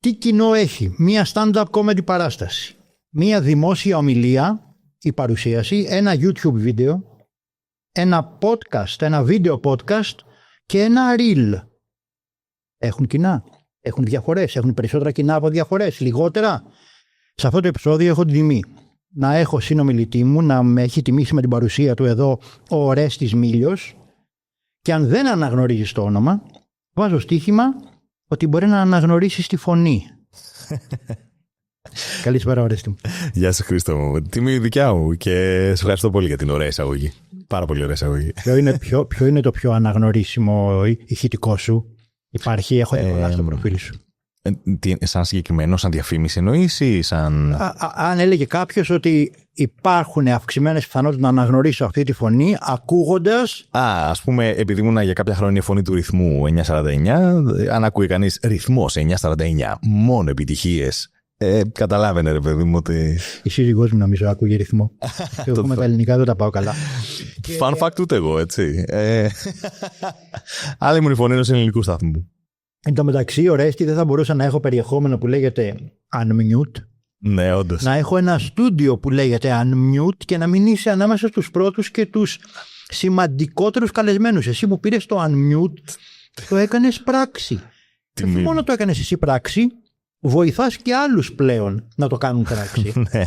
Τι κοινό έχει μία stand-up comedy παράσταση, μία δημόσια ομιλία, η παρουσίαση, ένα YouTube βίντεο, ένα podcast, ένα βίντεο podcast και ένα reel? Έχουν κοινά, έχουν διαφορές, έχουν περισσότερα κοινά από διαφορές, λιγότερα? Σε αυτό το επεισόδιο έχω την τιμή να έχω συνομιλητή μου, να με έχει τιμήσει με την παρουσία του εδώ ο Ορέστης Μήλιος, και αν δεν αναγνωρίζεις το όνομα, βάζω στοίχημα ότι μπορεί να αναγνωρίσεις τη φωνή. Καλησπέρα, Ορέστη μου. Γεια σου, Χρήστο μου. Τιμή δικιά μου και σε ευχαριστώ πολύ για την ωραία εισαγωγή. Πάρα πολύ ωραία εισαγωγή. Ποιο είναι το πιο αναγνωρίσιμο ηχητικό σου? Υπάρχει, έχω πολλά στο προφίλ σου. Σαν συγκεκριμένο, σαν διαφήμιση εννοείς ή σαν... Αν έλεγε κάποιος ότι υπάρχουν αυξημένες πιθανότητες να αναγνωρίσω αυτή τη φωνή ακούγοντας... Ας πούμε, επειδή ήμουν για κάποια χρόνια η φωνή του ρυθμού 949, αν ακούει κανείς ρυθμός 949, μόνο επιτυχίες, καταλάβαινε ρε παιδί μου ότι... Η σύζυγός μου νομίζω ακούγε ρυθμό. Και εγώ με τα ελληνικά δεν τα πάω καλά. Fun fact ούτε εγώ, έτσι. Άλλη μου η φωνή ενός ελληνικού σταθμού. Εν τω μεταξύ, Ορέστη, δεν θα μπορούσα να έχω περιεχόμενο που λέγεται unmute. Ναι, όντως. Να έχω ένα στούντιο που λέγεται unmute και να μην είσαι ανάμεσα στους πρώτους και τους σημαντικότερους καλεσμένους. Εσύ που πήρες το unmute, το έκανες πράξη. Και όχι μόνο το έκανες εσύ πράξη, βοηθάς και άλλους πλέον να το κάνουν πράξη. Ναι.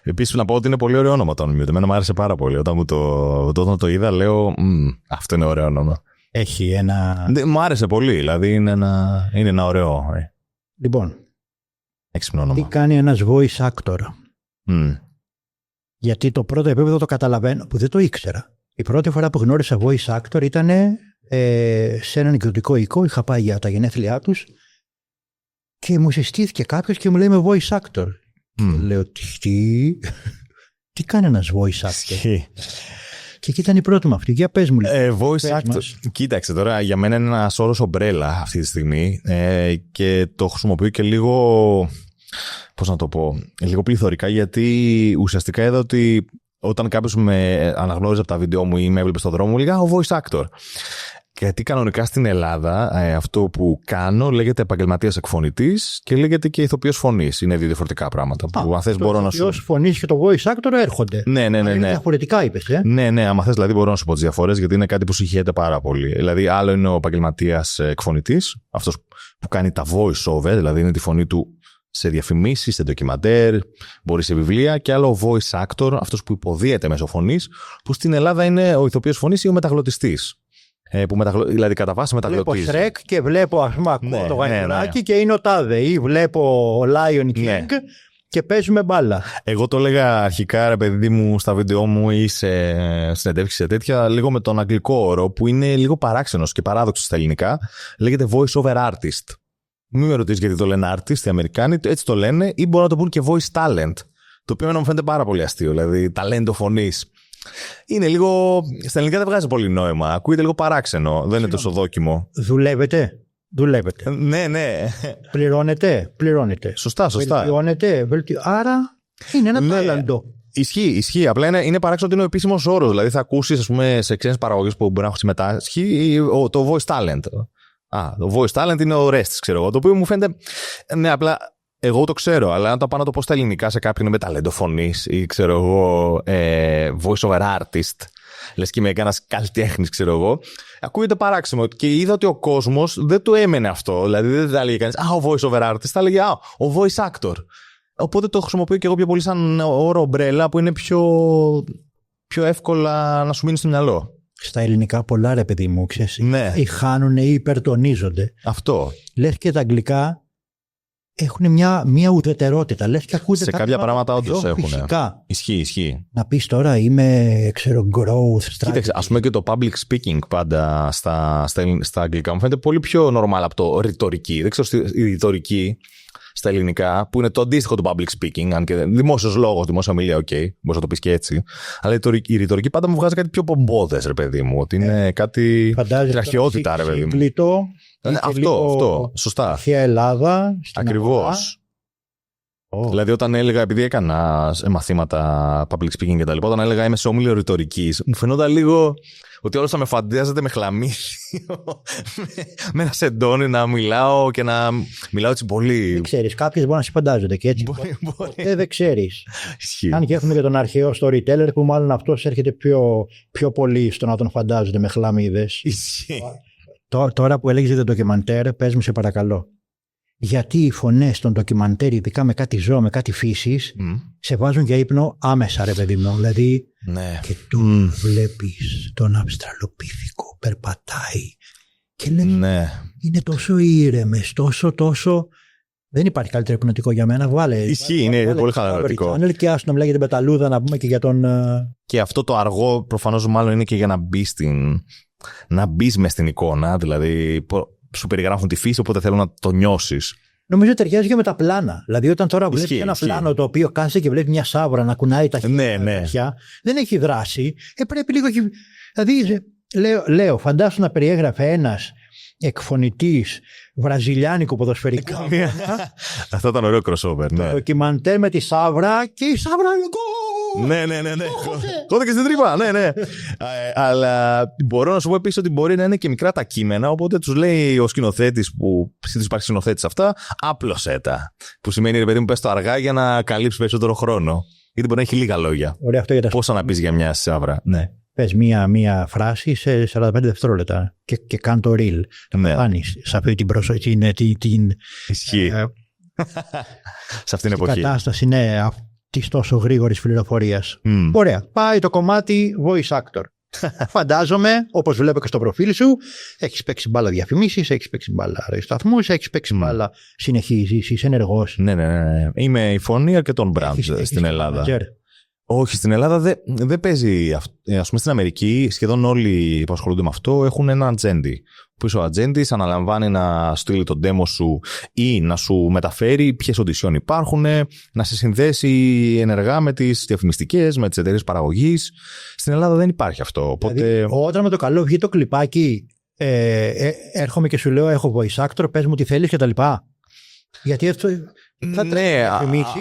Επίσης να πω ότι είναι πολύ ωραίο όνομα το unmute. Εμένα μου άρεσε πάρα πολύ. Όταν το είδα, λέω αυτό είναι ωραίο όνομα. Έχει ένα... Μου άρεσε πολύ, δηλαδή είναι ένα ωραίο. Λοιπόν, έξυπνο όνομα. Τι κάνει ένας voice actor? Γιατί το πρώτο επίπεδο το καταλαβαίνω, που δεν το ήξερα. Η πρώτη φορά που γνώρισα voice actor ήταν σε έναν εκδοτικό οίκο. Είχα πάει για τα γενέθλιά τους και μου συστήθηκε κάποιος και μου λέει είμαι voice actor. Λέω τι κάνει ένας voice actor? Και εκεί ήταν η πρώτη μου αυτή. Για πες μου. Voice actor. Κοίταξε τώρα, για μένα είναι ένας όρος ομπρέλα αυτή τη στιγμή και το χρησιμοποιώ και λίγο, πώς να το πω, λίγο πληθωρικά, γιατί ουσιαστικά είδα ότι όταν κάποιος με αναγνώριζε από τα βίντεο μου ή με έβλεπε στον δρόμο, μου λέγα ο voice actor. Γιατί κανονικά στην Ελλάδα αυτό που κάνω λέγεται επαγγελματίας εκφωνητής και λέγεται και ηθοποιός φωνής. Είναι δύο διαφορετικά πράγματα. Που αν θες μπορώ να σου. Ηθοποιός φωνής και το voice actor έρχονται. Ναι. Είναι διαφορετικά, είπες. Ναι, άμα θες δηλαδή μπορώ να σου πω τις διαφορές, γιατί είναι κάτι που συγχαίεται πάρα πολύ. Δηλαδή, άλλο είναι ο επαγγελματίας εκφωνητής, αυτός που κάνει τα voice over, δηλαδή είναι τη φωνή του σε διαφημίσεις, σε ντοκιμαντέρ, μπορεί σε βιβλία, και άλλο ο voice actor, αυτός που υποδίεται μέσω φωνής, που στην Ελλάδα είναι ο ηθοποιός φωνής ή ο μεταγλωτιστής. Δηλαδή κατά βάση μεταγλωτίζει. Βλέπω Shrek και βλέπω, ας πούμε, ακούω το γαϊδουράκι και είναι ο τάδε, ή βλέπω Lion King και παίζουμε μπάλα. Εγώ το έλεγα αρχικά, ρε παιδί μου, στα βίντεο μου ή σε συνεντεύξεις σε τέτοια, λίγο με τον αγγλικό όρο που είναι λίγο παράξενος και παράδοξος στα ελληνικά. Λέγεται voice over artist. Μην με ρωτήσεις γιατί το λένε artist οι Αμερικάνοι, έτσι το λένε, ή μπορούν να το πούν και voice talent. Το οποίο μου φαίνεται πάρα πολύ αστείο, δηλαδή ταλέντο φωνής. Είναι λίγο. Στα ελληνικά δεν βγάζει πολύ νόημα. Ακούγεται λίγο παράξενο. Δεν είναι τόσο δόκιμο. Δουλεύετε. Ναι. Πληρώνετε. Σωστά. Βελτιώνετε. Άρα είναι ένα τάλαντο. Ισχύει. Απλά είναι παράξενο ότι είναι ο επίσημος όρος. Δηλαδή θα ακούσεις, ας πούμε, σε ξένες παραγωγές που μπορεί να έχουν συμμετάσχει το voice talent. Το voice talent είναι ο Ρέστης, ξέρω εγώ. Το οποίο μου φαίνεται. Ναι, απλά. Εγώ το ξέρω, αλλά αν το πάω να το πω στα ελληνικά σε κάποιον με ταλέντο φωνής ή ξέρω εγώ voice over artist, λες και είμαι κανένας καλλιτέχνης, ξέρω εγώ, ακούγεται παράξενο. Και είδα ότι ο κόσμος δεν το έμενε αυτό. Δηλαδή δεν θα έλεγε κανείς ο voice over artist, θα έλεγε ο voice actor. Οπότε το χρησιμοποιώ και εγώ πιο πολύ σαν όρο ομπρέλα, που είναι πιο εύκολα να σου μείνει στο μυαλό. Στα ελληνικά πολλά, ρε παιδί μου, ξέρεις. Ναι. Ή χάνουν ή υπερτονίζονται. Αυτό. Λες και τα αγγλικά έχουν μια ουδετερότητα. Λες και ακούτε σε κάποια πράγματα όντως έχουν. Φυσικά. Ισχύει. Να πεις τώρα είμαι, growth strategy. Κοίταξε, ας πούμε και το public speaking πάντα στα αγγλικά μου φαίνεται πολύ πιο normal από το ρητορική. Δεν ξέρω, η ρητορική στα ελληνικά, που είναι το αντίστοιχο του public speaking, αν και δημόσιος λόγος, δημόσια ομιλία, μπορείς να το πεις και έτσι. Αλλά η ρητορική πάντα μου βγάζει κάτι πιο πομπόδες, ρε παιδί μου. Ότι είναι κάτι. Αρχαιότητα, ρε παιδί μου. Αυτό. Σωστά. Αρχαία Ελλάδα. Ακριβώς. Δηλαδή, όταν έλεγα, επειδή έκανα μαθήματα public speaking και τα λοιπά, όταν έλεγα είμαι σε όμιλο ρητορικής, μου φαινόταν λίγο ότι όλος θα με φαντάζεται με χλαμίδιο, με ένα σεντόνι να μιλάω και να μιλάω έτσι πολύ. Δεν ξέρεις, κάποιες μπορεί να σε φαντάζονται και έτσι. Δεν ξέρεις. Αν και έχουμε και τον αρχαίο storyteller που μάλλον αυτός έρχεται πιο πολύ στο να τον φαντάζονται με χλαμίδες. Τώρα που έλεγες για το ντοκιμαντέρ, πες μου σε παρακαλώ. Γιατί οι φωνές των ντοκιμαντέρ, ειδικά με κάτι ζώο, με κάτι φύσης, σε βάζουν για ύπνο άμεσα, ρε παιδί μου. Δηλαδή, και του βλέπεις τον Αυστραλοπίθηκο, περπατάει και λέει, είναι τόσο ήρεμες, τόσο. Δεν υπάρχει καλύτερο υπνοτικό για μένα. Βάλε. Ισχύει, είναι πολύ χαλαρωτικό. Και άστο να μιλάει για την πεταλούδα, να πούμε και για τον. Και αυτό το αργό προφανώς μάλλον είναι και για να μπεις μες στην εικόνα, δηλαδή. Σου περιγράφουν τη φύση, οπότε θέλω να το νιώσεις. Νομίζω ταιριάζει και με τα πλάνα. Δηλαδή, όταν τώρα βλέπεις ένα πλάνο το οποίο κάθεσαι και βλέπει μια σάβρα να κουνάει τα χέρια, δεν έχει δράση. Πρέπει λίγο. Δηλαδή, λέω, φαντάσου να περιέγραφε ένας εκφωνητής βραζιλιάνικου ποδοσφαιρικού. Αυτό ήταν ωραίο crossover. Το ντοκιμαντέρ με τη σάβρα και η σάβρα. Ναι. Κόντρα και στην τρύπα. Ναι. Αλλά μπορώ να σου πω επίσης ότι μπορεί να είναι και μικρά τα κείμενα. Οπότε τους λέει ο σκηνοθέτης, που συνήθως υπάρχει σκηνοθέτης αυτά, άπλωσέ τα. Που σημαίνει, ρε παιδί μου, πες το αργά για να καλύψει περισσότερο χρόνο. Γιατί μπορεί να έχει λίγα λόγια. Ωραία, αυτό για τα πόσα να πεις για μια σάβρα. Ναι. Πες μία φράση σε 45 δευτερόλεπτα και κάν το reel. Ναι. Πάνεις σε αυτή την προσοχή. Ισχύει. Σε αυτήν την εποχή. Η κατάσταση είναι της τόσο γρήγορης πληροφορίας. Ωραία. Πάει το κομμάτι voice actor. Φαντάζομαι, όπως βλέπω και στο προφίλ σου, έχεις παίξει μπάλα διαφημίσεις, έχεις παίξει μπάλα σταθμούς, έχεις παίξει μπάλα συνεχίζεις, είσαι ενεργός. Ναι. Είμαι η φωνή αρκετών brands στην Ελλάδα. Όχι, στην Ελλάδα δεν παίζει. Ας πούμε στην Αμερική, σχεδόν όλοι που ασχολούνται με αυτό έχουν ένα ατζέντη. Που ο ατζέντης αναλαμβάνει να στείλει τον demo σου ή να σου μεταφέρει ποιες audition υπάρχουν, να σε συνδέσει ενεργά με τις διαφημιστικές, με τις εταιρείες παραγωγής. Στην Ελλάδα δεν υπάρχει αυτό. Οπότε... Δηλαδή, όταν με το καλό βγει το κλιπάκι, έρχομαι και σου λέω: έχω voice actor, πες μου τι θέλεις κτλ. Γιατί αυτό. Ναι,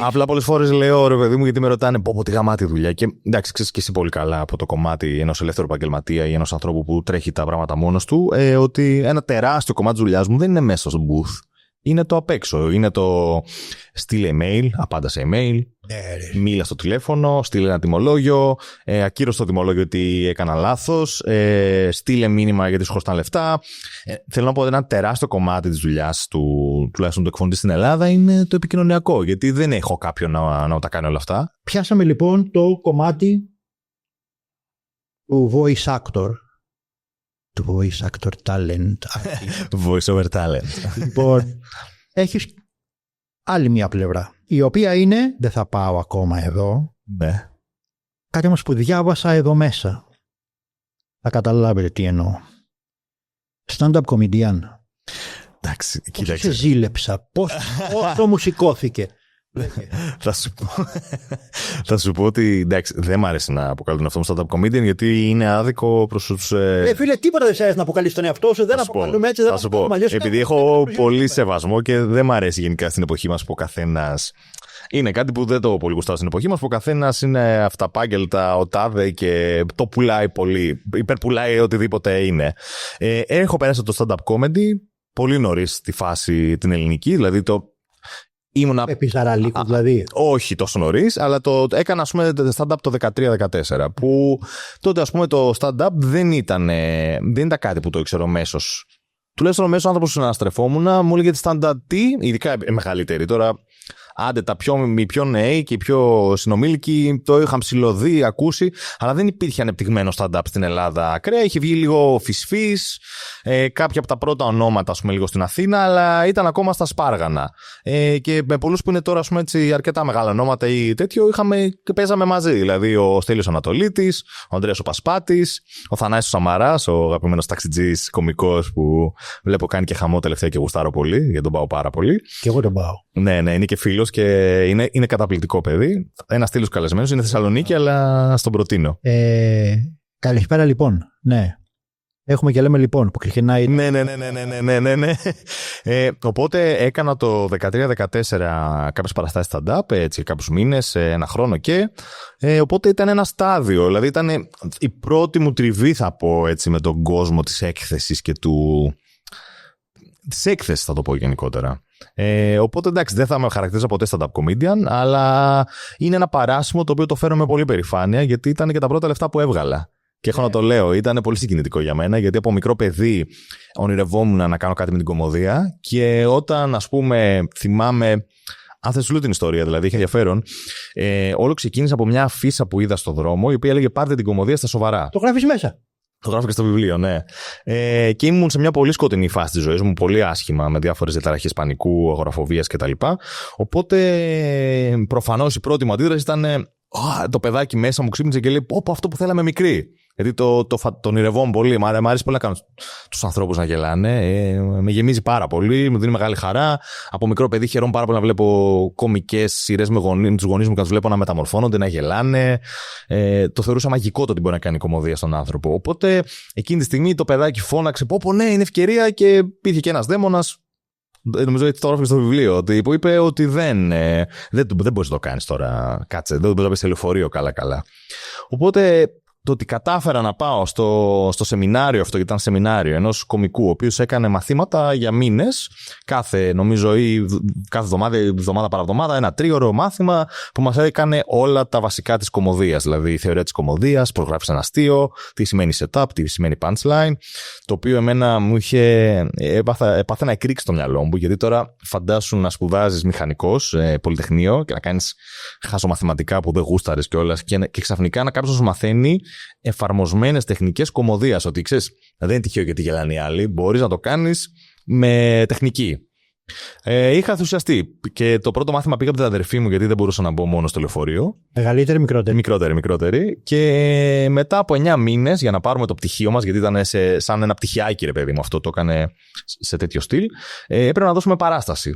απλά πολλές φορές λέω, ρε παιδί μου, γιατί με ρωτάνε πω τι γαμάτι δουλειά. Και εντάξει, ξέρεις και εσύ πολύ καλά από το κομμάτι ενός ελεύθερου επαγγελματία ή ενός ανθρώπου που τρέχει τα πράγματα μόνος του, ότι ένα τεράστιο κομμάτι της δουλειάς μου δεν είναι μέσα στο booth. Είναι το απ' έξω. Είναι το στείλε email, απάντα σε email, μίλα στο τηλέφωνο, στείλε ένα τιμολόγιο, ακύρωσε το τιμολόγιο ότι έκανα λάθος, στείλε μήνυμα γιατί σου χρωστάνε λεφτά. Θέλω να πω ότι ένα τεράστιο κομμάτι της δουλειάς τουλάχιστον του εκφωνητή στην Ελλάδα είναι το επικοινωνιακό, γιατί δεν έχω κάποιον να τα κάνει όλα αυτά. Πιάσαμε λοιπόν το κομμάτι του voice actor. Του voice actor talent. Voice over talent. Λοιπόν, έχεις άλλη μια πλευρά, η οποία είναι, δεν θα πάω ακόμα εδώ, ναι. Κάτι όμως που διάβασα εδώ μέσα. Θα καταλάβετε τι εννοώ. Stand-up comedian. Εντάξει, κοίταξε. Πώς σε ζήλεψα, πόσο μου σηκώθηκε. Θα σου πω ότι εντάξει, δεν μ' άρεσε να αποκαλούν αυτό μου stand-up comedian, γιατί είναι άδικο προς τους. Φίλε, τίποτα δεν σε αρέσει να αποκαλείς τον εαυτό σου. Δεν αποκαλούμε έτσι. Θα σου πω. Επειδή έχω πολύ σεβασμό και δεν μ' αρέσει γενικά στην εποχή μας που ο καθένας. Είναι κάτι που δεν το πολύ γουστάω στην εποχή μας, που ο καθένας είναι αυταπάγγελτα, ο τάδε και το πουλάει πολύ. Υπερπουλάει οτιδήποτε είναι. Έχω περάσει το stand-up comedy πολύ νωρίς τη φάση την ελληνική, δηλαδή το. Επιζαραλίκου δηλαδή. Όχι τόσο νωρίς, αλλά το έκανα ας πούμε stand-up το 13-14, που τότε ας πούμε το stand-up δεν ήταν κάτι που το ήξερα μέσος. Τουλάχιστον ο μέσος άνθρωπος που συναστρεφόμουν μου έλεγε stand-up τι, ειδικά μεγαλύτεροι τώρα. Άντε, οι πιο νέοι και οι πιο συνομήλικοι το είχαν ψηλωδεί, ακούσει, αλλά δεν υπήρχε ανεπτυγμένο stand-up στην Ελλάδα. Ακραία, είχε βγει λίγο φυσφύς, κάποια από τα πρώτα ονόματα, ας πούμε, λίγο στην Αθήνα, αλλά ήταν ακόμα στα σπάργανα. Και με πολλούς που είναι τώρα, ας πούμε, έτσι, αρκετά μεγάλα ονόματα ή τέτοιο, παίζαμε μαζί. Δηλαδή, ο Στέλιος Ανατολίτης, ο Ανδρέας ο Πασπάτης, ο Θανάσης ο Σαμαράς, ο αγαπημένος ταξιτζής κωμικός που βλέπω κάνει και χαμό τελευταία και γουστάρω πολύ, γιατί τον πάω πάρα πολύ. Και εγώ τον πάω. Ναι, είναι και φίλος και είναι καταπληκτικό παιδί. Ένας τέλος καλεσμένος, είναι Θεσσαλονίκη, αλλά στον προτείνω. Καλησπέρα λοιπόν. Ναι. Έχουμε και λέμε λοιπόν που ξεκινάει. Ναι. Οπότε έκανα το 13-14 κάποιες παραστάσεις stand-up, έτσι, κάποιους μήνες, ένα χρόνο και. Οπότε ήταν ένα στάδιο. Δηλαδή ήταν η πρώτη μου τριβή, θα πω έτσι, με τον κόσμο της έκθεσης και της έκθεσης, θα το πω γενικότερα. Οπότε εντάξει, δεν θα με χαρακτηρίζω ποτέ stand-up comedian, αλλά είναι ένα παράσημο το οποίο το φέρω με πολύ περηφάνεια, γιατί ήταν και τα πρώτα λεφτά που έβγαλα. Και έχω να το λέω, ήταν πολύ συγκινητικό για μένα, γιατί από μικρό παιδί ονειρευόμουν να κάνω κάτι με την κωμωδία και όταν, ας πούμε, θυμάμαι. Αν θες όλη την ιστορία, δηλαδή, είχε ενδιαφέρον. Όλο ξεκίνησε από μια αφίσα που είδα στο δρόμο, η οποία έλεγε πάρτε την κωμωδία στα σοβαρά. Το γράφεις μέσα. Το γράφω και στο βιβλίο, ναι. Και ήμουν σε μια πολύ σκοτεινή φάση της ζωής μου, πολύ άσχημα, με διάφορες διαταραχές πανικού, αγοραφοβίας κτλ. Οπότε, προφανώς η πρώτη μου αντίδραση ήταν. Το παιδάκι μέσα μου ξύπνησε και λέει: Πω, αυτό που θέλαμε μικρή. Γιατί το ονειρευόμουν πολύ. Μ' αρέσει πολύ να κάνω τους ανθρώπους να γελάνε. Με γεμίζει πάρα πολύ, μου δίνει μεγάλη χαρά. Από μικρό παιδί χαιρόμαι πάρα πολύ να βλέπω κωμικές σειρές με τους γονείς μου και να τους βλέπω να μεταμορφώνονται, να γελάνε. Το θεωρούσα μαγικό το ότι μπορεί να κάνει κωμωδία στον άνθρωπο. Οπότε εκείνη τη στιγμή το παιδάκι φώναξε: Πω, ναι, είναι ευκαιρία, και υπήρχε και ένας δαίμονας. Νομίζω ότι το έγραφε στο βιβλίο, που είπε ότι δεν μπορείς να το κάνεις τώρα. Κάτσε, δεν μπορείς να πεις σε λεωφορείο καλά. Οπότε το ότι κατάφερα να πάω στο σεμινάριο αυτό, γιατί ήταν σεμινάριο ενός κωμικού, ο οποίος έκανε μαθήματα για μήνες, κάθε εβδομάδα παραβδομάδα, ένα 3ωρο μάθημα που μας έκανε όλα τα βασικά της κωμωδίας. Δηλαδή η θεωρία της κωμωδίας, πώς γράφεις ένα αστείο, τι σημαίνει setup, τι σημαίνει punchline, το οποίο εμένα μου έπαθε να εκρήξει το μυαλό μου, γιατί τώρα φαντάσου να σπουδάζεις μηχανικός, πολυτεχνείο, και να κάνεις χάσο-μαθηματικά που δεν γούσταρες κιόλας, και ξαφνικά να κάποιος σου μαθαίνει εφαρμοσμένες τεχνικές κωμωδίας. Ότι ξέρεις, δεν είναι τυχαίο γιατί γελάνε οι άλλοι, μπορείς να το κάνεις με τεχνική. Είχα ενθουσιαστεί και το πρώτο μάθημα πήγα από την αδερφή μου, γιατί δεν μπορούσα να μπω μόνο στο λεωφορείο. Μεγαλύτερη, μικρότερη. Μικρότερη. Και μετά από 9 μήνες, για να πάρουμε το πτυχίο μας, γιατί ήταν σαν ένα πτυχιάκι, ρε παιδί μου, αυτό το έκανε σε τέτοιο στυλ, έπρεπε να δώσουμε παράσταση.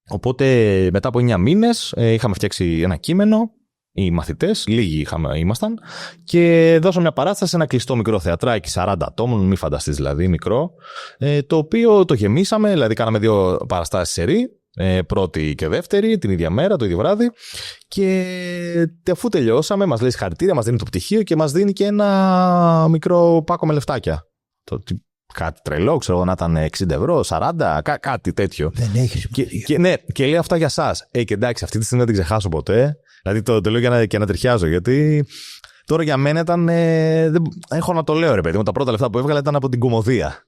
Οπότε μετά από 9 μήνες είχαμε φτιάξει ένα κείμενο. Οι μαθητές, λίγοι ήμασταν, και δώσαμε μια παράσταση σε ένα κλειστό μικρό θεατράκι 40 ατόμων, μη φανταστείς δηλαδή, μικρό, το οποίο το γεμίσαμε, δηλαδή κάναμε 2 παραστάσεις σερί, πρώτη και δεύτερη, την ίδια μέρα, το ίδιο βράδυ, και αφού τελειώσαμε, μας λέει συγχαρητήρια, μας δίνει το πτυχίο και μας δίνει και ένα μικρό πάκο με λεφτάκια. Κάτι τρελό, ξέρω να ήταν 60 ευρώ, 40, κάτι τέτοιο. Δεν έχεις. Και λέει αυτά για εσάς. Και εντάξει, αυτή τη στιγμή δεν την ξεχάσω ποτέ. Δηλαδή το λέω και να τριχιάζω, γιατί τώρα για μένα ήταν. Έχω να το λέω, ρε παιδί μου. Τα πρώτα λεφτά που έβγαλα ήταν από την κωμωδία.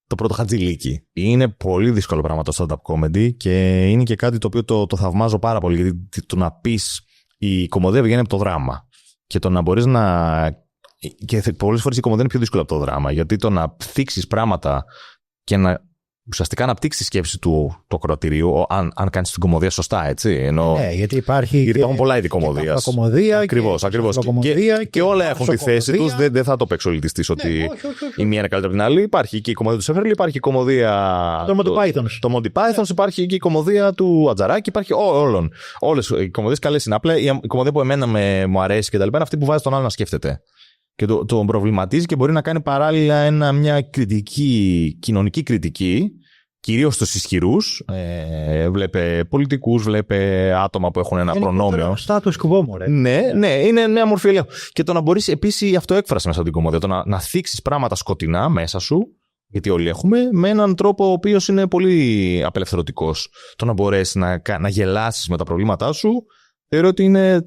Το πρώτο χατζηλίκι. Είναι πολύ δύσκολο πράγμα το stand-up comedy και είναι και κάτι το οποίο το θαυμάζω πάρα πολύ. Γιατί το να πεις η κωμωδία βγαίνει από το δράμα. Και το να μπορείς να. Και πολλές φορές η κωμωδία είναι πιο δύσκολο από το δράμα. Γιατί το να θίξεις πράγματα και να. Ουσιαστικά αναπτύξει τη σκέψη του το ακροατηρίου, αν κάνει την κωμωδία σωστά, έτσι. Γιατί υπάρχει. Γιατί υπάρχουν πολλά είδη κωμωδίας. Ακριβώς. Και όλα έχουν τη θέση τους. Δεν θα το παίξω ότι η μία είναι καλύτερα από την άλλη. Υπάρχει και η κωμωδία του Σεφερλή, υπάρχει η κωμωδία. Το Monty Python, υπάρχει και η κωμωδία του Ατζαράκη, υπάρχει όλων. Όλες οι κωμωδίες καλές είναι. Απλά η κωμωδία που εμένα μου αρέσει και τα λοιπά είναι αυτή που βάζει τον άλλο να σκέφτεται. Και τον προβληματίζει και μπορεί να κάνει παράλληλα μια κοινωνική κριτική, κυρίως στους ισχυρούς. Βλέπε πολιτικούς, βλέπε άτομα που έχουν ένα προνόμιο. Status quo, μωρέ. Ναι, είναι μια μορφή ελέγχου. Και το να μπορείς επίσης η αυτοέκφραση μέσα από την κωμωδία, το να θίξεις πράγματα σκοτεινά μέσα σου, γιατί όλοι έχουμε, με έναν τρόπο ο οποίος είναι πολύ απελευθερωτικός. Το να μπορέσεις να γελάσεις με τα προβλήματά σου, θεωρώ ότι είναι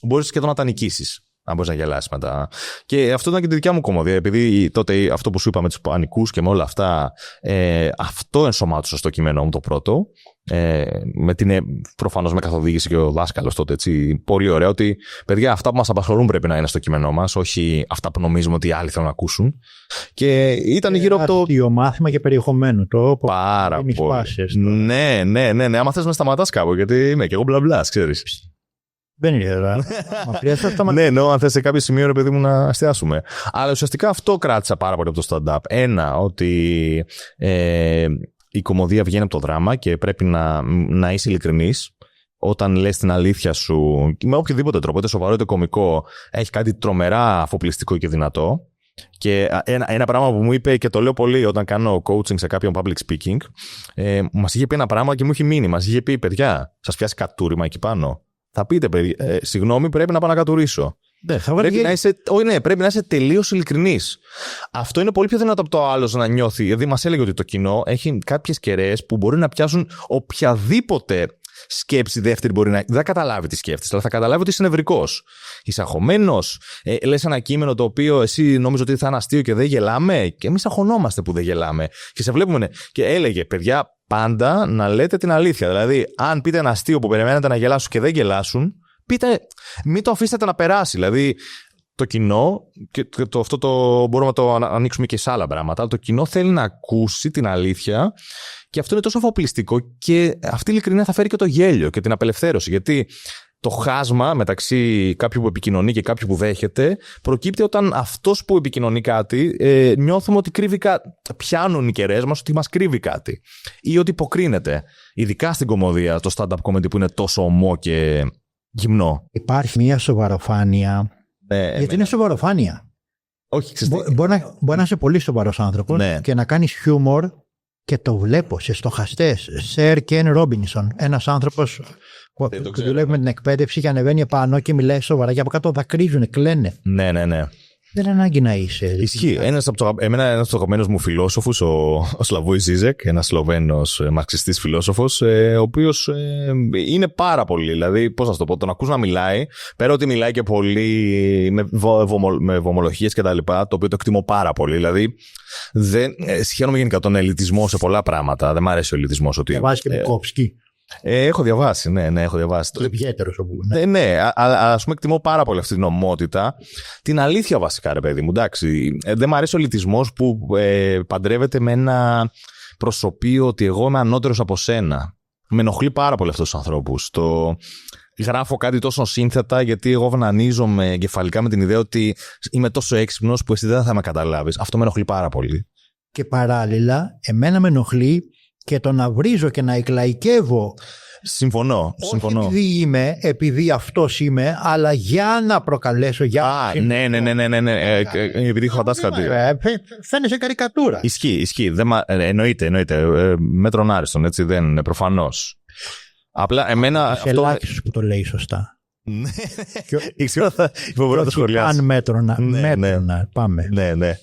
μπορείς σχεδόν να τα νικήσεις. Αν μπορείς να γελάσεις μετά. Και αυτό ήταν και τη δικιά μου κωμωδία. Επειδή τότε αυτό που σου είπα με τους πανικούς και με όλα αυτά, αυτό ενσωμάτωσα στο κείμενό μου το πρώτο. Προφανώς με καθοδήγησε και ο δάσκαλος τότε. Έτσι, πολύ ωραία ότι παιδιά, αυτά που μας απασχολούν πρέπει να είναι στο κείμενό μας, όχι αυτά που νομίζουμε ότι οι άλλοι θέλουν να ακούσουν. Και ήταν γύρω από το. Αστείο μάθημα και περιεχομένο. Πάρα πολύ. Ναι. Άμα θες να σταματάς κάπου, γιατί είμαι και εγώ μπλα, ξέρεις. Δεν είναι εδώ. Ναι, αν θες σε κάποιο σημείο, ρε παιδί μου, να εστιάσουμε. Αλλά ουσιαστικά αυτό κράτησα πάρα πολύ από το stand-up. Ένα, ότι η κωμωδία βγαίνει από το δράμα και πρέπει να είσαι ειλικρινής. Όταν λες την αλήθεια σου, με οποιοδήποτε τρόπο, είτε σοβαρό είτε κωμικό, έχει κάτι τρομερά αφοπλιστικό και δυνατό. Και ένα πράγμα που μου είπε και το λέω πολύ όταν κάνω coaching σε κάποιον public speaking, μας είχε πει ένα πράγμα και μου είχε μείνει. Μας είχε πει, παιδιά, σας πιάσει κατούριμα εκεί πάνω. Θα πείτε, παιδιά, συγγνώμη, πρέπει να πάω να κατουρίσω. Πρέπει να είσαι τελείως ειλικρινής. Αυτό είναι πολύ πιο δυνατό από το άλλο να νιώθει. Δηλαδή, μας έλεγε ότι το κοινό έχει κάποιες κεραίες που μπορεί να πιάσουν οποιαδήποτε σκέψη δεύτερη μπορεί να. Δεν θα καταλάβει τι σκέφτεσαι, αλλά θα καταλάβει ότι είσαι νευρικός. Είσαι αγχωμένος. Λες ένα κείμενο το οποίο εσύ νόμιζε ότι θα είναι αστείο και δεν γελάμε. Και εμείς αγχωνόμαστε που δεν γελάμε. Και σε βλέπουμε. Και έλεγε, παιδιά, πάντα να λέτε την αλήθεια. Δηλαδή, αν πείτε ένα αστείο που περιμένετε να γελάσουν και δεν γελάσουν, πείτε, μην το αφήσετε να περάσει. Δηλαδή, το κοινό, και αυτό το μπορούμε να το ανοίξουμε και σε άλλα πράγματα, αλλά το κοινό θέλει να ακούσει την αλήθεια και αυτό είναι τόσο αφοπλιστικό και αυτή η ειλικρινία θα φέρει και το γέλιο και την απελευθέρωση. Γιατί το χάσμα μεταξύ κάποιου που επικοινωνεί και κάποιου που δέχεται προκύπτει όταν αυτός που επικοινωνεί κάτι νιώθουμε ότι κρύβει κάτι. Πιάνουν οι κεραίες μας ότι μας κρύβει κάτι ή ότι υποκρίνεται. Ειδικά στην κωμωδία, το stand-up comedy που είναι τόσο ομό και γυμνό. Υπάρχει μια σοβαροφάνεια. Γιατί είναι σοβαροφάνεια. Όχι, μπορεί να είσαι πολύ σοβαρός άνθρωπος και να κάνεις χιούμορ και το βλέπω σε στοχαστές. Σερ Κεν Ρόμπινσον, ένας άνθρωπος που δουλεύει με την εκπαίδευση και ανεβαίνει επάνω και μιλάει σοβαρά και από κάτω δακρύζουν, κλαίνε. Ναι. Δεν είναι ανάγκη να είσαι. Ισχύει. Ένας από τους αγαπημένους μου φιλόσοφους, ο Σλαβόι Ζίζεκ, ένας Σλοβαίνος μαρξιστής φιλόσοφος, ο οποίος είναι πάρα πολύ. Δηλαδή, πώς να το πω, τον ακούς να μιλάει, πέρα ότι μιλάει και πολύ με βομολογίες και τα λοιπά, το οποίο το εκτιμώ πάρα πολύ. Δηλαδή, σχένομαι γενικά τον ελιτισμό σε πολλά πράγματα. Δεν μ' αρέσει ο ελιτισμός. Βάζει και Μπουκόφσκι. Έχω διαβάσει, ναι, έχω διαβάσει. Το ιδιαίτερος όπου. Ναι, ας πούμε εκτιμώ πάρα πολύ αυτή την ομότητα. Την αλήθεια βασικά, ρε παιδί μου, εντάξει. Δεν μου αρέσει ο ελιτισμός που παντρεύεται με ένα προσωπείο ότι εγώ είμαι ανώτερος από σένα. Με ενοχλεί πάρα πολύ αυτούς τους ανθρώπους. Γράφω κάτι τόσο σύνθετα γιατί εγώ βνανίζομαι εγκεφαλικά με την ιδέα ότι είμαι τόσο έξυπνος που εσύ δεν θα με καταλάβεις. Αυτό με ενοχλεί πάρα πολύ. Και παράλληλα, εμένα με ενοχλεί και το να βρίζω και να εκλαϊκεύω. Συμφωνώ. Όχι επειδή αυτός είμαι, αλλά για να προκαλέσω. Ναι. Επειδή έχω φαντάσει κάτι. Φαίνεσαι καρικατούρα. Ισχύει. Εννοείται. Μέτρον άριστον, έτσι δεν είναι προφανώς. Απλά εμένα. Σε ελάχιστος που το λέει σωστά. Ξέρω θα μπορώ να το σχολιάσω. Αν μέτρονα. Πάμε. Ναι.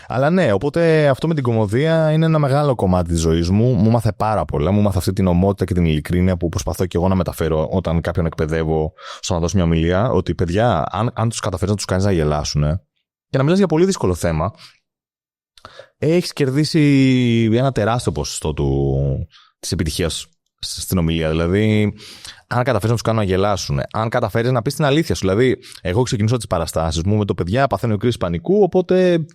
Αλλά ναι, οπότε αυτό με την κωμωδία είναι ένα μεγάλο κομμάτι της ζωής μου. Μου μάθε πάρα πολλά. Μου μάθε αυτή την ομότητα και την ειλικρίνεια που προσπαθώ και εγώ να μεταφέρω όταν κάποιον εκπαιδεύω στο να δώσω μια ομιλία. Ότι παιδιά, αν τους καταφέρεις να τους κάνεις να γελάσουν και να μιλάς για πολύ δύσκολο θέμα, έχεις κερδίσει ένα τεράστιο ποσοστό της επιτυχίας στην ομιλία. Δηλαδή, αν καταφέρεις να τους κάνουν να γελάσουν, αν καταφέρεις να πεις την αλήθεια σου. Δηλαδή, εγώ ξεκινήσω τις παραστάσεις μου με το παιδιά, παθαίνω κρίση πανικού, οπότε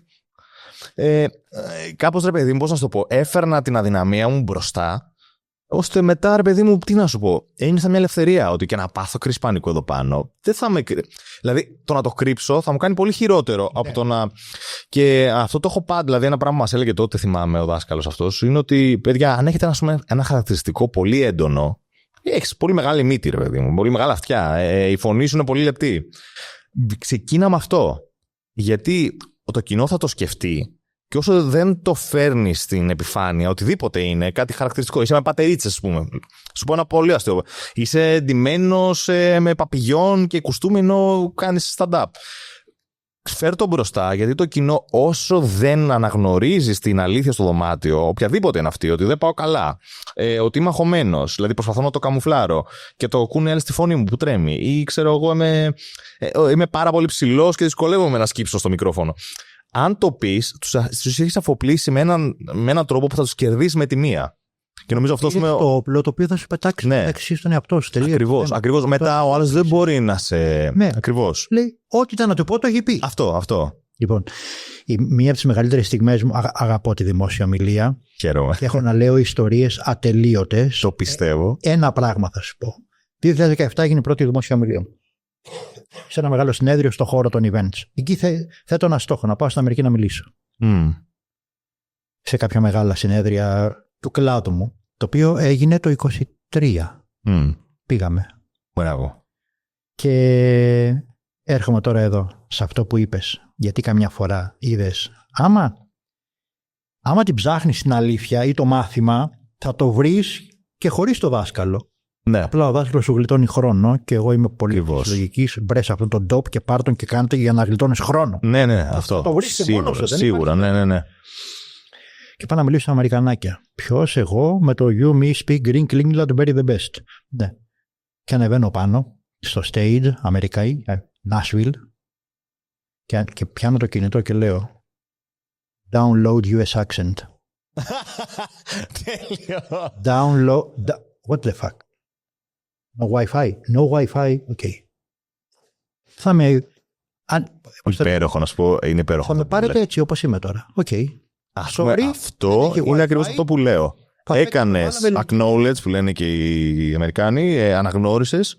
κάπως ρε παιδί μου, πώς να σου το πω, έφερνα την αδυναμία μου μπροστά, ώστε μετά ρε παιδί μου, τι να σου πω, είναι σαν μια ελευθερία ότι και να πάθω κρίση πανικού εδώ πάνω. Δεν θα με. Δηλαδή, το να το κρύψω θα μου κάνει πολύ χειρότερο από το να. Και αυτό το έχω πάντα. Δηλαδή, ένα πράγμα που μας έλεγε τότε, θυμάμαι ο δάσκαλος αυτός, είναι ότι παιδιά, αν έχετε ένα χαρακτηριστικό πολύ έντονο, έχεις πολύ μεγάλη μύτη, ρε παιδί μου, πολύ μεγάλα αυτιά, η φωνή σου είναι πολύ λεπτή. Ξεκίνα με αυτό. Γιατί το κοινό θα το σκεφτεί. Και όσο δεν το φέρνει στην επιφάνεια, οτιδήποτε είναι, κάτι χαρακτηριστικό. Είσαι με πατερίτσες, ας πούμε. Σου πω ένα πολύ αστείο. Είσαι ντυμένος με παπηγιόν και κουστούμι ενώ κάνεις stand-up. Φέρ' το μπροστά, γιατί το κοινό, όσο δεν αναγνωρίζει την αλήθεια στο δωμάτιο, οποιαδήποτε είναι αυτή, ότι δεν πάω καλά, ότι είμαι αγχωμένος, δηλαδή προσπαθώ να το καμουφλάρω και το ακούνε άλλοι στη φωνή μου που τρέμει, ή ξέρω εγώ είμαι πάρα πολύ ψηλός και δυσκολεύομαι να σκύψω στο μικρόφωνο. Αν το πεις, τους έχεις αφοπλίσει με έναν τρόπο που θα τους κερδίσει με τη μία. Και νομίζω αυτό είναι το όπλο το οποίο θα σου πετάξει μεταξύ στον εαυτό σου. Ακριβώς. Μετά ο άλλος δεν μπορεί να σε. Ναι. Ακριβώς. Λέει, ό,τι ήταν να του πω, το έχει πει. Αυτό. Λοιπόν, μία από τις μεγαλύτερες στιγμές μου, αγαπώ τη δημόσια ομιλία. Χαίρομαι. Και έχω να λέω ιστορίες ατελείωτες. Το πιστεύω. Ένα πράγμα θα σου πω. 2017 έγινε η πρώτη δημόσια ομιλία μου. Σε ένα μεγάλο συνέδριο στο χώρο των events. Εκεί θέτω ένα στόχο, να πάω στην Αμερική να μιλήσω. Σε κάποια μεγάλα συνέδρια του κλάδου μου, το οποίο έγινε το 23. Πήγαμε. Μπράβο. Και έρχομαι τώρα εδώ. σε αυτό που είπες. Γιατί καμιά φορά είδες, άμα την ψάχνεις την αλήθεια ή το μάθημα, θα το βρεις και χωρίς το δάσκαλο. Ναι. Απλά ο δάσκαλος σου γλιτώνει χρόνο και εγώ είμαι πολύ λογικής. Μπρες αυτόν τον τόπο και πάρ' τον και κάντε για να γλιτώνεις χρόνο. Ναι, αυτό. Το βρεις και μόνος σου. Σίγουρα, ναι. Και πάω να μιλήσω στα Αμερικανάκια. Ποιος εγώ με το You Me Speak Green England Very the Best. Ναι. Και ανεβαίνω πάνω στο stage, Αμερικαί, Nashville, και πιάνω το κινητό και λέω Download US accent. Τέλειο. Download. What the fuck? No Wi-Fi. No Wi-Fi. Okay. Θα με. Υπέροχο, να σου πω. Είναι υπέροχο. Θα με πάρετε έτσι όπως είμαι τώρα. Okay. Αυτό είναι ακριβώς αυτό που λέω. Έκανες acknowledge που λένε και οι Αμερικάνοι, αναγνώρισες.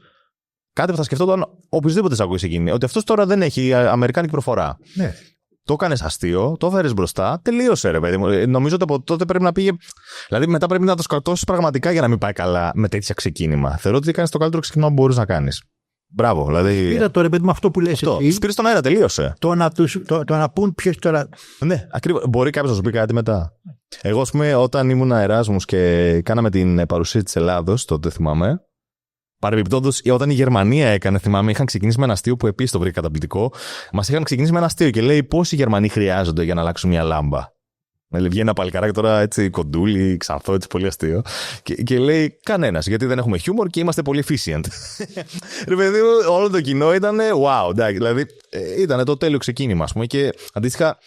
Κάτι που θα σκεφτόταν οποιοδήποτε σε ακούσει εκείνη. Ότι αυτός τώρα δεν έχει αμερικάνικη προφορά. Ναι. Το έκανες αστείο, το έφερες μπροστά, τελείωσε ρε παιδί μου. Νομίζω ότι από τότε πρέπει να πήγε. Δηλαδή μετά πρέπει να το σκοτώσεις πραγματικά για να μην πάει καλά με τέτοια ξεκίνημα. Θεωρώ ότι έκανες το καλύτερο ξεκίνημα που μπορείς να κάνεις. Μπράβο, δηλαδή. Είδα τώρα, παιδί μου, αυτό που λες. Τους πήρες στον αέρα, τελείωσε. Το να πούν ποιος τώρα. Ναι, ακριβώς. Μπορεί κάποιος να σου πει κάτι μετά. Εγώ, ας πούμε, όταν ήμουν Εράσμους και κάναμε την παρουσία της Ελλάδος, τότε θυμάμαι. Παρεμπιπτόντως, όταν η Γερμανία έκανε, θυμάμαι, είχαν ξεκινήσει με ένα αστείο που επίσης το βρήκα καταπληκτικό. Μας είχαν ξεκινήσει με ένα αστείο και λέει πόσοι Γερμανοί χρειάζονται για να αλλάξουν μια λάμπα. Βγαίνει ένα παλικαράκι τώρα έτσι κοντούλι, ξανθό, έτσι πολύ αστείο. Και λέει κανένας, γιατί δεν έχουμε χιούμορ και είμαστε πολύ efficient. Ρε παιδί μου, όλο το κοινό ήταν wow, εντάξει, δηλαδή ήταν το τέλειο ξεκίνημα, ας πούμε. Και αντίστοιχα,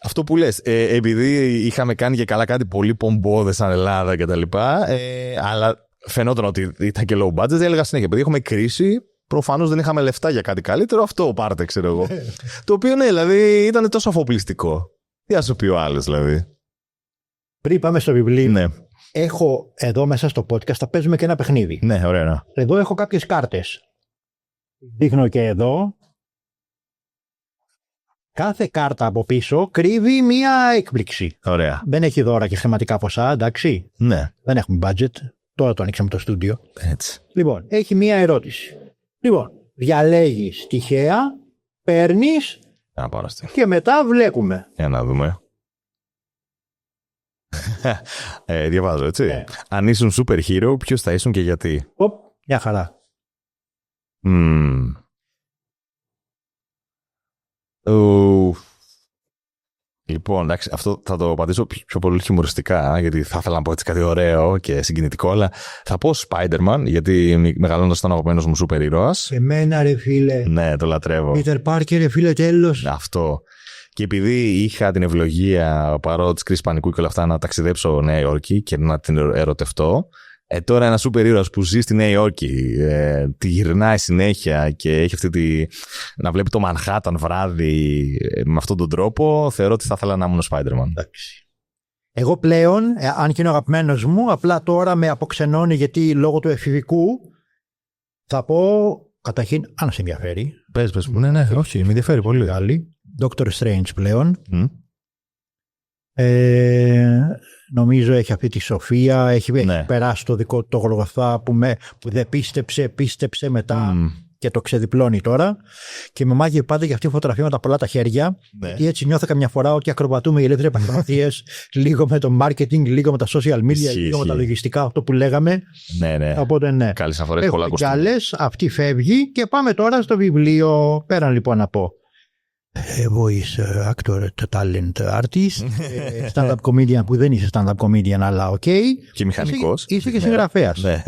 αυτό που λες, επειδή είχαμε κάνει και καλά κάτι πολύ πομπόδες σαν Ελλάδα κτλ. Αλλά φαινόταν ότι ήταν και low budget, έλεγα συνέχεια, επειδή έχουμε κρίση. Προφανώς δεν είχαμε λεφτά για κάτι καλύτερο, αυτό πάρτε, ξέρω εγώ. Το οποίο ναι, δηλαδή ήταν τόσο αφοπλιστικό. Τι να σου πει ο άλλος, δηλαδή. Πριν πάμε στο βιβλίο, ναι. Έχω εδώ μέσα στο podcast, θα παίζουμε και ένα παιχνίδι. Ναι, ωραία. Εδώ έχω κάποιες κάρτες. Δείχνω και εδώ. Κάθε κάρτα από πίσω κρύβει μία έκπληξη. Ωραία. Δεν έχει δώρα και χρηματικά ποσά, εντάξει. Ναι. Δεν έχουμε budget. Τώρα το ανοίξαμε το στούντιο. Έτσι. Λοιπόν, έχει μία ερώτηση. Λοιπόν, διαλέγεις τυχαία, παίρνεις και μετά βλέπουμε. Για να δούμε. Διαβάζω, έτσι. Αν ήσουν super hero, ποιος θα ήσουν και γιατί? Μια χαρά. Λοιπόν, εντάξει, αυτό θα το απαντήσω πιο πολύ χιουμοριστικά, γιατί θα ήθελα να πω έτσι κάτι ωραίο και συγκινητικό, αλλά θα πω Spider-Man, γιατί μεγαλώνοντας ήταν ο αγαπημένος μου σούπερ ήρωας. Εμένα ρε φίλε. Ναι, το λατρεύω. Peter Parker ρε φίλε, τέλος. Αυτό. Και επειδή είχα την ευλογία παρό της κρίσης πανικού και όλα αυτά να ταξιδέψω Νέα Υόρκη και να την ερωτευτώ, τώρα ένα σούπερ ήρωας που ζει στη Νέα Υόρκη, τη γυρνάει συνέχεια και έχει αυτή να βλέπει το Μανχάταν βράδυ με αυτόν τον τρόπο, θεωρώ ότι θα ήθελα να ήμουν ο Spider-Man. Εντάξει. Εγώ πλέον, αν και είναι ο αγαπημένος μου, απλά τώρα με αποξενώνει γιατί λόγω του εφηβικού θα πω καταρχήν, αν σε ενδιαφέρει. Πες μου, ναι, όχι, με ενδιαφέρει πολύ. Άλλη. Doctor Strange πλέον. Νομίζω έχει αυτή τη σοφία, έχει περάσει το δικό του το Γολγοθά που δεν πίστεψε μετά και το ξεδιπλώνει τώρα. Και με μάγει πάντα για αυτή τη φωτογραφία με τα πολλά τα χέρια. Και έτσι νιώθω καμιά φορά ότι ακροβατούμε οι ελεύθεροι επαγγελματίες λίγο με το marketing, λίγο με τα social media, λίγο με τα λογιστικά, αυτό που λέγαμε. Ναι. Οπότε ναι. Καλή να φορέσει πολλά κοστούμια. Και άλλες, αυτή φεύγει και πάμε τώρα στο βιβλίο. Πέραν λοιπόν να πω. Voice actor, talent artist, stand-up comedian που δεν είσαι stand-up comedian, αλλά οκ. Και μηχανικός. Είσαι και συγγραφέας. Ναι,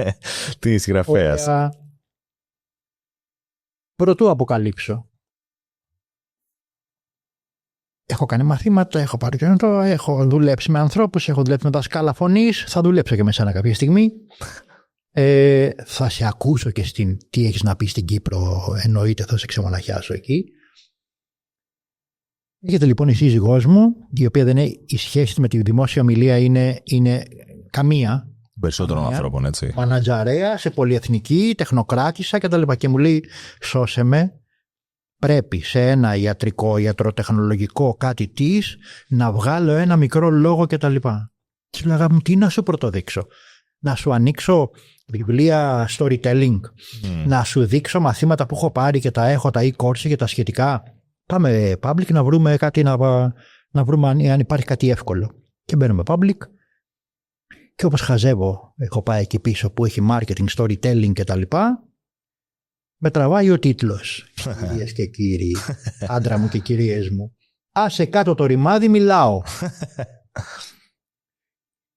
τι συγγραφέας. Πρωτού αποκαλύψω. Έχω κάνει μαθήματα, έχω πάρει το έχω δουλέψει με ανθρώπους, έχω δουλέψει με δασκάλα φωνής, θα δουλέψω και με σένα κάποια στιγμή. Θα σε ακούσω και τι έχεις να πει στην Κύπρο, εννοείται θα σε ξεμοναχιάσω εκεί. Έχετε λοιπόν η σύζυγός μου, η οποία δεν είναι, η σχέση με τη δημόσια ομιλία είναι καμία. Περισσότερων ανθρώπων, έτσι. Μανατζαρέα, σε πολυεθνική, τεχνοκράτησα κτλ. Και μου λέει, σώσε με, πρέπει σε ένα ιατροτεχνολογικό κάτι της να βγάλω ένα μικρό λόγο κτλ. Και λέγα μου, τι να σου πρωτοδείξω. να σου ανοίξω βιβλία storytelling, να σου δείξω μαθήματα που έχω πάρει και τα έχω, τα e-course και τα σχετικά. Πάμε public να βρούμε κάτι, να βρούμε αν υπάρχει κάτι εύκολο. Και μπαίνουμε public και όπως χαζεύω, έχω πάει εκεί πίσω που έχει marketing, storytelling κτλ. Με τραβάει ο τίτλος. Κυρίες και κύριοι, άντρα μου και κυρίες μου, άσε κάτω το ρημάδι, μιλάω.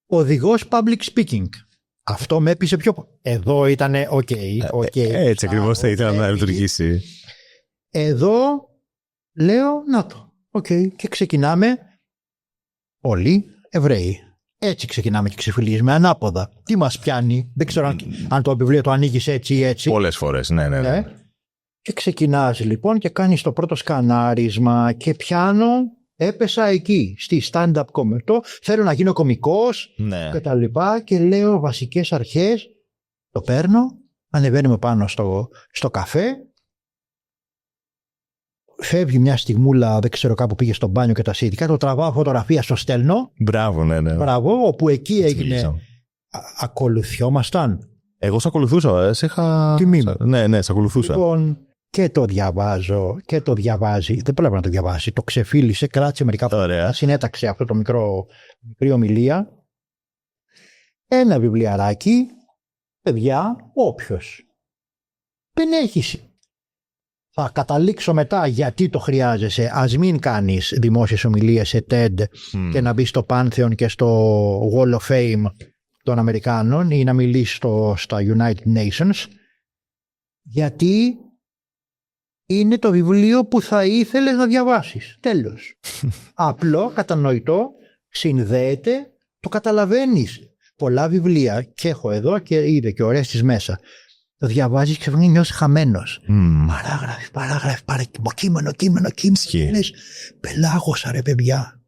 Οδηγός public speaking. Αυτό με έπεισε πιο... Εδώ ήτανε okay. Έτσι ακριβώς θα ήθελα να λειτουργήσει. Εδώ λέω να το. Και ξεκινάμε όλοι Εβραίοι. Έτσι ξεκινάμε και ξεφυλίζουμε ανάποδα. Τι μας πιάνει, δεν ξέρω αν το βιβλίο το ανοίγεις έτσι ή έτσι. Πολλές φορές, ναι. Και ξεκινάς λοιπόν και κάνεις το πρώτο σκανάρισμα και πιάνω, έπεσα εκεί στη stand-up comedy. Θέλω να γίνω κωμικός και τα λοιπά και λέω βασικές αρχές. Το παίρνω, ανεβαίνουμε πάνω στο καφέ. Φεύγει μια στιγμούλα, δεν ξέρω, κάπου πήγε στο μπάνιο και τα σχετικά. Το τραβάω φωτογραφία, στο στέλνω. Μπράβο, ναι. Μπράβο, όπου εκεί έγινε. Ακολουθιόμασταν. Εγώ σε ακολουθούσα. Τιμήμα. Ναι, σε ακολουθούσα. Λοιπόν, και το διαβάζω και το διαβάζει. Δεν πρέπει να το διαβάσει. Το ξεφύλισε, κράτησε μερικά πράγματα. Συνέταξε αυτό το μικρή ομιλία. Ένα βιβλιαράκι, παιδιά, όποιος. Δεν έχεις. Θα καταλήξω μετά γιατί το χρειάζεσαι. Ας μην κάνεις δημόσιες ομιλίες σε TED και να μπεις στο Pantheon και στο Wall of Fame των Αμερικάνων ή να μιλήσεις στα United Nations, γιατί είναι το βιβλίο που θα ήθελες να διαβάσεις. Τέλος. Απλό, κατανοητό, συνδέεται, το καταλαβαίνεις. Πολλά βιβλία και έχω εδώ και είδε και ωραίες τις μέσα. Το διαβάζεις και νιώσεις χαμένος. Παράγραφοι, κείμενο. Λες, πελάγωσα ρε παιδιά.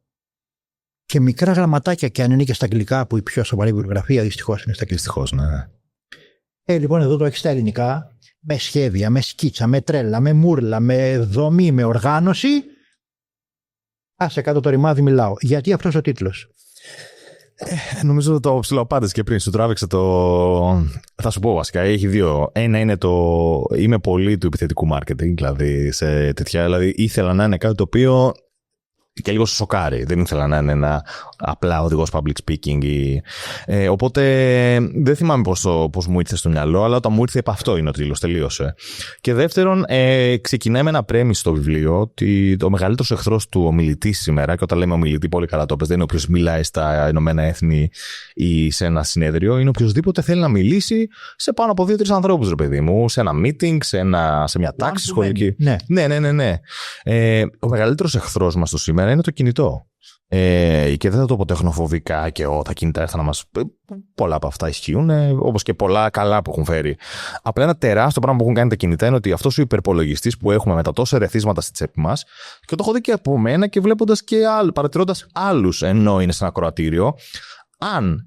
Και μικρά γραμματάκια και αν είναι και στα αγγλικά, που η πιο σοβαρή βιβλιογραφία δυστυχώς είναι στα αγγλικά. Δυστυχώς, ναι. Λοιπόν, εδώ το έχεις στα ελληνικά, με σχέδια, με σκίτσα, με τρέλα, με μούρλα, με δομή, με οργάνωση. Άσε κάτω το ρημάδι, μιλάω. Γιατί αυτός ο τίτλος? Νομίζω το ψιλοαπάντησε και πριν. Σου τράβηξε το. Θα σου πω βασικά. Έχει δύο. Ένα είναι το. Είμαι πολύ του επιθετικού marketing. Δηλαδή, σε τέτοια. Δηλαδή, ήθελα να είναι κάτι το οποίο. Και λίγο σοκάρει. Δεν ήθελα να είναι ένα απλά οδηγός public speaking. Οπότε δεν θυμάμαι πώς μου ήρθε στο μυαλό, αλλά όταν μου ήρθε επ' αυτό είναι ο τίτλος. Τελείωσε. Και δεύτερον, ξεκινάει με ένα premise στο βιβλίο ότι ο μεγαλύτερος εχθρός του ομιλητή σήμερα, και όταν λέμε ομιλητή, πολύ καλά το πες, δεν είναι όποιος μιλάει στα Ηνωμένα Έθνη ή σε ένα συνέδριο, είναι οποιοσδήποτε θέλει να μιλήσει σε πάνω από 2-3 ανθρώπους, ρε παιδί μου, σε ένα meeting, σε μια τάξη σχολική. Ναι. Ο μεγαλύτερος εχθρός μας το σήμερα είναι το κινητό. Και δεν θα το πω τεχνοφοβικά και τα κινητά έρθαν να μας. Πολλά από αυτά ισχύουν, όπως και πολλά καλά που έχουν φέρει. Απλά ένα τεράστιο πράγμα που έχουν κάνει τα κινητά είναι ότι αυτός ο υπερπολογιστής που έχουμε με τα τόσα ερεθίσματα στη τσέπη μας, και το έχω δει και από μένα και βλέποντας και παρατηρώντας άλλους ενώ είναι σε ένα ακροατήριο, αν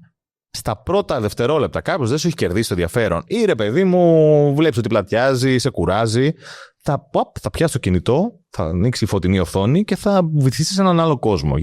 στα πρώτα δευτερόλεπτα κάποιος δεν σου έχει κερδίσει το ενδιαφέρον ή ρε παιδί μου, βλέπεις ότι πλατιάζει, σε κουράζει, θα πιάσει το κινητό, θα ανοίξει η φωτεινή οθόνη και θα βυθίσει σε έναν άλλο κόσμο.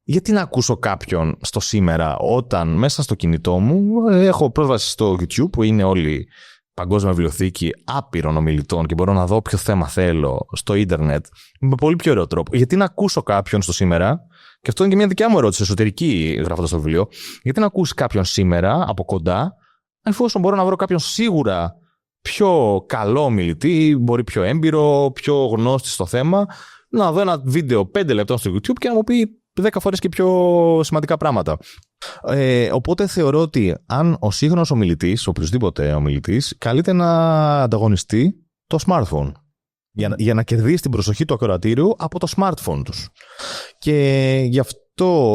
Γιατί να ακούσω κάποιον στο σήμερα όταν μέσα στο κινητό μου έχω πρόσβαση στο YouTube που είναι όλη παγκόσμια βιβλιοθήκη άπειρων ομιλητών και μπορώ να δω όποιο θέμα θέλω στο ίντερνετ με πολύ πιο ωραίο τρόπο. Γιατί να ακούσω κάποιον στο σήμερα, και αυτό είναι και μια δικιά μου ερώτηση εσωτερική γράφοντας το βιβλίο, γιατί να ακούσει κάποιον σήμερα από κοντά, εφόσον μπορώ να βρω κάποιον σίγουρα πιο καλό ομιλητή, μπορεί πιο έμπειρο, πιο γνώστη στο θέμα, να δω ένα βίντεο 5 λεπτών στο YouTube και να μου πει 10 φορές και πιο σημαντικά πράγματα. Οπότε θεωρώ ότι αν ο σύγχρονος ομιλητής, οποιοσδήποτε ομιλητής, καλείται να ανταγωνιστεί το smartphone για να κερδίσει την προσοχή του ακροατήριου από το smartphone τους. Και γι' αυτό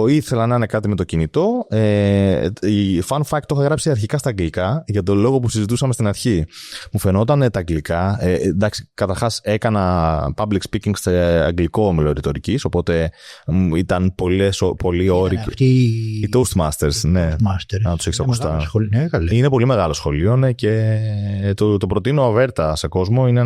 ήθελα να είναι κάτι με το κινητό. Η fun fact το είχα γράψει αρχικά στα αγγλικά για τον λόγο που συζητούσαμε στην αρχή. Μου φαινόταν τα αγγλικά. Εντάξει, καταρχάς έκανα public speaking σε αγγλικό όμιλο ρητορικής, οπότε ήταν πολλοί όροι. Οι Toastmasters, ναι. Να τους έχεις ακουστά. Είναι πολύ μεγάλο σχολείο, ναι, και το προτείνω αβέρτα σε κόσμο. Είναι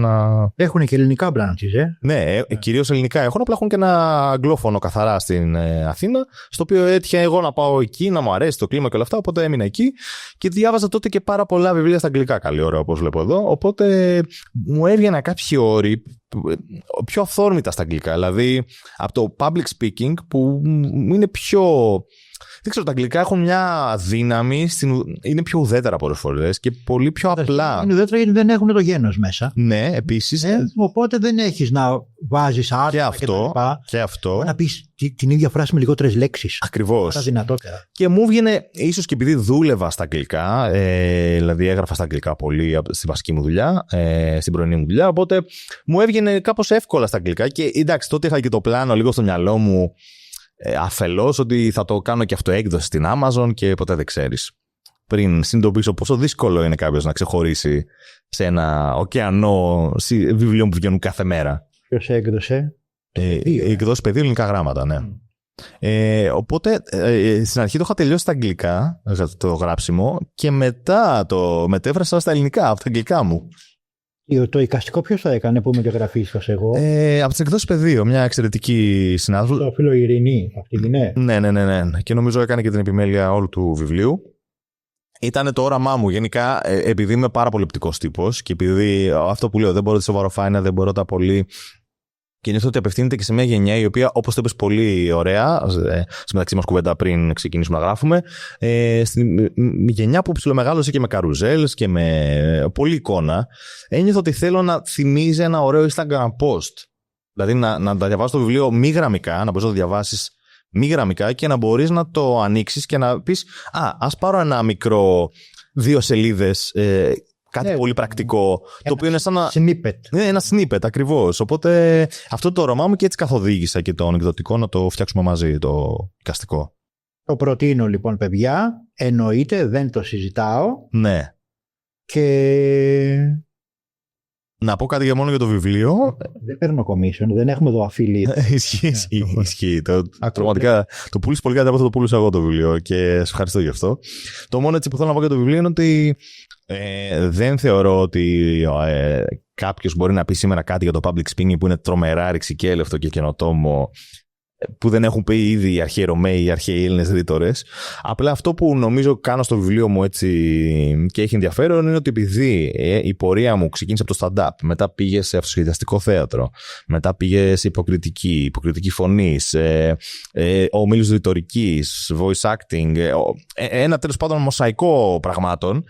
έχουν και ελληνικά branches, Ναι, κυρίως ελληνικά έχουν, απλά έχουν και ένα αγγλόφωνο καθαρά στην Αθήνα. Αθήνα, στο οποίο έτυχε εγώ να πάω εκεί, να μου αρέσει το κλίμα και όλα αυτά. Οπότε έμεινα εκεί και διάβαζα τότε και πάρα πολλά βιβλία στα αγγλικά. Καλή ώρα, όπως βλέπω εδώ. Οπότε μου έβγαιναν κάποιοι όροι πιο αυθόρμητα στα αγγλικά. Δηλαδή από το public speaking που είναι πιο. Δεν ξέρω, τα αγγλικά έχουν μια δύναμη, είναι πιο ουδέτερα πολλές φορές και πολύ πιο απλά. Είναι ουδέτερα γιατί δεν έχουν το γένος μέσα. Ναι, επίσης. Οπότε δεν έχεις να βάζεις άρθρα και αυτό. Να πεις την ίδια φράση με λιγότερες λέξεις. Ακριβώς. Τα δυνατότερα. Και μου βγαινε, ίσως και επειδή δούλευα στα αγγλικά, δηλαδή έγραφα στα αγγλικά πολύ στη βασική μου δουλειά, στην πρωινή μου δουλειά, οπότε μου έβγαινε κάπως εύκολα στα αγγλικά και εντάξει, τότε είχα και το πλάνο λίγο στο μυαλό μου. Αφελώς ότι θα το κάνω και αυτοέκδοση στην Amazon και ποτέ δεν ξέρεις. Πριν συνειδητοποιήσω πόσο δύσκολο είναι κάποιος να ξεχωρίσει σε ένα ωκεανό βιβλίων που βγαίνουν κάθε μέρα. Ποιος έκδοσε? Εκδόσεις παιδείου, ελληνικά γράμματα, ναι. Οπότε στην αρχή το είχα τελειώσει στα αγγλικά, το γράψιμο, και μετά το μετέφρασα στα ελληνικά, από τα αγγλικά μου. Το εικαστικό ποιος το έκανε που είμαι και γραφίστος εγώ? Από τις εκδόσεις παιδείου, μια εξαιρετική συνάδελφος. Το φίλο Ειρηνή, αυτή είναι. Ναι. Και νομίζω έκανε και την επιμέλεια όλου του βιβλίου. Ήταν το όραμά μου γενικά, επειδή είμαι πάρα πολύ οπτικός τύπος και επειδή αυτό που λέω δεν μπορώ τη σοβαροφάνεια, δεν μπορώ τα πολύ. Και νιώθω ότι απευθύνεται και σε μια γενιά η οποία, όπως το είπες πολύ ωραία, στη μεταξύ μας κουβέντα πριν ξεκινήσουμε να γράφουμε, στη γενιά που ψιλομεγάλωσε και με καρουζέλς και με πολλή εικόνα, ένιωθω ότι θέλω να θυμίζει ένα ωραίο Instagram post. Δηλαδή να τα διαβάσεις το βιβλίο μη γραμμικά, να μπορείς να το διαβάσεις μη γραμμικά και να μπορείς να το ανοίξεις και να πεις ας πάρω ένα μικρό 2 σελίδες. Κάτι πολύ πρακτικό, το οποίο είναι σαν ένα snippet. Ναι, ένα snippet, ακριβώς. Οπότε αυτό το όραμά μου και έτσι καθοδήγησα και τον εκδοτικό να το φτιάξουμε μαζί, το εικαστικό. Το προτείνω λοιπόν, παιδιά. Εννοείται, δεν το συζητάω. Ναι. Και να πω κάτι για μόνο για το βιβλίο. Δεν παίρνω commission, δεν έχουμε εδώ affiliate. Ισχύει. Πραγματικά το πούλησε πολύ κάτι, το πούλησα εγώ το βιβλίο και σε ευχαριστώ γι' αυτό. Το μόνο έτσι που θέλω να πω για το βιβλίο είναι ότι δεν θεωρώ ότι κάποιος μπορεί να πει σήμερα κάτι για το public speaking που είναι τρομερά ρηξικέλευτο και καινοτόμο, που δεν έχουν πει ήδη οι αρχαίοι Ρωμαίοι, οι αρχαίοι Έλληνες ρήτορες. Απλά αυτό που νομίζω κάνω στο βιβλίο μου έτσι και έχει ενδιαφέρον είναι ότι επειδή η πορεία μου ξεκίνησε από το stand-up, μετά πήγε σε αυτοσχεδιαστικό θέατρο, μετά πήγε σε υποκριτική φωνή, ομίλους ρητορικής, voice acting, ένα τέλος πάντων μοσαϊκό πραγμάτων.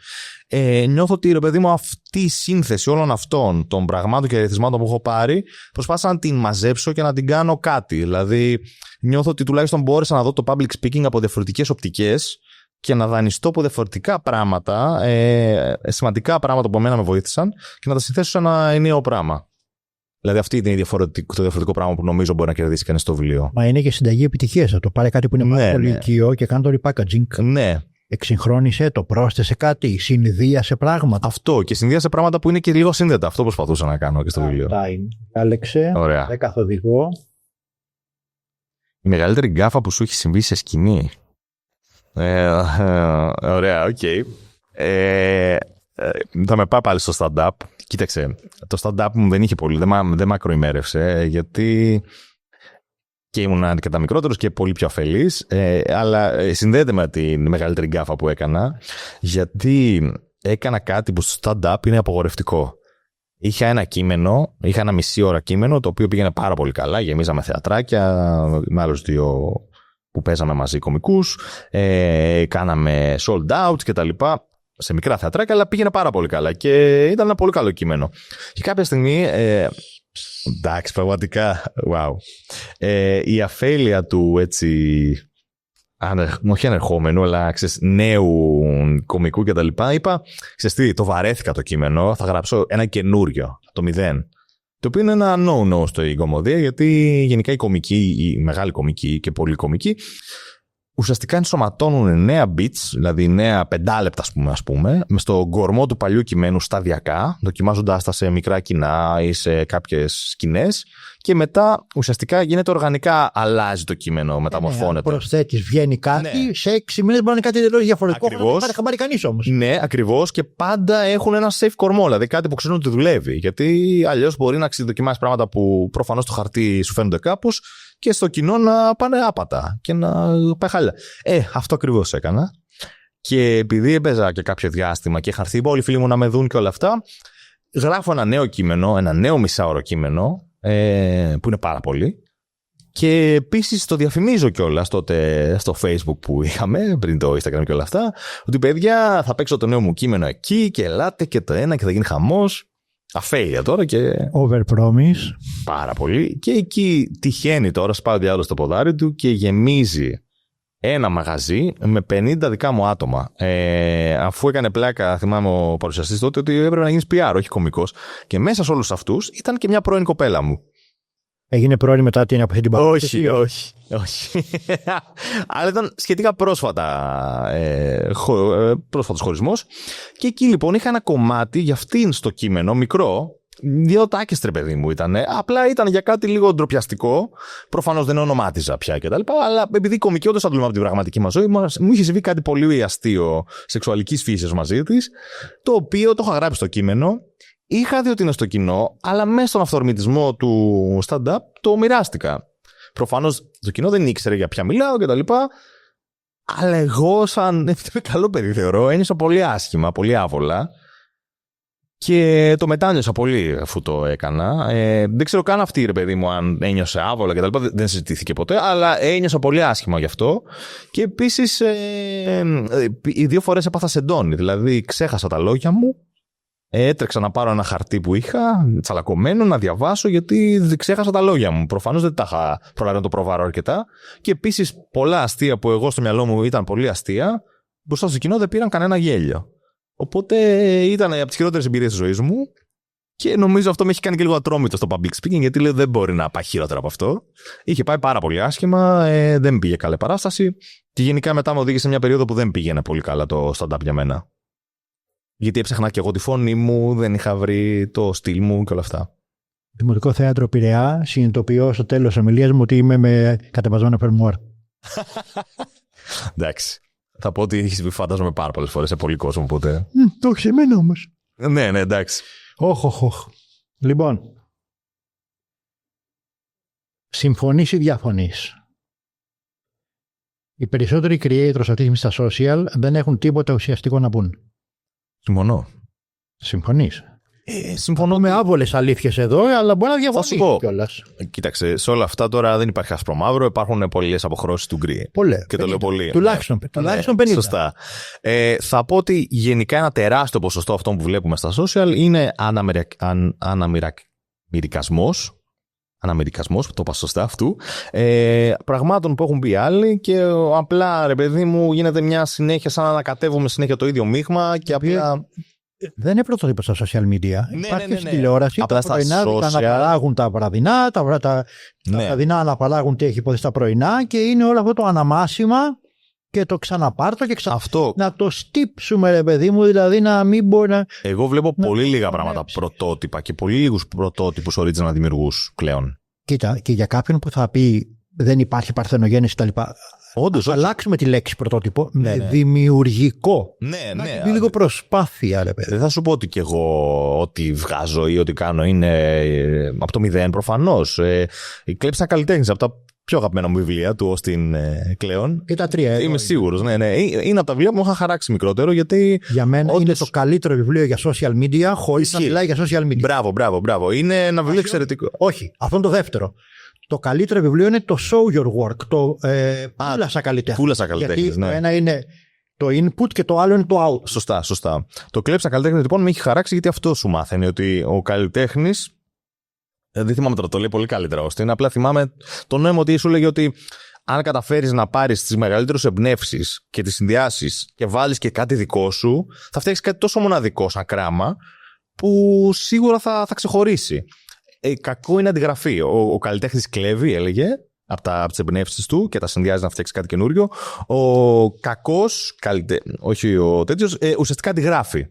Νιώθω ότι, ρε παιδί μου, αυτή η σύνθεση όλων αυτών των πραγμάτων και ερεθισμάτων που έχω πάρει, προσπάθησα να την μαζέψω και να την κάνω κάτι. Δηλαδή, νιώθω ότι τουλάχιστον μπόρεσα να δω το public speaking από διαφορετικές οπτικές και να δανειστώ από διαφορετικά πράγματα, σημαντικά πράγματα που εμένα με βοήθησαν και να τα συνθέσω σε ένα ενιαίο πράγμα. Δηλαδή, αυτή είναι το διαφορετικό πράγμα που νομίζω μπορεί να κερδίσει κανείς στο βιβλίο. Μα είναι και συνταγή επιτυχίας. Θα το πάρει κάτι που είναι πάρα πολύ οικείο και κάνει το repackaging. Ναι. Εξυγχρόνισε το, πρόσθεσε κάτι, συνδύασε πράγματα. Αυτό, και συνδύασε πράγματα που είναι και λίγο σύνδετα. Αυτό προσπαθούσα να κάνω και στο βιβλίο. Διάλεξε, δεν καθοδηγώ. Η μεγαλύτερη γκάφα που σου έχει συμβεί σε σκηνή. Ωραία, οκ. Θα με πάει πάλι στο stand-up. Κοίταξε, το stand-up μου δεν είχε πολύ, δεν μακροημέρευσε, γιατί και ήμουν αρκετά μικρότερος και πολύ πιο αφελής, αλλά συνδέεται με τη μεγαλύτερη γκάφα που έκανα, γιατί έκανα κάτι που στο stand-up είναι απογορευτικό. Είχα ένα μισή ώρα κείμενο, το οποίο πήγαινε πάρα πολύ καλά, γεμίζαμε θεατράκια, με άλλους 2 που παίζαμε μαζί κωμικούς, κάναμε sold out κτλ. Σε μικρά θεατράκια, αλλά πήγαινε πάρα πολύ καλά και ήταν ένα πολύ καλό κείμενο. Και κάποια στιγμή, εντάξει, πραγματικά, wow. Η αφέλεια του έτσι, όχι ανερχόμενου, αλλά νέου κωμικού κτλ. Είπα, ξέρεις τι, το βαρέθηκα το κείμενο, θα γράψω ένα καινούριο, το 0. Το οποίο είναι ένα no-no στο κωμωδία, γιατί γενικά οι μεγάλοι κωμικοί και πολλοί κωμικοί ουσιαστικά ενσωματώνουν νέα beats, δηλαδή νέα 5 λεπτά ας πούμε, στον κορμό του παλιού κειμένου σταδιακά, δοκιμάζοντάς τα σε μικρά κοινά ή σε κάποιες σκηνές, και μετά ουσιαστικά γίνεται οργανικά, αλλάζει το κείμενο, μεταμορφώνεται. Προσθέτεις, βγαίνει κάτι, σε 6 μήνες μπορεί να είναι κάτι τελείως διαφορετικό. Ακριβώς. Δεν πάρει χαμπάρι κανείς όμως. Ναι, ακριβώς, και πάντα έχουν ένα safe κορμό, δηλαδή κάτι που ξέρουν ότι δουλεύει. Γιατί αλλιώς μπορεί να ξεδοκιμάσεις πράγματα που προφανώς στο χαρτί σου φαίνονται κάπως και στο κοινό να πάνε άπατα και να πάει χάλια. Αυτό ακριβώς έκανα. Και επειδή έπαιζα και κάποιο διάστημα και είχαν έρθει όλοι οι φίλοι μου να με δουν και όλα αυτά, γράφω ένα νέο κείμενο, ένα νέο μισάωρο κείμενο, που είναι πάρα πολύ. Και επίσης το διαφημίζω κιόλας τότε στο Facebook που είχαμε, πριν το Instagram και όλα αυτά, ότι παιδιά θα παίξω το νέο μου κείμενο εκεί και ελάτε και το ένα και θα γίνει χαμός. Αφέλεια τώρα και. Overpromise. Πάρα πολύ. Και εκεί τυχαίνει τώρα, σπάει ο διάολος στο ποδάρι του και γεμίζει ένα μαγαζί με 50 δικά μου άτομα. Αφού έκανε πλάκα, θυμάμαι ο παρουσιαστής τότε, ότι έπρεπε να γίνεις PR, όχι κωμικός. Και μέσα σε όλους αυτούς ήταν και μια πρώην κοπέλα μου. Έγινε πρώην μετά την από αυτή την παρουσίαση? Όχι. Αλλά ήταν σχετικά πρόσφατος χωρισμός. Και εκεί λοιπόν είχα ένα κομμάτι για αυτήν στο κείμενο, μικρό. 2 τάκες, τρε παιδί μου ήταν. Απλά ήταν για κάτι λίγο ντροπιαστικό. Προφανώς δεν ονομάτιζα πια κτλ. Αλλά επειδή η κωμική όντως αντλούμε από την πραγματική μας ζωή, μου είχε συμβεί κάτι πολύ αστείο σεξουαλικής φύσης μαζί της, το οποίο το είχα γράψει στο κείμενο. Είχα δει ότι είναι στο κοινό, αλλά μέσα στον αυθορμητισμό του stand-up το μοιράστηκα. Προφανώς το κοινό δεν ήξερε για ποια μιλάω κτλ. Αλλά εγώ, σαν καλό παιδί, θεωρώ, ένιωσα πολύ άσχημα, πολύ άβολα. Και το μετάνιωσα πολύ αφού το έκανα. Δεν ξέρω καν αυτή, ρε παιδί μου, αν ένιωσε άβολα κτλ. Δεν συζητήθηκε ποτέ, αλλά ένιωσα πολύ άσχημα γι' αυτό. Και επίσης, οι 2 φορές έπαθα σεντόνι. Δηλαδή, ξέχασα τα λόγια μου. Έτρεξα να πάρω ένα χαρτί που είχα, τσαλακωμένο, να διαβάσω, γιατί ξέχασα τα λόγια μου. Προφανώς δεν τα είχα προλάβει να το προβάρω αρκετά. Και επίσης, πολλά αστεία που εγώ στο μυαλό μου ήταν πολύ αστεία, μπροστά στο κοινό δεν πήραν κανένα γέλιο. Οπότε ήταν από τις χειρότερες εμπειρίες της ζωής μου και νομίζω αυτό με έχει κάνει και λίγο ατρόμητο στο public speaking, γιατί λέω δεν μπορεί να πάει χειρότερα από αυτό. Είχε πάει πάρα πολύ άσχημα, δεν πήγε καλή παράσταση και γενικά μετά με οδήγησε σε μια περίοδο που δεν πήγαινε πολύ καλά το stand-up για μένα. Γιατί έψαχνα και εγώ τη φωνή μου, δεν είχα βρει το στυλ μου και όλα αυτά. Δημοτικό Θέατρο Πειραιά, συνειδητοποιώ στο τέλος της ομιλίας μου ότι είμαι με κατεβασμένο φερμουάρ. Εντάξει. Θα πω ότι έχει συμβεί, φαντάζομαι, πάρα πολλές φορές σε πολύ κόσμο, οπότε. Το έχεις εμένα όμως. Ναι, εντάξει. Όχ. Λοιπόν. Συμφωνείς ή διαφωνείς? Οι περισσότεροι creators αυτή τη στιγμή στα social δεν έχουν τίποτα ουσιαστικό να πούν. Συμφωνώ. Συμφωνείς? Συμφωνώ με άβολες αλήθειες εδώ, αλλά μπορεί να διαφωνήσει κιόλας. Κοίταξε, σε όλα αυτά τώρα δεν υπάρχει άσπρο μαύρο, υπάρχουν πολλές αποχρώσεις του γκρι. Πολλές. Και 50. Το λέω πολύ. Τουλάχιστον 50. Σωστά. Θα πω ότι γενικά ένα τεράστιο ποσοστό αυτό που βλέπουμε στα social είναι αναμερικασμός. Αναμερικασμός, το είπα σωστά αυτού. Πραγμάτων που έχουν πει άλλοι και απλά, ρε παιδί μου, γίνεται μια συνέχεια, σαν να ανακατεύουμε συνέχεια το ίδιο μίγμα και απλά. Δεν είναι πρωτότυπο στα social media. Υπάρχει στην τηλεόραση. Απλά τα πρωινά αναπαράγουν τα βραδινά, τα βραδινά αναπαράγουν τι έχει υποθεί στα πρωινά και είναι όλο αυτό το αναμάσιμα και το ξαναπάρτο και να το στύψουμε, ρε παιδί μου, δηλαδή να μην μπορεί να. Εγώ βλέπω πολύ λίγα πράγματα πρωτότυπα και πολύ λίγους πρωτότυπους original δημιουργούς πλέον. Κοίτα, και για κάποιον που θα πει δεν υπάρχει παρθενογέννηση κτλ. Όντως, αλλάξουμε τη λέξη πρωτότυπο με δημιουργικό. Ναι. Λίγο προσπάθεια, ρε παιδί. Δεν θα σου πω ότι κι εγώ ό,τι βγάζω ή ό,τι κάνω είναι από το μηδέν, προφανώς. Η Κλέψα Καλλιτέχνης, από τα πιο αγαπημένα μου βιβλία του Austin Kleon. Και τα 3. Είμαι σίγουρος, ναι. Είναι από τα βιβλία που μου είχα χαράξει μικρότερο, γιατί. Για μένα είναι το καλύτερο βιβλίο για social media, χωρίς να μιλάει για social media. Μπράβο. Είναι ένα βιβλίο εξαιρετικό. Όχι, αυτό είναι το δεύτερο. Το καλύτερο βιβλίο είναι το Show Your Work, το Πούλασα Καλλιτέχνης. Γιατί το ένα είναι το input και το άλλο είναι το out. Σωστά. Το Κλέψα Καλλιτέχνης λοιπόν με έχει χαράξει, γιατί αυτό σου μάθαινε, ότι ο καλλιτέχνης. Δεν θυμάμαι τώρα, το λέει πολύ καλύτερα Austin. Απλά θυμάμαι το νόημα ότι σου λέγει ότι αν καταφέρεις να πάρεις τις μεγαλύτερες εμπνεύσεις και τις συνδυάσεις και βάλεις και κάτι δικό σου, θα φτιάξεις κάτι τόσο μοναδικό σαν κράμα που σίγουρα θα ξεχωρίσει. Κακό είναι αντιγραφή. Ο καλλιτέχνης κλέβει, έλεγε, από τις εμπνεύσεις του και τα συνδυάζει να φτιάξει κάτι καινούριο. Ο κακός όχι ο τέτοιος, ουσιαστικά αντιγράφει.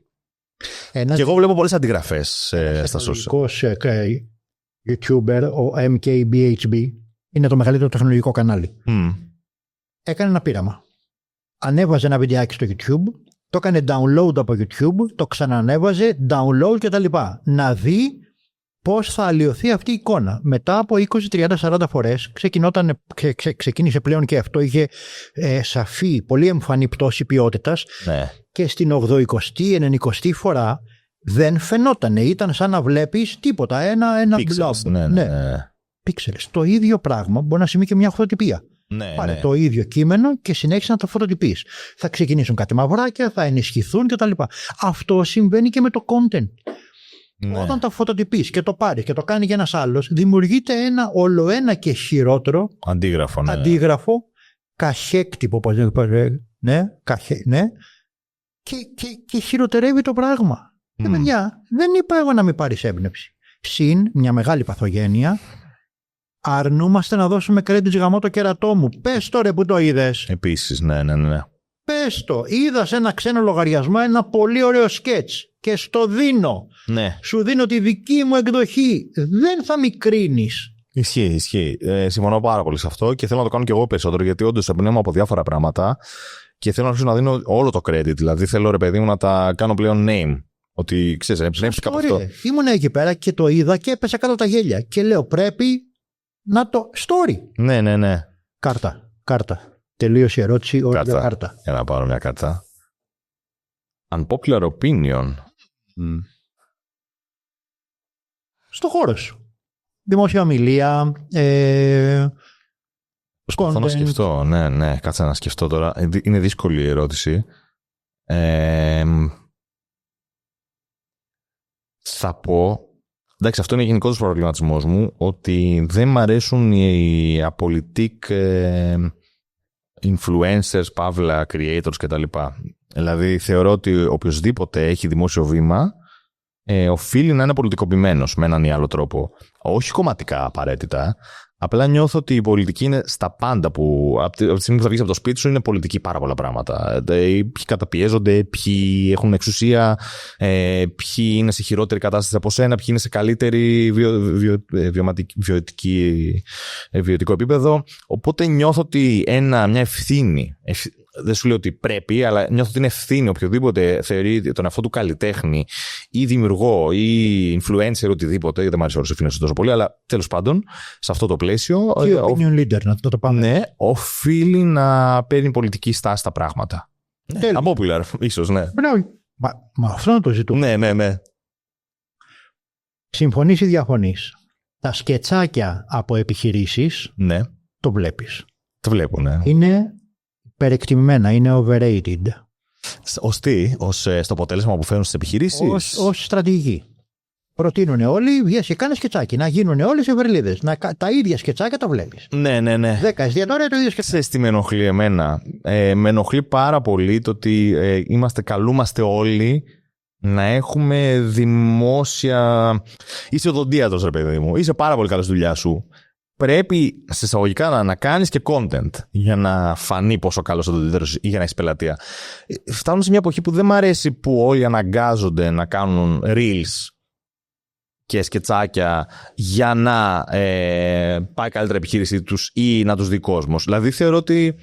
Και εγώ βλέπω πολλές αντιγραφές στα social. YouTuber, ο MKBHD, είναι το μεγαλύτερο τεχνολογικό κανάλι. Έκανε ένα πείραμα. Ανέβαζε ένα βιντεάκι στο YouTube, το έκανε download από YouTube, το ξανανέβαζε, download κτλ. Να δει πώς θα αλλοιωθεί αυτή η εικόνα. Μετά από 20, 30, 40 φορές ξεκίνησε πλέον και αυτό, είχε σαφή, πολύ εμφανή πτώση ποιότητας, Ναι. και στην 80η, 90η φορά δεν φαινότανε. Ήταν σαν να βλέπεις τίποτα, ένα Pixels, blob. ναι. Pixels. Το ίδιο πράγμα μπορεί να σημαίνει και μια φωτοτυπία. Ναι, Πάρε ναι. το ίδιο κείμενο και συνέχισε να το φωτοτυπείς. Θα ξεκινήσουν κάτι μαυράκια, θα ενισχυθούν κτλ. Αυτό συμβαίνει και με το content. Ναι. Όταν το φωτοτυπείς και το πάρει και το κάνει για ένας άλλος, δημιουργείται ένα ολοένα και χειρότερο Αντίγραφο, ναι. αντίγραφο, καχέκτυπο, ναι, και χειροτερεύει το πράγμα. Και παιδιά, δεν είπα εγώ να μην πάρεις έμπνευση. Συν μια μεγάλη παθογένεια, αρνούμαστε να δώσουμε credits γαμώ το κερατό μου. Πες το ρε που το είδες. Επίσης, ναι. Πες το. Είδα σε ένα ξένο λογαριασμό ένα πολύ ωραίο σκέτς και στο δίνω. Ναι. Σου δίνω τη δική μου εκδοχή. Δεν θα με κρίνεις. Ισχύει. Συμφωνώ πάρα πολύ σε αυτό και θέλω να το κάνω και εγώ περισσότερο, γιατί όντως εμπνέομαι από διάφορα πράγματα και θέλω να αρχίσω να δίνω όλο το credit. Δηλαδή θέλω, ρε παιδί μου, να τα κάνω πλέον name. Ότι ξέρεις, εμπνεύστηκα από αυτό. Ήμουν εκεί πέρα και το είδα και έπεσα κάτω τα γέλια. Και λέω πρέπει να το story. Ναι. Κάρτα. Τελείωσε η ερώτηση. Κάρτα. Για να πάρω μια κάρτα. Unpopular opinion. Στο χώρο σου. Δημόσια ομιλία. Προσπαθώ να σκεφτώ. Ναι. Κάτσε να σκεφτώ τώρα. Είναι δύσκολη η ερώτηση. Θα πω. Εντάξει, αυτό είναι γενικός προβληματισμός μου, ότι δεν μ' αρέσουν οι απολυτικ influencers, παύλα, creators κτλ. Δηλαδή θεωρώ ότι οποιοσδήποτε έχει δημόσιο βήμα οφείλει να είναι πολιτικοποιημένος με έναν ή άλλο τρόπο. Όχι κομματικά απαραίτητα. Απλά νιώθω ότι η πολιτική είναι στα πάντα που από τη στιγμή που θα βγεις από το σπίτι σου είναι πολιτική πάρα πολλά πράγματα. Ποιοι καταπιέζονται, ποιοι έχουν εξουσία, ποιοι είναι σε χειρότερη κατάσταση από σένα, ποιοι είναι σε καλύτερη βιωτικό επίπεδο. Οπότε νιώθω ότι μια ευθύνη, δεν σου λέω ότι πρέπει, αλλά νιώθω ότι είναι ευθύνη οποιοδήποτε θεωρεί τον εαυτό του καλλιτέχνη ή δημιουργό ή influencer, οτιδήποτε. Δεν μου αρέσει ο όρος influencer τόσο πολύ, αλλά τέλος πάντων, σε αυτό το πλαίσιο. Και opinion leader, να το πάμε. Ναι, οφείλει να παίρνει πολιτική στάση στα πράγματα. Unpopular, ίσως, ναι. Μα αυτό να το ζητούμε. Ναι. Συμφωνείς ή διαφωνείς? Τα σκετσάκια από επιχειρήσεις, ναι, το βλέπεις. Το βλέπω, ναι. Είναι υπερεκτιμημένα, είναι overrated. Στο αποτέλεσμα που φέρνουν στις επιχειρήσεις. Ως στρατηγική. Προτείνουν όλοι, βγες και κάνεις σκετσάκι. Να γίνουν όλες οι ευερλίδες. Τα ίδια σκετσάκια τα βλέπεις. Ναι. 10 εστιατόρια το ίδιο σκετσάκι. Ξέρεις τι με ενοχλεί εμένα? Με ενοχλεί πάρα πολύ το ότι καλούμαστε όλοι να έχουμε δημόσια. Είσαι οδοντίατρος, ρε παιδί μου. Είσαι πάρα πολύ καλός στη δουλειά σου. Πρέπει σε εισαγωγικά να κάνεις και content για να φανεί πόσο καλός οδοντίατρος ή για να έχεις πελατεία. Φτάνουν σε μια εποχή που δεν μ' αρέσει που όλοι αναγκάζονται να κάνουν reels και σκετσάκια για να πάει καλύτερα η επιχείρησή τους ή να τους δει κόσμος. Δηλαδή θεωρώ ότι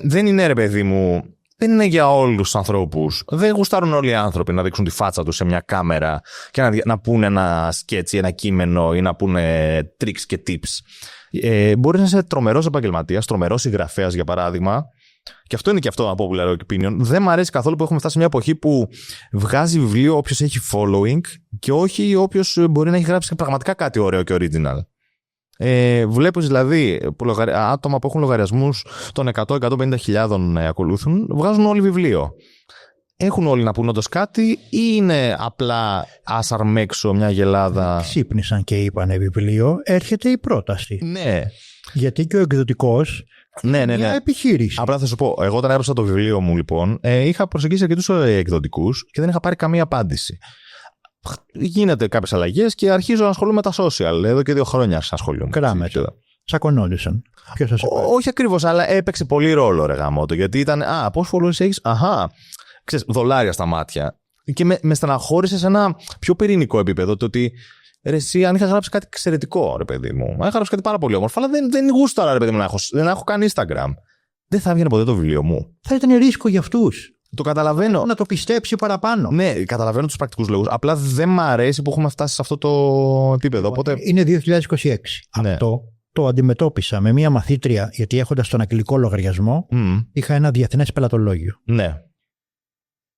δεν είναι, ρε παιδί μου, δεν είναι για όλους τους ανθρώπους. Δεν γουστάρουν όλοι οι άνθρωποι να δείξουν τη φάτσα τους σε μια κάμερα και να πούνε ένα σκέτσι, ένα κείμενο ή να πούνε tricks και tips. Μπορεί να είσαι τρομερός επαγγελματίας, τρομερός συγγραφέας για παράδειγμα. Και αυτό είναι και αυτό από popular opinion. Δεν μου αρέσει καθόλου που έχουμε φτάσει σε μια εποχή που βγάζει βιβλίο όποιος έχει following και όχι όποιος μπορεί να έχει γράψει πραγματικά κάτι ωραίο και original. Βλέπεις δηλαδή άτομα που έχουν λογαριασμούς των 100-150 ακολούθουν, βγάζουν όλοι βιβλίο. Έχουν όλοι να πούν όντως κάτι ή είναι απλά ας αρμέξω μια γελάδα? Ξύπνησαν και είπανε βιβλίο, έρχεται η πρόταση. Ναι. Γιατί και ο εκδοτικός ναι. μια επιχείρηση. Απλά θα σου πω, εγώ όταν έγραψα το βιβλίο μου λοιπόν, είχα προσεγγίσει αρκετούς εκδοτικούς και δεν είχα πάρει καμία απάντηση. Γίνεται κάποιες αλλαγές και αρχίζω να ασχολούμαι με τα social. Εδώ και 2 χρόνια ασχολούμαι. Κράμεται. Τσακωνόντουσαν. Ποιος σας είπε? Όχι ακριβώς, αλλά έπαιξε πολύ ρόλο, ρε γαμώτο. Γιατί ήταν, πόσους followers έχεις? Ξέρεις, δολάρια στα μάτια. Και με στεναχώρησε σε ένα πιο πυρηνικό επίπεδο. Το ότι ρε, εσύ, αν είχα γράψει κάτι εξαιρετικό, ρε παιδί μου. Αν είχα γράψει κάτι πάρα πολύ όμορφο, αλλά δεν γούσταρα, ρε παιδί μου, δεν έχω κάνει Instagram. Δεν θα έβγαινε ποτέ το βιβλίο μου. Θα ήταν ρίσκο για αυτούς. Το καταλαβαίνω. Να το πιστέψει παραπάνω. Ναι, καταλαβαίνω τους πρακτικούς λόγους. Απλά δεν μ' αρέσει που έχουμε φτάσει σε αυτό το επίπεδο. Οπότε... Είναι 2026. Ναι. Αυτό το αντιμετώπισα με μία μαθήτρια, γιατί έχοντας τον αγγλικό λογαριασμό, είχα ένα διεθνές πελατολόγιο. Ναι.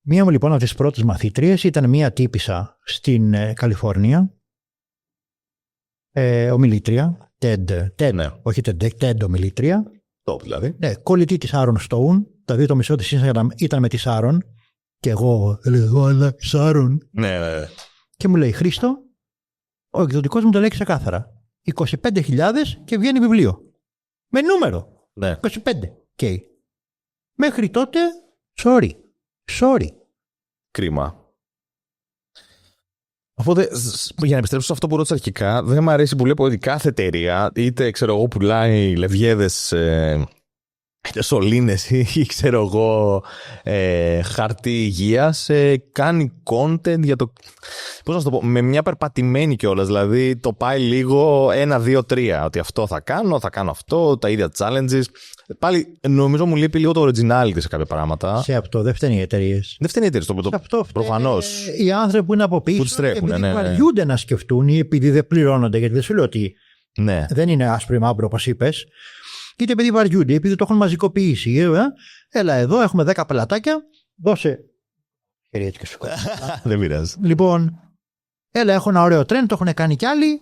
Μία μου λοιπόν από τις πρώτες μαθήτριες ήταν μία τύπισσα στην Καλιφόρνια, ομιλήτρια, TED, Ναι. όχι TED ομιλήτρια. Top δηλαδή. Ναι, κολλητή της Άρον Στόουν, δηλαδή το μισό της Instagram ήταν με της Άρον και εγώ έλεγα, αλλά Άρον. Ναι. Και μου λέει, Χρήστο, ο εκδοτικός μου το λέει ξεκάθαρα. 25.000 και βγαίνει βιβλίο. Με νούμερο. Ναι. 25. Okay. Μέχρι τότε, sorry. Κρίμα. Οπότε, για να επιστρέψω σε αυτό που ρώτησα αρχικά, δεν μου αρέσει που βλέπω ότι κάθε εταιρεία, είτε ξέρω εγώ πουλάει λευγέδες, είτε σωλήνες ή ξέρω εγώ χαρτί υγείας, κάνει content για το. Πώς να σου το πω, με μια περπατημένη κιόλας. Δηλαδή το πάει λίγο 1, 2, 3. Ότι αυτό θα κάνω αυτό, τα ίδια challenges. Πάλι νομίζω μου λείπει λίγο το originality σε κάποια πράγματα. Σε αυτό δεν φταίνει οι εταιρείες. Δεν φταίνει οι εταιρείες. Προφανώς. Οι άνθρωποι που είναι από πίσω. Που τους τρέχουν, επειδή βαριούνται να σκεφτούν ή επειδή δεν πληρώνονται. Γιατί δεν σου λέω ότι δεν είναι άσπρο ή μαύρο όπως είπες. Είτε επειδή βαριούνται, επειδή το έχουν μαζικοποιήσει. Έλα εδώ, έχουμε 10 πελατάκια. Δώσε. Χέρι έτσι και σου. Δεν πειράζει. Λοιπόν, έλα, έχω ένα ωραίο τρέντ, το έχουν κάνει κι άλλοι.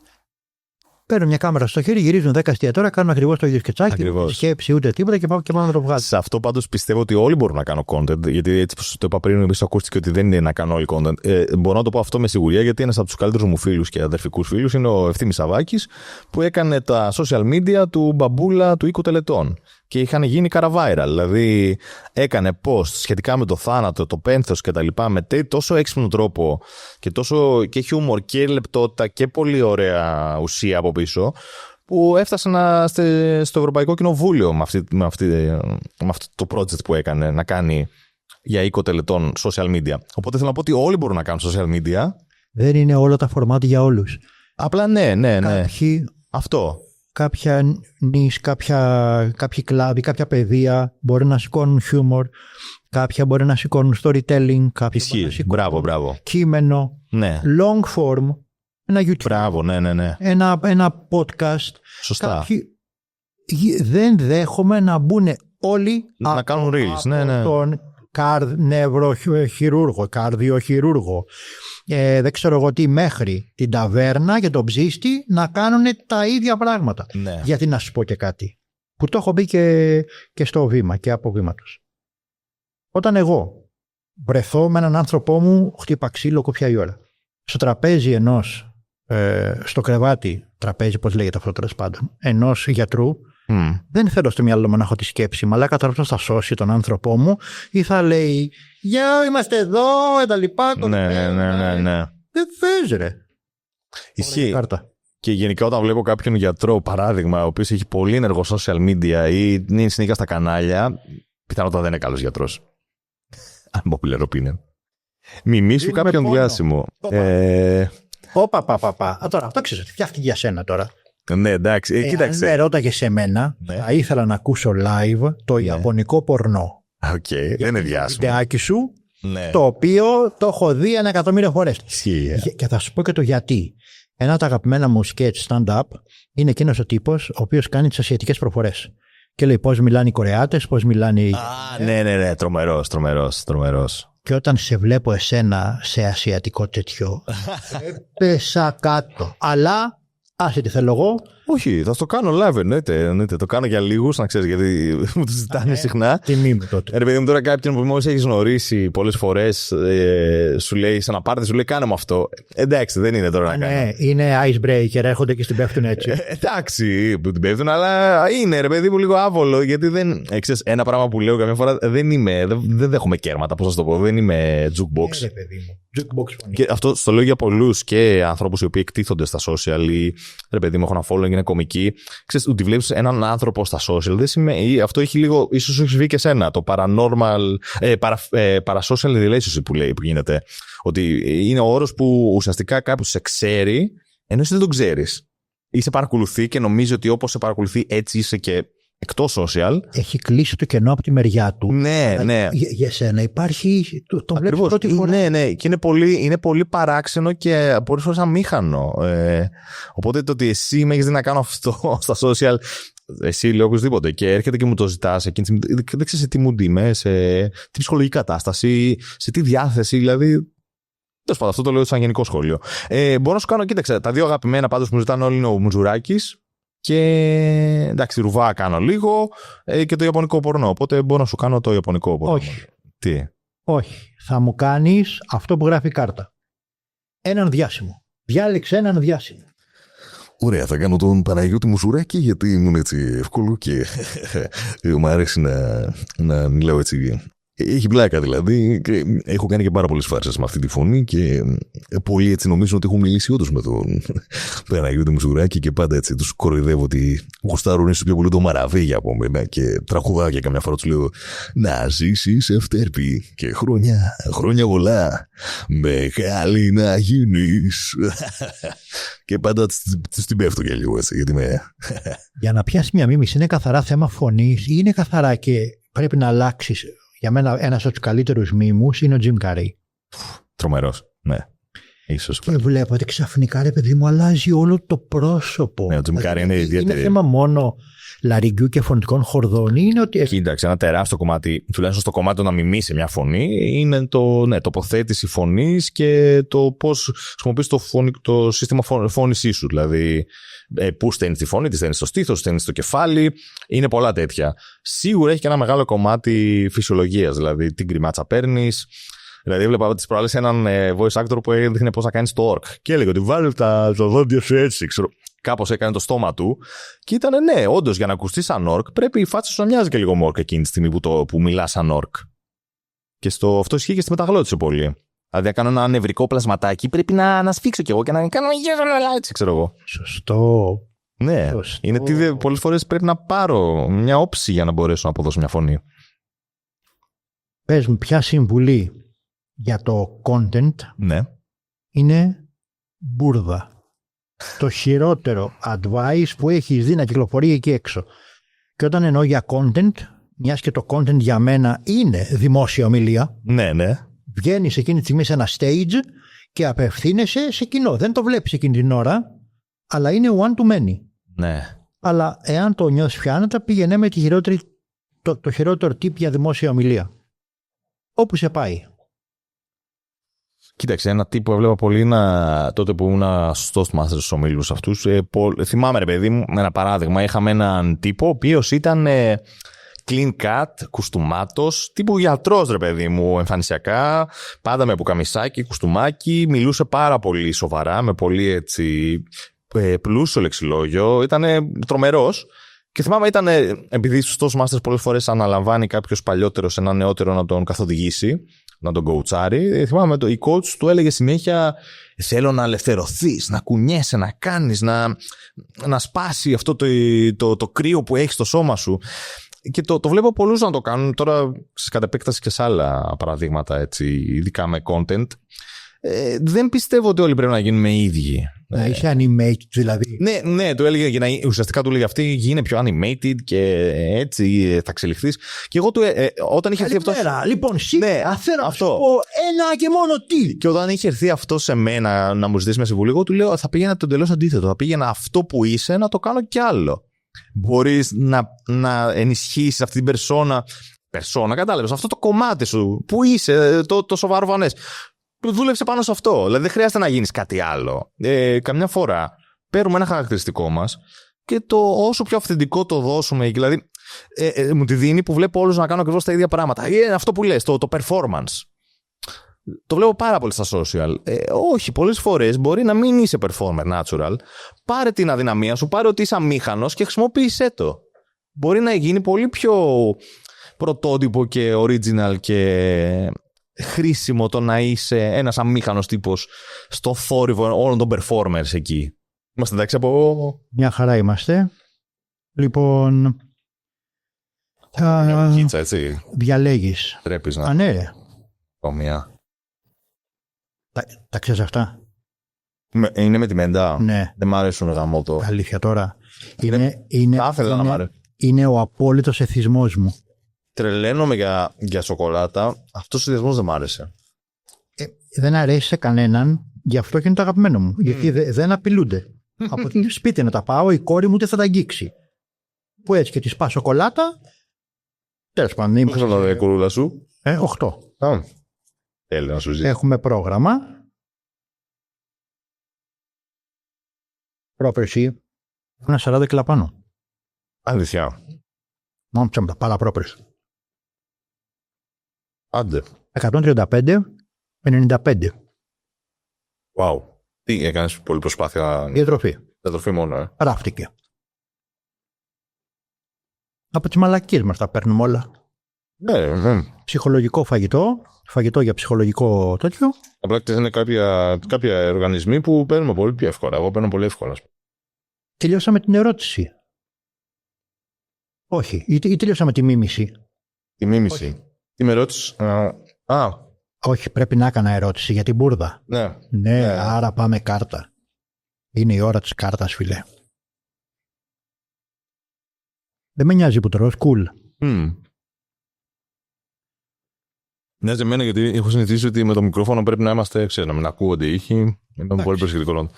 Παίρνουν μια κάμερα στο χέρι, γυρίζουν 10 εστιατόρια, κάνουν ακριβώς το ίδιο σκετσάκι. Ούτε σκέψη, ούτε τίποτα και πάμε να το βγάλουμε. Σε αυτό πάντως πιστεύω ότι όλοι μπορούν να κάνουν content. Γιατί έτσι όπως το είπα πριν, εμείς ακούστηκε ότι δεν είναι να κάνουν όλοι content. Μπορώ να το πω αυτό με σιγουριά, γιατί ένας από τους καλύτερους μου φίλους και αδερφικούς φίλους είναι ο Ευθύμης Σαββάκης, που έκανε τα social media του μπαμπούλα του οίκου τελετών. Και είχαν γίνει viral. Δηλαδή έκανε post σχετικά με το θάνατο, το πένθος και τα λοιπά, με τόσο έξυπνο τρόπο και χιούμορ και λεπτότητα και πολύ ωραία ουσία από πίσω, που έφτασε στο Ευρωπαϊκό Κοινοβούλιο με αυτό το project που έκανε, να κάνει για οίκο τελετών social media. Οπότε θέλω να πω ότι όλοι μπορούν να κάνουν social media. Δεν είναι όλα τα φορμάτ για όλους. Απλά ναι. Κάποιοι, αυτό. Κάποια νης, κάποιοι κλάδοι, κάποια παιδεία μπορεί να σηκώνουν χιούμορ, κάποια μπορεί να σηκώνουν storytelling, κάποια μπορεί να σηκώνουν μπράβο. κείμενο, Ναι. long form, ένα YouTube, Μπράβο, ναι. ένα podcast. Σωστά. Κάποιοι δεν δέχομαι να μπουν όλοι να κάνουν reels, ναι. Τον νευροχειρούργο, καρδιοχειρούργο, δεν ξέρω εγώ τι, μέχρι την ταβέρνα και τον ψήστη να κάνουν τα ίδια πράγματα. Ναι. Γιατί να σου πω και κάτι που το έχω μπει και στο βήμα και από βήματος. Όταν εγώ βρεθώ με έναν άνθρωπό μου, χτύπα ξύλο, κόπια η ώρα, στο τραπέζι στο κρεβάτι, τραπέζι πώς λέγεται αυτό τέλος πάντων, ενός γιατρού, δεν θέλω στο μυαλό μου να έχω τη σκέψη, μαλάκα τώρα θα σώσει τον άνθρωπό μου ή θα λέει «Γεια, είμαστε εδώ», τα λοιπά. Ναι. Δεν θες ρε. Ισχύει. Και γενικά όταν βλέπω κάποιον γιατρό, παράδειγμα, ο οποίος έχει πολύ ενεργό social media ή είναι συνήθως στα κανάλια, πιθανότατα δεν είναι καλός γιατρός. Αν μου πληροπίνε. Μιμήσου κάποιον διάσημο. Τώρα αυτό ξέρεις ότι φτιάχτηκε για σένα τώρα. Ναι, εντάξει. Κοίταξε. Αν ρώταγε σε μένα, θα ήθελα να ακούσω live το ιαπωνικό πορνό. Οκ, δεν είναι διάσημο. Βιντεάκι σου, το οποίο το έχω δει 1.000.000 φορές. Και θα σου πω και το γιατί. Ένα από τα αγαπημένα μου sketch stand-up είναι εκείνος ο τύπος ο οποίος κάνει τις ασιατικές προφορές. Και λέει πώς μιλάνε οι Κορεάτες, πώς μιλάνε οι. Ναι. Τρομερός. Και όταν σε βλέπω εσένα σε ασιατικό τέτοιο, έπεσα κάτω. Αλλά, άσε τι θέλω εγώ. Όχι, θα το κάνω live, εννοείται. Το κάνω για λίγους, να ξέρεις, γιατί μου το ζητάνε συχνά. Τιμή μου τότε. Ρε παιδί μου, τώρα κάποιον που μόλις έχεις γνωρίσει πολλές φορές, σου λέει σε ένα πάρτι, σου λέει κάνε μου αυτό. Εντάξει, δεν είναι τώρα να κάνω. Ναι, είναι icebreaker, έρχονται και στην πέφτουν έτσι. Εντάξει, που την πέφτουν, αλλά είναι ρε παιδί μου λίγο άβολο, γιατί δεν. Ξέρεις, ένα πράγμα που λέω καμιά φορά, δεν δέχομαι κέρματα, πώς να το πω, δεν είμαι jukebox. Ρε παιδί μου. Jukebox. Και αυτό στο λέω για πολλούς και ανθρώπους οι οποίοι εκτίθονται στα social ή ρε παιδί μου, έχω ένα following, είναι κομικοί. Ξέρεις, ότι βλέπεις έναν άνθρωπο στα social, δεν σημαίνει. Αυτό έχει λίγο, ίσως έχει βγει και σένα. Το paranormal, parasocial relationship που λέει, που γίνεται. Ότι είναι ο όρος που ουσιαστικά κάποιος σε ξέρει, ενώ εσύ δεν τον ξέρεις. Ή σε παρακολουθεί και νομίζει ότι όπως σε παρακολουθεί έτσι είσαι και εκτός social. Έχει κλείσει το κενό από τη μεριά του. Ναι, ναι. Για σένα υπάρχει. Το βλέπεις πρώτη φορά. Ναι, ναι. Και είναι πολύ παράξενο και πολλές φορές αμήχανο. Οπότε το ότι εσύ με έχεις δει να κάνω αυτό στα social, εσύ λέω οποιοδήποτε, και έρχεται και μου το ζητάς εκείνη, δεν ξέρεις σε τι mood είμαι, σε τι ψυχολογική κατάσταση, σε τι διάθεση, δηλαδή. Τέλος πάντων, αυτό το λέω σαν γενικό σχόλιο. Μπορώ να σου κάνω, κοίταξε, τα δύο αγαπημένα πάντως που μου ζητάνε όλοι είναι ο Μουτζουράκης και εντάξει, ρουβά κάνω λίγο και το ιαπωνικό πορνό. Οπότε μπορώ να σου κάνω το ιαπωνικό πορνό. Όχι. Τι? Όχι. Θα μου κάνεις αυτό που γράφει η κάρτα. Έναν διάσημο. Διάλεξε έναν διάσημο. Ωραία, θα κάνω τον Παναγιώτη Μουσουράκη γιατί ήμουν έτσι εύκολο και μου αρέσει να μιλάω έτσι. Έχει πλάκα δηλαδή. Και έχω κάνει και πάρα πολλές φάρσες με αυτή τη φωνή και πολλοί έτσι νομίζουν ότι έχουν μιλήσει όντως με τον Παναγιώτη Μουσουράκη και πάντα έτσι τους κοροϊδεύω ότι γουστάρουν ίσως πιο πολύ το Μαραβίγια από μένα και τραγουδάω και καμιά φορά τους λέω να ζήσεις ευτέρπη και χρόνια πολλά μεγάλη να γίνεις. Και πάντα τους την πέφτω για λίγο έτσι γιατί με... Για να πιάσει μια μίμηση είναι καθαρά θέμα φωνής ή είναι καθαρά και πρέπει να αλλάξεις? Για μένα ένας από τους καλύτερους μίμους είναι ο Jim Carrey. Τρομερός, ναι. Ίσως. Και βλέπω ότι ξαφνικά, ρε παιδί μου, αλλάζει όλο το πρόσωπο. Ναι, ο Jim Carrey είναι ιδιαίτερη. Είναι θέμα μόνο λαριγκιού και φωνητικών χορδών? Είναι ότι... Κοίταξε, ένα τεράστιο κομμάτι, τουλάχιστον στο κομμάτι να μιμήσει μια φωνή, είναι τοποθέτηση φωνής και το πώς χρησιμοποιείς το σύστημα φώνησής σου. Δηλαδή, πού στέλνεις τη φωνή, τη στέλνεις στο στήθος, στέλνεις στο κεφάλι. Είναι πολλά τέτοια. Σίγουρα έχει και ένα μεγάλο κομμάτι φυσιολογίας, δηλαδή την κρυμάτσα παίρνεις. Δηλαδή, έβλεπα τις προάλλες έναν voice actor που έδειχνε πώς να κάνεις το orc. Και έλεγε ότι βάλει τα δόντια σου έτσι, ξέρω. Κάπως έκανε το στόμα του. Και ήταν ναι, όντως για να ακουστεί σαν orc, πρέπει η φάτσα σου να μοιάζει και λίγο με orc εκείνη τη στιγμή που μιλά σαν orc. Και αυτό ισχύει και στη μεταγλώτηση πολύ. Δηλαδή, να κάνω ένα νευρικό πλασματάκι, πρέπει να σφίξω κι εγώ και να κάνω έτσι, ξέρω εγώ. Σωστό. Ναι, Σωστό. είναι ότι πολλές φορές πρέπει να πάρω μια όψη για να μπορέσω να αποδώσω μια φωνή. Πες μου, ποια συμβουλή για το content Ναι. είναι μπουρδα? Το χειρότερο advice που έχεις δει να κυκλοφορεί εκεί έξω. Και όταν εννοώ για content, μιας και το content για μένα είναι δημόσια ομιλία, Ναι, ναι. βγαίνεις εκείνη τη στιγμή σε ένα stage και απευθύνεσαι σε κοινό. Δεν το βλέπεις εκείνη την ώρα, αλλά είναι one to many. Ναι. Αλλά εάν το νιώσεις πια άνετα, πήγαινε με το χειρότερο tip για δημόσια ομιλία. Όπου σε πάει. Κοίταξε, ένα τύπο που έβλεπα πολύ τότε που ήμουν στο Toastmasters στους ομίλους αυτούς. Θυμάμαι, ρε παιδί μου, ένα παράδειγμα. Είχαμε έναν τύπο ο οποίος ήταν clean cut, κουστούμάτος, τύπου γιατρός, ρε παιδί μου, εμφανισιακά, πάντα με πουκαμισάκι, κουστούμάκι, μιλούσε πάρα πολύ σοβαρά, με πολύ έτσι πλούσιο λεξιλόγιο, ήταν τρομερός. Και θυμάμαι επειδή στους Toastmasters πολλές φορές αναλαμβάνει κάποιος παλιότερος ένα νεότερο να τον καθοδηγήσει, να τον κοουτσάρει. Θυμάμαι η coach του έλεγε συνέχεια θέλω να ελευθερωθείς, να κουνιέσαι, να κάνεις, να σπάσει αυτό το κρύο που έχεις στο σώμα σου. Και το βλέπω πολλούς να το κάνουν τώρα κατ' επέκταση και σε άλλα παραδείγματα, έτσι, ειδικά με content. Δεν πιστεύω ότι όλοι πρέπει να γίνουμε οι ίδιοι. Να είσαι animated δηλαδή. Ναι, του έλεγε, ουσιαστικά του έλεγε αυτή γίνε πιο animated και έτσι θα εξελιχθείς. Και εγώ όταν είχε έρθει αυτό. Λοιπόν, σήμερα θέλω να σου πω ένα και μόνο τι. Και όταν είχε έρθει αυτό σε μένα να μου ζητήσει μια συμβουλή, εγώ του λέω θα πήγαινα το εντελώς αντίθετο. Θα πήγαινα αυτό που είσαι να το κάνω κι άλλο. Μπορείς να ενισχύσεις αυτή την περσόνα, κατάλαβες, αυτό το κομμάτι σου που είσαι, το σοβαρό φανές. Δούλεψε πάνω σε αυτό. Δηλαδή δεν χρειάζεται να γίνεις κάτι άλλο. Καμιά φορά παίρνουμε ένα χαρακτηριστικό μας και όσο πιο αυθεντικό το δώσουμε. Δηλαδή μου τη δίνει που βλέπω όλους να κάνουν ακριβώς τα ίδια πράγματα. Αυτό που λες, το performance. Το βλέπω πάρα πολύ στα social. Όχι, πολλές φορές μπορεί να μην είσαι performer natural. Πάρε την αδυναμία σου, πάρε ότι είσαι αμήχανος και χρησιμοποίησέ το. Μπορεί να γίνει πολύ πιο πρωτότυπο και original και χρήσιμο το να είσαι ένας αμήχανος τύπος στο θόρυβο όλων των performers εκεί. Είμαστε εντάξει από... Μια χαρά είμαστε. Λοιπόν... Κίτσα, έτσι. Διαλέγεις. Τρέπεις να... Α, ναι. Μια. Τα ξέρεις αυτά? Είναι με τη μέντα. Ναι. Δεν μ' αρέσουν γαμώτο. Αλήθεια τώρα. Θα ήθελα να μ' αρέσουν. Είναι ο απόλυτος εθισμός μου. Τρελαίνομαι για σοκολάτα. Αυτός ο συνδυασμός δεν μ' άρεσε. Δεν αρέσει σε κανέναν, γι' αυτό και είναι το αγαπημένο μου. Γιατί δεν απειλούνται. Από το σπίτι να τα πάω, η κόρη μου ούτε θα τα αγγίξει. Που έτσι και τη σπά σοκολάτα. Τέλος πάντων. Πώς θα το κουρούλα σου? 8. Τέλει να σου ζήσει. Έχουμε πρόγραμμα. Πρόπερση. Ένα 40 κιλά πάνω. Αλήθεια. Μόνο ψέματα, πάρα πρόπερση. Άντε. 135, 95. Wow. Τι έκανες πολλή προσπάθεια? Διατροφή. Διατροφή μόνο, Ράφτηκε. Από τις μαλακίες μας τα παίρνουμε όλα. Ναι. Ψυχολογικό φαγητό. Φαγητό για ψυχολογικό τέτοιο. Απλά είναι κάποια οργανισμοί που παίρνουμε πολύ πιο εύκολα. Εγώ παίρνω πολύ εύκολα. Τελειώσαμε την ερώτηση. Όχι. Ή τελειώσαμε τη μίμηση. Τη μίμηση. Όχι. Τι με ρώτησες? Όχι, πρέπει να έκανα ερώτηση για την μπουρδα. Ναι. Άρα πάμε κάρτα. Είναι η ώρα της κάρτας, φίλε. Δεν με νοιάζει που τρως, cool. Μοιάζει εμένα γιατί έχω συνηθίσει ότι με το μικρόφωνο πρέπει να είμαστε, να μην ακούγονται ήχοι. Είναι πολύ προσεκτικό.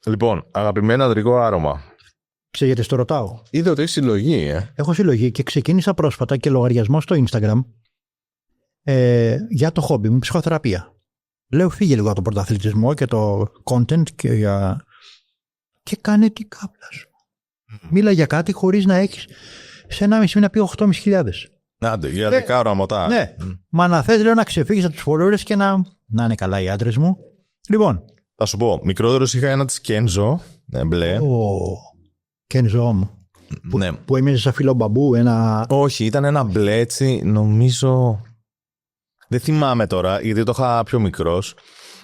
Λοιπόν, αγαπημένο αντρικό άρωμα. Ξέρετε, γιατί στο ρωτάω. Είδα ότι έχει συλλογή, Έχω συλλογή και ξεκίνησα πρόσφατα και λογαριασμό στο Instagram για το χόμπι μου, ψυχοθεραπεία. Λέω φύγε λίγο από τον πρωταθλητισμό και το content και κάνε την κάπλα σου. Μίλα για κάτι χωρίς να έχεις σε 1,5 μήνα πει 8.500. Άντε, για 10 ώρα μοτά. Ναι. Μα να θες, λέω, να ξεφύγεις από τους followers και να είναι καλά οι άντρες μου. Λοιπόν. Θα σου πω, μικρότερος είχα ένα της Kenzo, μπλε. Kenzo μου. Ναι. Που έμεινε σαν φίλο μπαμπού, ένα. Όχι, ήταν ένα μπλε έτσι, νομίζω. Δεν θυμάμαι τώρα, γιατί το είχα πιο μικρός.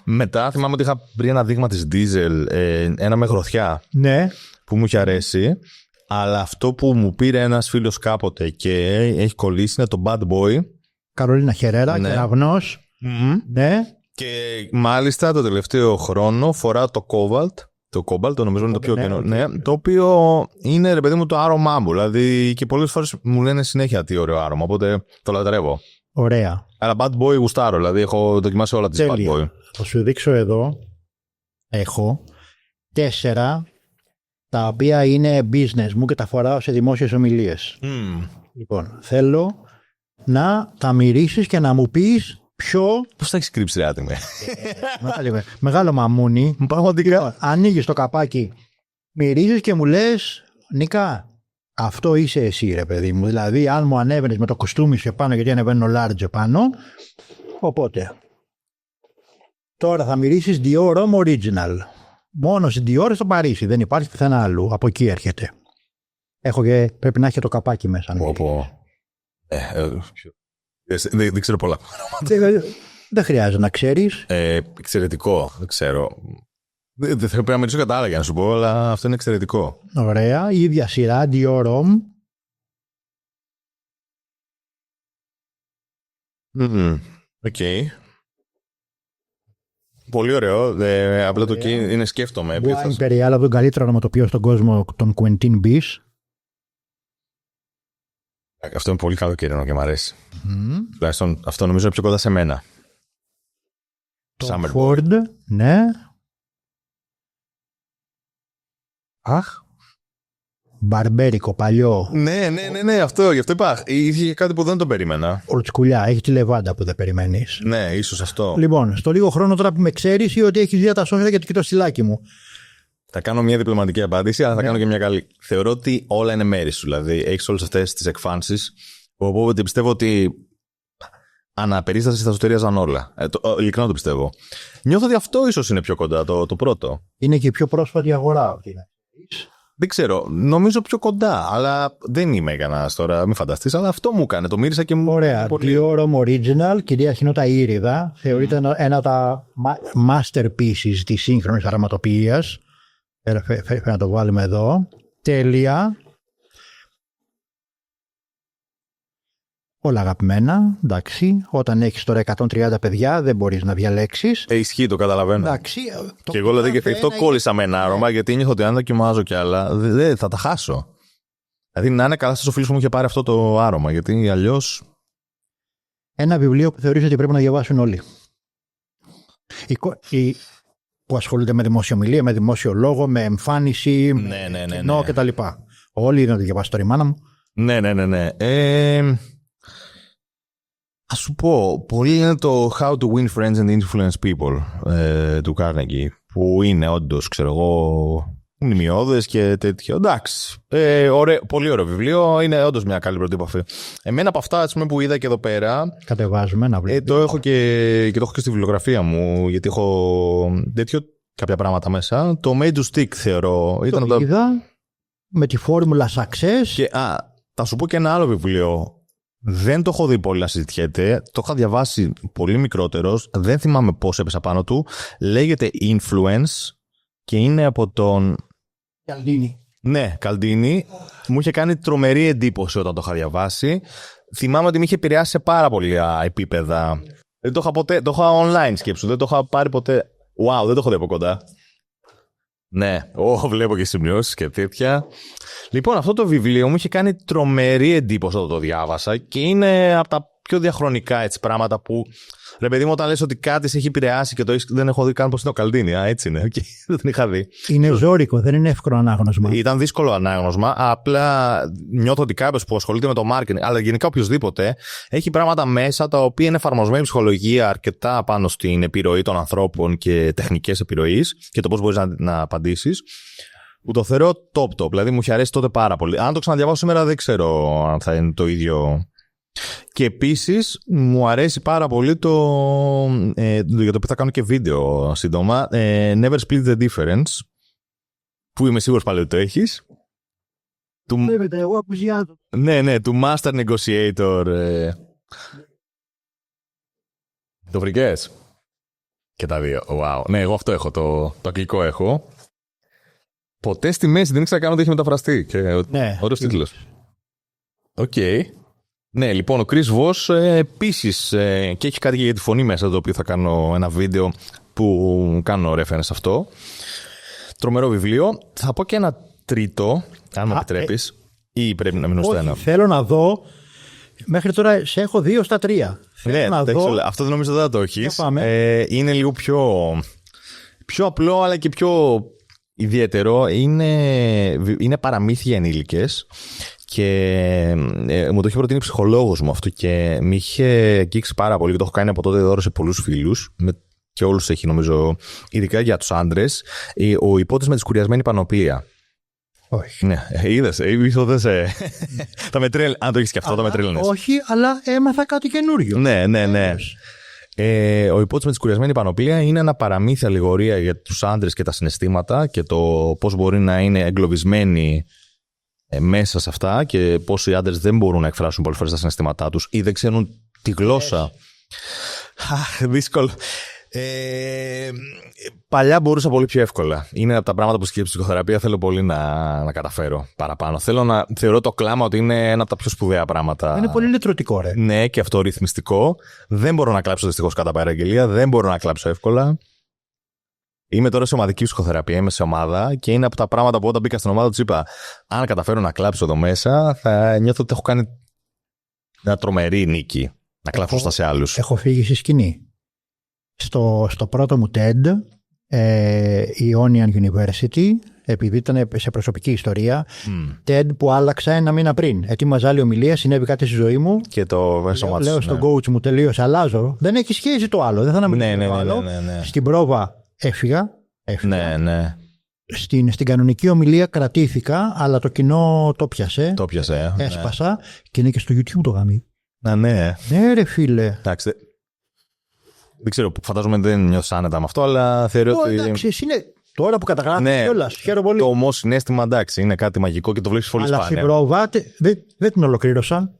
Μετά θυμάμαι ότι είχα βρει ένα δείγμα της Diesel, ένα με γροθιά. Ναι. Που μου είχε αρέσει. Αλλά αυτό που μου πήρε ένας φίλος κάποτε και έχει κολλήσει είναι το Bad Boy. Καρολίνα Χερέρα, ναι. Κεραυνός. Ναι. Και μάλιστα το τελευταίο χρόνο φοράω το Cobalt. Το Cobalt, το νομίζω είναι το πιο καινούριο. Ναι, το οποίο είναι, ρε παιδί μου, το άρωμά μου. Δηλαδή και πολλές φορές μου λένε συνέχεια τι ωραίο άρωμα. Οπότε το λατρεύω. Ωραία. Αλλά Bad Boy γουστάρω. Δηλαδή έχω δοκιμάσει όλα τις Bad Boy. Θα σου δείξω εδώ. Έχω 4 τα οποία είναι business μου και τα φοράω σε δημόσιες ομιλίες. Λοιπόν, θέλω να τα μυρίσεις και να μου πεις ποιο. Πώς θα έχεις κρύψει, ρε άτιμε? Μεγάλο μαμούνι. Πραγματικά. Ανοίγεις το καπάκι, μυρίζεις και μου λες, Νίκα, αυτό είσαι εσύ, ρε παιδί μου. Δηλαδή, αν μου ανέβαινες με το κοστούμι σου επάνω, γιατί ανεβαίνω large επάνω. Οπότε, τώρα θα μυρίσεις Dior Homme Original. Μόνο στην Dior στο Παρίσι. Δεν υπάρχει πουθενά αλλού. Από εκεί έρχεται. Έχω και πρέπει να έχει το καπάκι μέσα. Δεν ξέρω πολλά. Δεν χρειάζεται να ξέρεις. Εξαιρετικό. Δεν ξέρω. Δεν θα πρέπει να μιλήσω κατά άλλα για να σου πω, αλλά αυτό είναι εξαιρετικό. Ωραία. Η ίδια σειρά, Dior Homme. Οκ. Πολύ ωραίο. Απλά το είναι σκέφτομαι. Imperial, από τον καλύτερο ονοματοποιό στον κόσμο, τον Quentin Biss. Αυτό είναι πολύ καλοκαιρινό και μου αρέσει. Τουλάχιστον αυτό νομίζω είναι πιο κοντά σε μένα. Το Ford, ναι. Αχ. Μπαρμπέρικο, παλιό. Ναι, αυτό, γι' αυτό είπα. Είχε κάτι που δεν το περίμενα. Ολτσκουλιά, έχει τη λεβάντα που δεν περιμένεις. Ναι, ίσως αυτό. Λοιπόν, στο λίγο χρόνο τώρα που με ξέρεις ή ότι έχεις δει τα social και το στυλάκι μου. Θα κάνω μια διπλωματική απάντηση, αλλά θα κάνω και μια καλή. Θεωρώ ότι όλα είναι μέρη σου. Δηλαδή, έχεις όλες αυτές τις εκφάνσεις. Οπότε πιστεύω ότι αναπερίσταση θα σου ταιριάζαν όλα. Ειλικρινά το πιστεύω. Νιώθω ότι αυτό ίσως είναι πιο κοντά, το πρώτο. Είναι και η πιο πρόσφατη αγορά. Δεν ξέρω, νομίζω πιο κοντά, αλλά δεν είμαι κανένας τώρα, μην φανταστείς, αλλά αυτό μου έκανε, το μύρισα και μου. Ωραία, Dior Homme Original, κυρία Χινότα Ήριδα, θεωρείται ένα από τα masterpieces της σύγχρονης αρωματοποιίας. Πρέπει να το βάλουμε εδώ. Τέλεια. Όλα αγαπημένα, εντάξει. Όταν έχεις τώρα 130 παιδιά δεν μπορείς να διαλέξεις. Ισχύει, το καταλαβαίνω. Εντάξει. Και εγώ δηλαδή και αυτό κόλλησα με ένα άρωμα, γιατί νιώθω ότι αν δοκιμάζω κι άλλα, θα τα χάσω. Δηλαδή να είναι καλά στους φίλους που μου είχε πάρει αυτό το άρωμα, γιατί αλλιώς. Ένα βιβλίο που θεωρείς ότι πρέπει να διαβάσουν όλοι. Που ασχολούνται με δημοσιομιλία, με δημόσιο λόγο, με εμφάνιση, με κοινό κτλ. Όλοι να το διαβάσουν τώρα η μάνα μου. Ναι. Ας σου πω, πολύ είναι το How to Win Friends and Influence People του Carnegie, που είναι όντως, ξέρω εγώ, μνημειώδες και τέτοιο. Εντάξει, πολύ ωραίο βιβλίο, είναι όντως μια καλή πρώτη επαφή. Εμένα από αυτά που είδα και εδώ πέρα, κατεβάζουμε ένα βιβλίο. το έχω και το έχω και στη βιβλιογραφία μου, γιατί έχω κάποια πράγματα μέσα. Το Made to Stick θεωρώ. Το είδα με τη φόρμουλα Success. Και, θα σου πω και ένα άλλο βιβλίο. Δεν το έχω δει πολύ να συζητιέται. Το είχα διαβάσει πολύ μικρότερος. Δεν θυμάμαι πώς έπεσα πάνω του. Λέγεται Influence και είναι από τον Καλντίνι. Ναι, Καλντίνι. Μου είχε κάνει τρομερή εντύπωση όταν το είχα διαβάσει. Θυμάμαι ότι με είχε επηρεάσει σε πάρα πολλά επίπεδα. Δεν το είχα ποτέ. Το είχα online σκέψου. Δεν το είχα πάρει ποτέ. Wow, δεν το έχω δει από κοντά. Ναι, βλέπω και σημειώσεις και τέτοια. Λοιπόν, αυτό το βιβλίο μου είχε κάνει τρομερή εντύπωση όταν το διάβασα και είναι από τα πιο διαχρονικά πράγματα που. Ρε παιδί μου, όταν λες ότι κάτι σε έχει επηρεάσει και δεν έχω δει καν πώς είναι ο Καλντίνι. Έτσι είναι. Okay. Δεν την είχα δει. Είναι ζώρικο, δεν είναι εύκολο ανάγνωσμα. Ήταν δύσκολο ανάγνωσμα. Απλά νιώθω ότι κάποιος που ασχολείται με το marketing, αλλά γενικά οποιοδήποτε, έχει πράγματα μέσα τα οποία είναι εφαρμοσμένη ψυχολογία αρκετά πάνω στην επιρροή των ανθρώπων και τεχνικές επιρροής και το πώς μπορείς να απαντήσεις. Που το θεωρώ top. Δηλαδή μου είχε αρέσει τότε πάρα πολύ. Αν το ξαναδιαβάσω σήμερα, δεν ξέρω αν θα είναι το ίδιο. Και επίσης μου αρέσει πάρα πολύ για το οποίο θα κάνω και βίντεο σύντομα, Never Split the Difference, που είμαι σίγουρος πάλι ότι το έχεις. Εγώ απουσιάζω. Ναι, του Master Negotiator. Το βρήκες? Και τα δύο. Wow. Ναι, εγώ αυτό έχω, το αγγλικό έχω. Ποτέ στη μέση δεν ήξερα καν ότι έχει μεταφραστεί. Ναι. Ωραίος τίτλος. Οκ. Ναι, λοιπόν, ο Chris Voss επίσης και έχει κάτι για τη φωνή μέσα, το οποίο θα κάνω ένα βίντεο που κάνω reference σε αυτό. Τρομερό βιβλίο. Θα πω και ένα τρίτο, αν μου επιτρέπεις, ή πρέπει να μείνω στο ένα. Θέλω να δω. Μέχρι τώρα σε έχω 2 στα 3. Ναι, αυτό δεν νομίζω δεν θα το έχεις. Είναι λίγο πιο απλό, αλλά και πιο ιδιαίτερο. Είναι παραμύθια ενήλικες. Και μου το είχε προτείνει ψυχολόγος μου αυτό και με είχε αγγίξει πάρα πολύ και το έχω κάνει από τότε δώρο σε πολλούς φίλους και όλους έχει νομίζω, ειδικά για τους άντρες, ο υπότης με τη σκουριασμένη πανοπλία. Όχι. Ναι, είδες, τα μετρέλ, αν το έχεις και αυτό, τα μετρέλνες. Όχι, αλλά έμαθα κάτι καινούριο. Ναι. Ο υπότης με τη σκουριασμένη πανοπλία είναι ένα παραμύθι αλληγορία για τους άντρες και τα συναισθήματα και το πώς μπορεί να είναι εγκλωβισμένοι μέσα σε αυτά και πώς οι άντρες δεν μπορούν να εκφράσουν πολλές φορές τα συναισθήματά τους ή δεν ξέρουν τη γλώσσα. Δύσκολο. Παλιά μπορούσα πολύ πιο εύκολα. Είναι από τα πράγματα που σκέφτομαι στη ψυχοθεραπεία θέλω πολύ να καταφέρω παραπάνω. Θεωρώ το κλάμα ότι είναι ένα από τα πιο σπουδαία πράγματα. Είναι πολύ λυτρωτικό, ρε. Ναι, και αυτό ρυθμιστικό. Δεν μπορώ να κλάψω δυστυχώς κατά παραγγελία. Δεν μπορώ να κλάψω εύκολα. Είμαι τώρα σε ομαδική ψυχοθεραπεία, είμαι σε ομάδα και είναι από τα πράγματα που όταν μπήκα στην ομάδα του είπα: αν καταφέρω να κλάψω εδώ μέσα, θα νιώθω ότι έχω κάνει μια τρομερή νίκη. Να κλάψω στα σε άλλους. Έχω φύγει στη σκηνή. Στο πρώτο μου TED, Ionian University, επειδή ήταν σε προσωπική ιστορία, TED που άλλαξα ένα μήνα πριν. Ετοίμαζα άλλη ομιλία, συνέβη κάτι στη ζωή μου. Και το λέω στον coach μου: τελείως, αλλάζω. Δεν έχει σχέση το άλλο. Δεν θα αναμετρήσω το άλλο. Ναι. Στην πρόβα έφυγα. Ναι. Στην κανονική ομιλία κρατήθηκα, αλλά το κοινό το πιάσε. Έσπασα και είναι και στο YouTube το γάμι. Ναι. Ναι, ρε φίλε. Εντάξει. Δεν ξέρω, φαντάζομαι δεν νιώθεις άνετα με αυτό, αλλά θεωρώ ότι. Εντάξει, είναι τώρα που καταγράφει κιόλας. Χαίρομαι πολύ. Το όμως συναίσθημα, εντάξει, είναι κάτι μαγικό και το βλέπεις πολύ σπάνια. Αλλά στην πρόβα δεν την ολοκλήρωσα.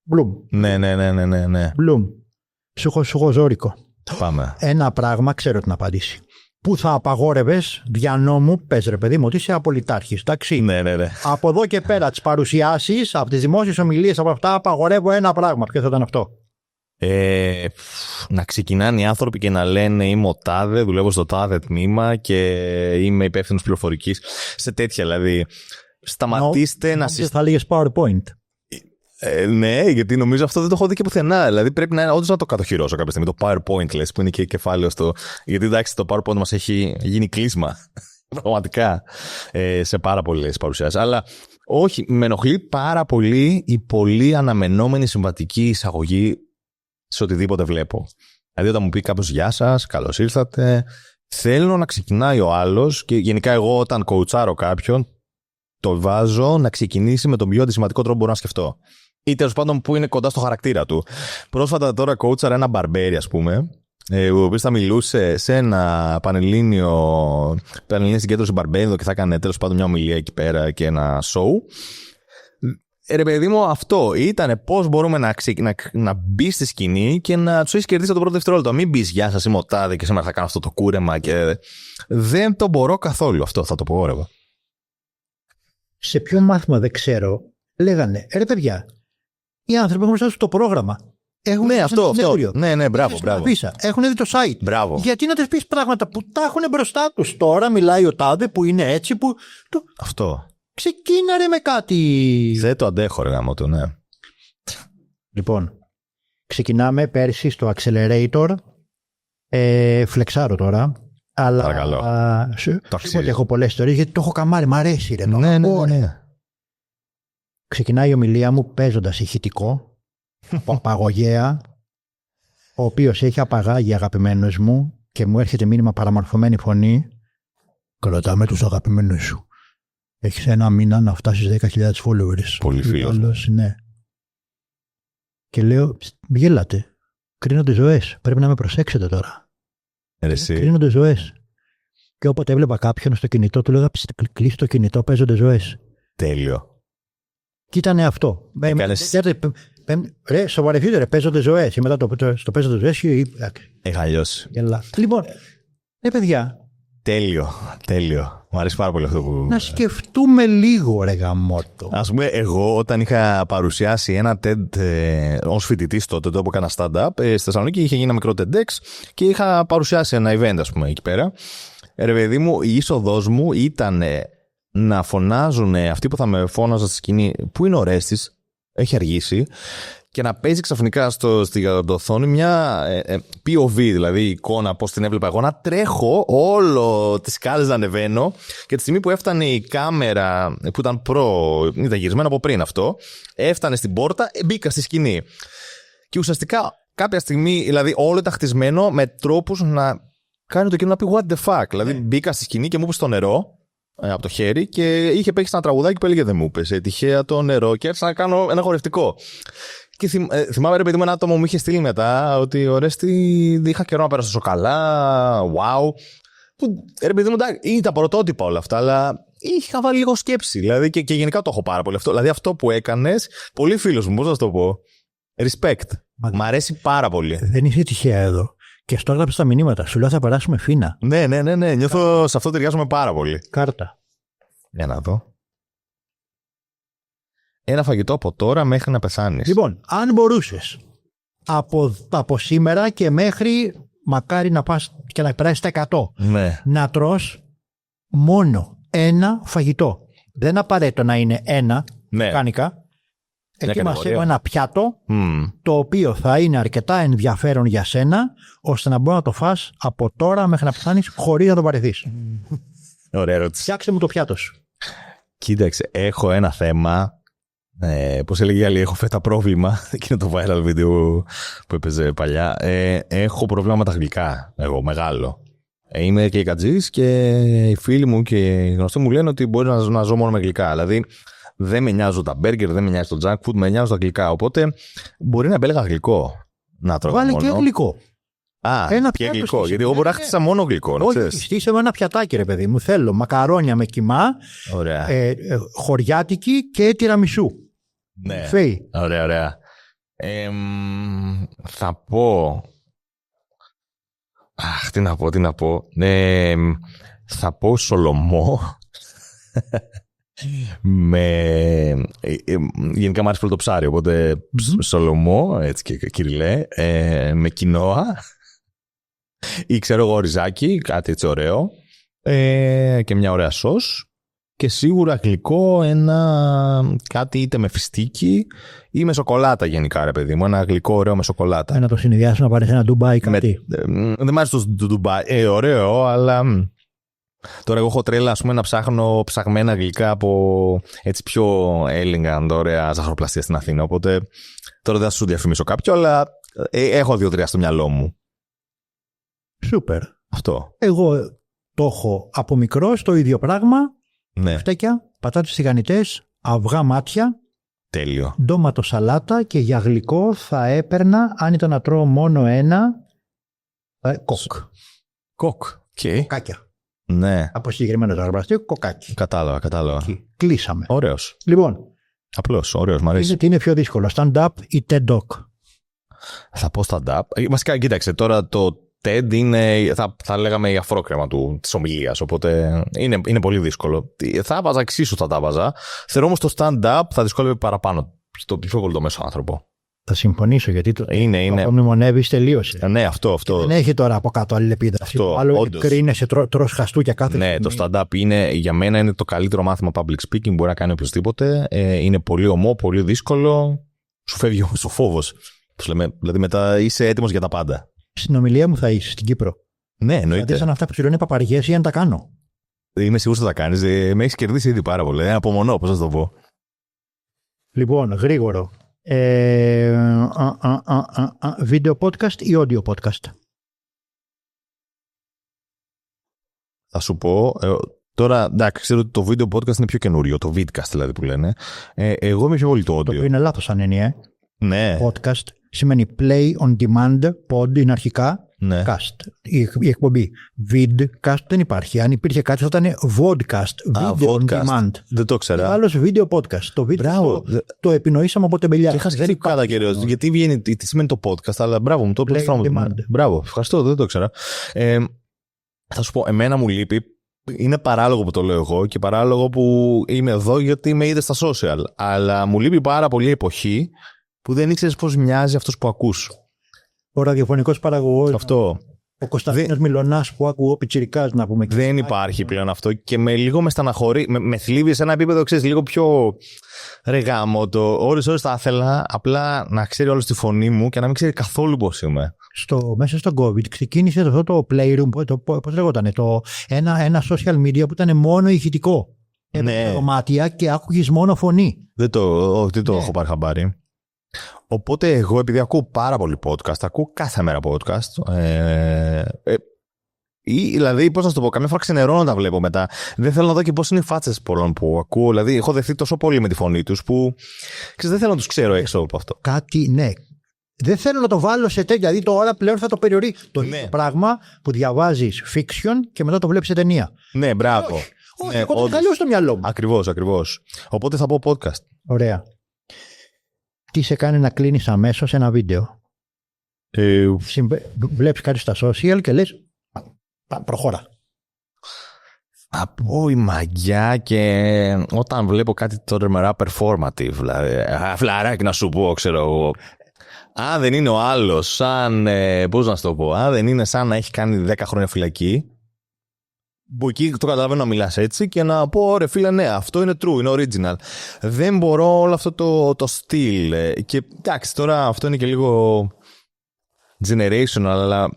Μπλουμ. Ναι. Μπλουμ. Σου έχω ζώρικο. Πάμε. Ένα πράγμα ξέρω την απάντηση. Πού θα απαγόρευες δια νόμου, πες ρε παιδί μου, ότι είσαι απολυτάρχης, εντάξει. Ναι. Από εδώ και πέρα τις παρουσιάσεις, από τις δημόσιες ομιλίες, από αυτά, απαγορεύω ένα πράγμα. Ποιο θα ήταν αυτό? Να ξεκινάνε οι άνθρωποι και να λένε είμαι ο τάδε, δουλεύω στο τάδε τμήμα και είμαι υπεύθυνος πληροφορικής. Σε τέτοια δηλαδή. σταματήστε να θα έλεγες PowerPoint. Ναι, γιατί νομίζω αυτό δεν το έχω δει και πουθενά. Δηλαδή πρέπει όντως να το κατοχυρώσω κάποια στιγμή. Το PowerPoint, λες, που είναι και κεφάλαιο στο. Γιατί εντάξει, το PowerPoint μας έχει γίνει κλείσμα. Πραγματικά. Σε πάρα πολλές παρουσιάσεις. Αλλά όχι, με ενοχλεί πάρα πολύ η πολύ αναμενόμενη συμβατική εισαγωγή σε οτιδήποτε βλέπω. Δηλαδή, όταν μου πει κάποιος γεια σας, καλώς ήρθατε, θέλω να ξεκινάει ο άλλος και γενικά εγώ όταν κοουτσάρω κάποιον, το βάζω να ξεκινήσει με τον πιο αντισημαντικό τρόπο που μπορώ να σκεφτώ. Ή τέλος πάντων που είναι κοντά στο χαρακτήρα του. Πρόσφατα τώρα κόουτσαρα ένα μπαρμπέρι, ας πούμε, ο οποίος θα μιλούσε σε ένα πανελλήνια συγκέντρωση μπαρμπέριδο και θα έκανε τέλος πάντων μια ομιλία εκεί πέρα και ένα show. Ρε παιδί μου, αυτό ήταν πώς μπορούμε να μπει στη σκηνή και να του έχει κερδίσει το πρώτο δευτερόλεπτο. Μην μπει γεια σας, είμαι ο τάδε και σήμερα θα κάνω αυτό το κούρεμα και. Δεν το μπορώ καθόλου αυτό, θα το πω όρευα. Σε ποιο μάθημα δεν ξέρω, λέγανε ρε παιδιά, οι άνθρωποι έχουν μπροστά το πρόγραμμα. Ναι, αυτό. Ναι, μπράβο. Έχουν δει το site. Μπράβο. Γιατί να τις πεις πράγματα που τα έχουν μπροστά τους. Τώρα μιλάει ο τάδε που είναι έτσι που. Αυτό. Ξεκίναρε με κάτι. Δεν το αντέχω, ρε γάμο του, ναι. Λοιπόν, ξεκινάμε πέρσι στο Accelerator. Φλεξάρω τώρα. Αλλά. Παρακαλώ. Σου έχω πολλές ιστορίες γιατί το έχω καμάρει. Μ' αρέσει, ρε. Ναι. Ξεκινάει η ομιλία μου παίζοντας ηχητικό από απαγωγέα, ο οποίος έχει απαγάγει αγαπημένους μου και μου έρχεται μήνυμα παραμορφωμένη φωνή. Κρατάμε τους αγαπημένους σου. Έχεις ένα μήνα να φτάσεις 10.000 followers. Πολύ φίλος. Ναι. Και λέω, γέλατε. Κρίνονται ζωές. Πρέπει να με προσέξετε τώρα. Κρίνονται ζωές. Και όποτε έβλεπα κάποιον στο κινητό, του λέγα κλείσει το κινητό, παίζονται ζωές. Τέλειο. Και ήταν αυτό. Ρε, σοβαρευτείτε, ρε, παίζονται ζωές. Και μετά στο παίζονται ζωές. Έχει αλλιώσει. Λοιπόν, παιδιά. Τέλειο. Μου αρέσει πάρα πολύ αυτό που. Να σκεφτούμε λίγο, ρε γαμότο. Ας πούμε, εγώ όταν είχα παρουσιάσει ένα TED ως φοιτητής τότε που έκανα stand-up στη Θεσσαλονίκη, είχε γίνει ένα μικρό TEDx και είχα παρουσιάσει ένα event, ας πούμε, εκεί πέρα. Ρε παιδί μου, η είσοδός μου ήταν να φωνάζουν αυτοί που θα με φώναζαν στη σκηνή, που είναι ο Ρέστης, έχει αργήσει, και να παίζει ξαφνικά στην οθόνη μια POV, δηλαδή εικόνα πώς την έβλεπα εγώ, να τρέχω όλο τις σκάλες να ανεβαίνω και τη στιγμή που έφτανε η κάμερα που ήταν ήταν γυρισμένο από πριν αυτό, έφτανε στην πόρτα, μπήκα στη σκηνή. Και ουσιαστικά κάποια στιγμή, δηλαδή όλο ήταν χτισμένο με τρόπους να κάνει το κοινό να πει what the fuck. Δηλαδή μπήκα στη σκηνή και μου είπε στο νερό από το χέρι και είχε παίξει ένα τραγουδάκι που έλεγε δεν μου είπε τυχαία το νερό και άρχισα να κάνω ένα χορευτικό. Και θυμάμαι, ρε παιδί μου, ένα άτομο μου είχε στείλει μετά ότι Ορέστη, είχα καιρό να πέρασω καλά, wow. Που, ρε παιδί μου, ήταν πρωτότυπα όλα αυτά, αλλά είχα βάλει λίγο σκέψη. Δηλαδή και γενικά το έχω πάρα πολύ αυτό. Δηλαδή αυτό που έκανες, πολύ φίλος μου, πώς να το πω. Respect. Μ' αρέσει πάρα πολύ. Δεν είσαι τυχαία εδώ. Και στο έγραψε τα μηνύματα. Σου λέω θα περάσουμε φίνα. Ναι. Νιώθω σε αυτό ταιριάζουμε πάρα πολύ. Κάρτα. Για να δω. Ένα φαγητό από τώρα μέχρι να πεθάνεις. Λοιπόν, αν μπορούσες από σήμερα και μέχρι μακάρι να πας και να περάσεις τα 100, ναι, να τρως μόνο ένα φαγητό. Δεν απαραίτητο να είναι ένα, κάνικα. Ετοίμασε ένα πιάτο το οποίο θα είναι αρκετά ενδιαφέρον για σένα ώστε να μπορεί να το φας από τώρα μέχρι να πεθάνεις χωρίς να το βαρεθείς. Ωραία ερώτηση. Φτιάξε μου το πιάτο σου. Κοίταξε, έχω ένα θέμα. Πώς έλεγε η άλλη, έχω φέτα πρόβλημα. Εκείνο το viral βίντεο που έπαιζε παλιά. Έχω πρόβλημα με τα γλυκά. Εγώ, μεγάλο. Είμαι και κατζής και οι φίλοι μου και οι γνωστοί μου λένε ότι μπορεί να ζω μόνο με γλυκά. Δηλαδή, δεν με νοιάζουν τα μπέργκερ, δεν με νοιάζει το junk food, με νοιάζουν τα γλυκά. Οπότε, μπορεί να επέλεγα γλυκό να τρώω. Βάλε και γλυκό. Ένα και γλυκό. Γιατί εγώ μπορεί να χτίσα μόνο γλυκό. Όχι, στήσε με ένα πιατάκι, ρε παιδί μου. Θέλω μακαρόνια με κιμά, χωριάτικη και τυραμισού. Ναι. Φέι. Ωραία. Θα πω. Αχ, τι να πω. Θα πω Σολομό. Γενικά μου άρεσε πολύ το ψάρι, οπότε Σολομό, έτσι και κυριλέ, με κοινόα ή ξέρω εγώ ριζάκι, κάτι έτσι ωραίο, και μια ωραία σως Και σίγουρα γλυκό, ένα κάτι είτε με φιστίκι ή με σοκολάτα γενικά, ρε παιδί μου. Ένα γλυκό ωραίο με σοκολάτα. Να το συνδυάσω να πάρει ένα Ντουμπάι κάτι. Δεν μ' άρεσε το Ντουμπάι. Ωραίο, αλλά. Τώρα, εγώ έχω τρέλα, ας πούμε, να ψάχνω ψαγμένα γλυκά από έτσι πιο elegant, ωραία ζαχαροπλαστεία στην Αθήνα. Οπότε τώρα δεν θα σου διαφημίσω κάποιο, αλλά έχω 2-3 στο μυαλό μου. Σούπερ. Αυτό. Εγώ το έχω από μικρό το ίδιο πράγμα. Ναι. Φτέκια, πατάτες τηγανιτές, αυγά μάτια, Τέλειο. ντόματο σαλάτα και για γλυκό θα έπαιρνα, αν ήταν να τρώω μόνο ένα, κοκ. Κοκ. Okay. Κοκάκια. Ναι. Από συγκεκριμένο ζαχαροπλαστείο, κοκάκι. Κατάλαβα. Κλείσαμε. Ωραίος. Λοιπόν, Απλώς, ωραίος, μ' αρέσει. τι είναι πιο δύσκολο, stand-up ή TED-Talk? Θα πω stand-up. Βασικά, κοίταξε, τώρα το TED είναι, θα λέγαμε, η αφρόκρεμα της ομιλίας, οπότε είναι πολύ δύσκολο. Θα βάζα εξίσου, θα τα βάζα. Θεωρώ όμως το stand-up θα δυσκόλευε παραπάνω στο πιο πολύ το μέσο άνθρωπο. Θα συμφωνήσω, γιατί το μνημονεύεις τελείωσε. Ναι, αυτό. Δεν έχει τώρα από κάτω αλληλεπίδραση. Το άλλο κρίνεσαι, τρως χαστούκια κάθε στιγμή. Ναι, το stand-up για μένα είναι το καλύτερο μάθημα public speaking που μπορεί να κάνει οποιοδήποτε. Είναι πολύ ομό, πολύ δύσκολο. Σου φεύγει όμως ο φόβος. Δηλαδή μετά είσαι έτοιμος για τα πάντα. Στην ομιλία μου θα είσαι στην Κύπρο. Ναι, εννοείται. Δηλαδή σαν αυτά που σου λένε παπαριές ή αν τα κάνω. Είμαι σίγουρος ότι θα τα κάνεις. Με έχεις κερδίσει ήδη πάρα πολύ. Απομονώ, πώς να το πω. Λοιπόν, γρήγορο. Βίντεο podcast ή audio podcast? Θα σου πω. Τώρα, εντάξει, ξέρω ότι το βίντεο podcast είναι πιο καινούριο. Το vidcast δηλαδή που λένε. Εγώ είμαι πιο πολύ το audio. Το οποίο είναι λάθος σαν έννοια. Ναι. Podcast σημαίνει play on demand. Pod είναι αρχικά. Ναι. Cast. Η εκπομπή. Vidcast δεν υπάρχει. Αν υπήρχε κάτι θα ήταν vodcast. Video on demand. Δεν το ξέρα. Άλλος βίντεο podcast. Το βίντεο το επινοήσαμε από τεμπελιά. Είχα σκεφτεί κατά καιρό. Γιατί βγαίνει, τι σημαίνει το podcast, αλλά μπράβο μου, το play. Μπράβο, ευχαριστώ, δεν το ξέρα. Θα σου πω, εμένα μου λείπει. Είναι παράλογο που το λέω εγώ και παράλογο που είμαι εδώ γιατί με είδε στα social. Αλλά μου λείπει πάρα πολύ η εποχή που δεν ήξερες πώς μοιάζει αυτός που ακούς. Ο ραδιοφωνικός παραγωγός. Αυτό. Ο Κωνσταντίνος Μιλωνάς που άκουγε πιτσιρικάς να πούμε. Δεν υπάρχει πλέον αυτό και με στεναχωρεί, με θλίβει σε ένα επίπεδο, ξέρεις, λίγο πιο ρεγάμο. Ώρες θα ήθελα απλά να ξέρει όλο τη φωνή μου και να μην ξέρει καθόλου πώς είμαι. Μέσα στο COVID ξεκίνησε αυτό το Playroom, πώς λέγονταν, ένα social media που ήταν μόνο ηχητικό. Ναι. Δωμάτια και άκουγες μόνο φωνή. Δεν το έχω πάρει χαμπάρι. Οπότε εγώ, επειδή ακούω πάρα πολύ podcast, ακούω κάθε μέρα podcast. Δηλαδή, πώς να σου το πω, καμιά φορά ξενερώνω να τα βλέπω μετά. Δεν θέλω να δω και πώς είναι οι φάτσες πολλών που ακούω. Δηλαδή, έχω δεχθεί τόσο πολύ με τη φωνή τους που δεν θέλω να τους ξέρω έξω από αυτό. Κάτι, ναι. Δεν θέλω να το βάλω σε τέτοια. Δηλαδή, τώρα πλέον θα το περιορίσει. Το ίδιο πράγμα που διαβάζεις fiction και μετά το βλέπεις σε ταινία. Ναι, μπράβο. Όχι, εγώ το καλώ στο μυαλό μου. Ακριβώς. Οπότε θα πω podcast. Ωραία. Τι σε κάνει να κλείνεις αμέσως ένα βίντεο? Βλέπεις κάτι στα social και λες προχώρα. Θα πω η μαγιά και όταν βλέπω κάτι τρομερά performative, δηλαδή φλαράκι να σου πω, ξέρω εγώ. Αν δεν είναι ο άλλος σαν, πώς να σου το πω, αν δεν είναι σαν να έχει κάνει 10 χρόνια φυλακή, που εκεί το καταλαβαίνω να μιλάς έτσι και να πω, ρε φίλε, ναι, αυτό είναι true, είναι original. Δεν μπορώ όλο αυτό το στυλ. Και εντάξει, τώρα αυτό είναι και λίγο generational, αλλά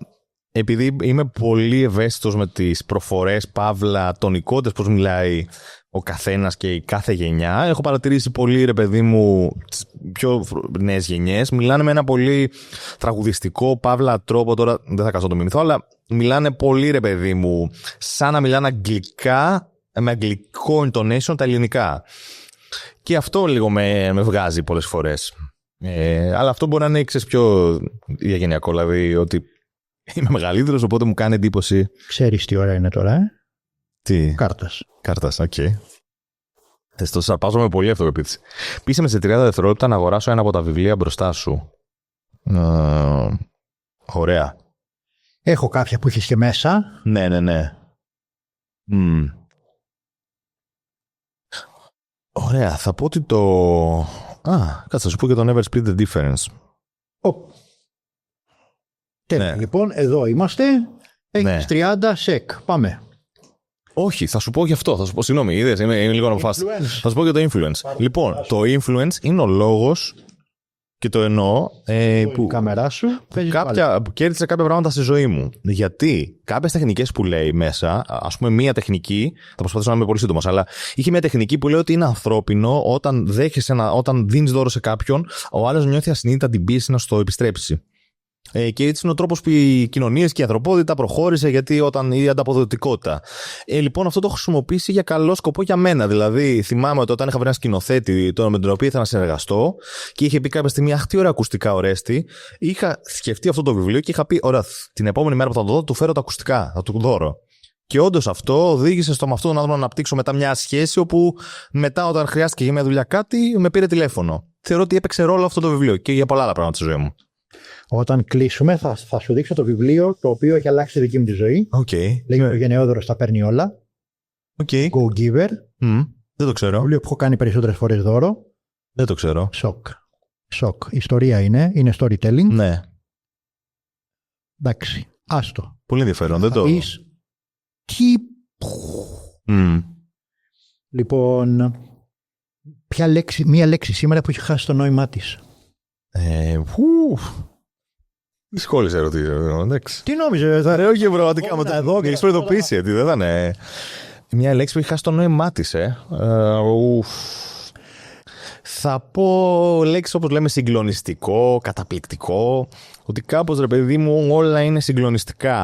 επειδή είμαι πολύ ευαίσθητος με τις προφορές, παύλα, τονικότητες, πώς μιλάει ο καθένας και η κάθε γενιά, έχω παρατηρήσει πολύ, ρε παιδί μου, τις πιο νέες γενιές μιλάνε με ένα πολύ τραγουδιστικό, παύλα τρόπο, τώρα δεν θα κάτσω να το μιμηθώ, αλλά μιλάνε πολύ, ρε παιδί μου, σαν να μιλάνε αγγλικά, με αγγλικό intonation τα ελληνικά. Και αυτό λίγο με βγάζει πολλές φορές. Αλλά αυτό μπορεί να είναι, ξέρεις, πιο διαγενειακό, δηλαδή ότι είμαι μεγαλύτερος, οπότε μου κάνει εντύπωση. Ξέρεις τι ώρα είναι τώρα, Τι? Κάρτας, οκ. Το σαρπάζομαι πολύ αυτό, επίτηση. Πείσε με σε 30 δευτερόλεπτα να αγοράσω ένα από τα βιβλία μπροστά σου. Ωραία. Έχω κάποια που έχεις και μέσα. Ναι. Ωραία, θα πω ότι κάτσε, θα σου πω και το Never Split the Difference. Τέλεια. Ναι. Λοιπόν, εδώ είμαστε. Έχεις 30 σεκ. Πάμε. Όχι, θα σου πω γι' αυτό. Θα σου πω, συγγνώμη, είδες, είμαι λίγο αναποφάσιστο. Θα σου πω για το influence. Λοιπόν, το influence είναι ο λόγος, και το εννοώ, που, κάμερά σου, που κέρδισε κάποια πράγματα στη ζωή μου. Γιατί κάποιες τεχνικές που λέει μέσα, ας πούμε, μία τεχνική, θα προσπαθήσω να είμαι πολύ σύντομος, αλλά είχε μία τεχνική που λέει ότι είναι ανθρώπινο όταν δίνεις δώρο σε κάποιον, ο άλλος νιώθει ασυνείδητα την πίεση να στο επιστρέψει. Και έτσι είναι ο τρόπος που οι κοινωνίες και η ανθρωπότητα προχώρησε, γιατί όταν η ανταποδοτικότητα. Λοιπόν, αυτό το έχω χρησιμοποιήσει για καλό σκοπό για μένα. Δηλαδή, θυμάμαι ότι όταν είχα βρει ένα σκηνοθέτη με τον οποίο ήθελα να συνεργαστώ και είχε πει κάποια στιγμή, αχ, τι ωραία ακουστικά, Ορέστη. Είχα σκεφτεί αυτό το βιβλίο και είχα πει, ωραία, την επόμενη μέρα που θα το δω, του φέρω τα ακουστικά, θα του δώρω. Και όντως αυτό οδήγησε στο με αυτόν τον άνθρωπο να αναπτύξω μετά μια σχέση, όπου μετά, όταν χρειάστηκε για μια δουλειά κάτι, με πήρε τηλέφωνο. Θεωρώ ότι έπαιξε ρόλο αυτό το βιβλίο και για πολλά άλλα πράγματα στη ζωή μου. Όταν κλείσουμε, θα σου δείξω το βιβλίο το οποίο έχει αλλάξει τη δική μου τη ζωή. Λέγεται «Ο Γενναιόδωρος τα παίρνει όλα». Go Giver. Δεν το ξέρω. Βιβλίο που έχω κάνει περισσότερες φορές δώρο. Δεν το ξέρω. Σοκ. Ιστορία είναι storytelling. Ναι. Εντάξει. Άστο. Πολύ ενδιαφέρον. Δεν το. Τι. Λοιπόν, μία λέξη σήμερα που έχει χάσει το νόημά της. Δύσκολες ερωτήσεις, εντάξει. Τι νόμιζε, όχι πραγματικά με εδώ και έχεις προειδοποιήσει, γιατί δεν ήταν. Μια λέξη που έχει χάσει το νόημά της, Θα πω λέξεις όπως λέμε συγκλονιστικό, καταπληκτικό, ότι κάπως, ρε παιδί μου, όλα είναι συγκλονιστικά.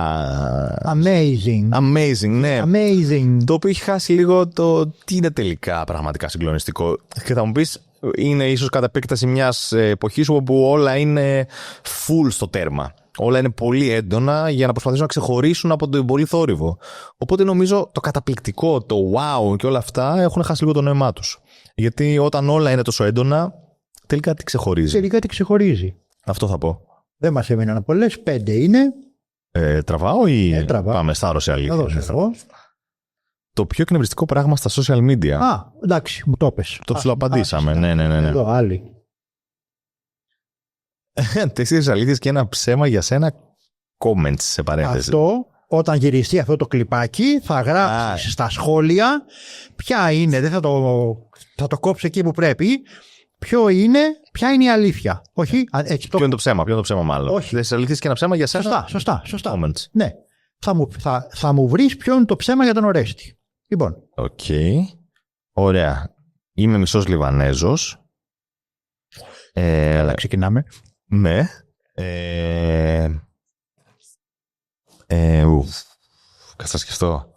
Amazing, ναι. Amazing. Το οποίο έχει χάσει λίγο το τι είναι τελικά πραγματικά συγκλονιστικό. Και θα μου πεις, είναι ίσως κατά επέκταση μιας εποχής όπου όλα είναι full στο τέρμα. Όλα είναι πολύ έντονα για να προσπαθήσουν να ξεχωρίσουν από τον πολύ θόρυβο. Οπότε νομίζω το καταπληκτικό, το wow και όλα αυτά έχουν χάσει λίγο το νόημά τους. Γιατί όταν όλα είναι τόσο έντονα, τελικά τι ξεχωρίζει. Αυτό θα πω. Δεν μας έμειναν πολλές, 5 είναι. Τραβάω ή πάμε στάρωση αλήθεια. Το πιο εκνευριστικό πράγμα στα social media. Εντάξει, μου το πες. Το ψιλοαπαντήσαμε. Ναι. Εδώ, άλλοι. 4 αλήθειες και ένα ψέμα για σένα. Comments σε παρένθεση. Αυτό, όταν γυριστεί αυτό το κλιπάκι, θα γράψεις στα σχόλια ποια είναι. Δεν θα το κόψω εκεί που πρέπει. Ποια είναι η αλήθεια. Όχι, έτσι ποιο είναι το ψέμα μάλλον. Όχι. 4 αλήθειες και ένα ψέμα για σένα. Σωστά. Comments. Ναι. Θα μου βρεις ποιο είναι το ψέμα για τον Ορέστη. Λοιπόν. Οκ. Ωραία. Είμαι μισός Λιβανέζος. Αλλά ξεκινάμε. Ναι. Κάτσε να σκεφτώ.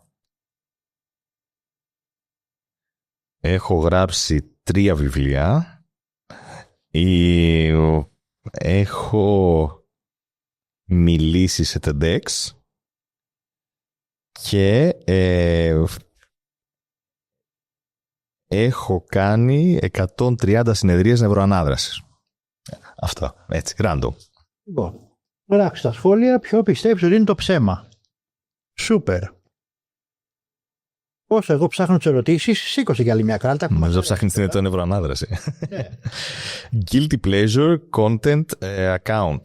Έχω γράψει 3 βιβλία. Έχω μιλήσει σε TEDx. Και έχω κάνει 130 συνεδρίες νευροανάδρασης. Αυτό, έτσι, random. Λοιπόν, γράψτε στα σχόλια ποιο πιστεύεις ότι είναι το ψέμα. Σούπερ. Όσο εγώ ψάχνω τις ερωτήσεις, σήκωσε για άλλη μια κάρτα. Μας δεν ψάχνεις την νευροανάδραση. Guilty pleasure content account.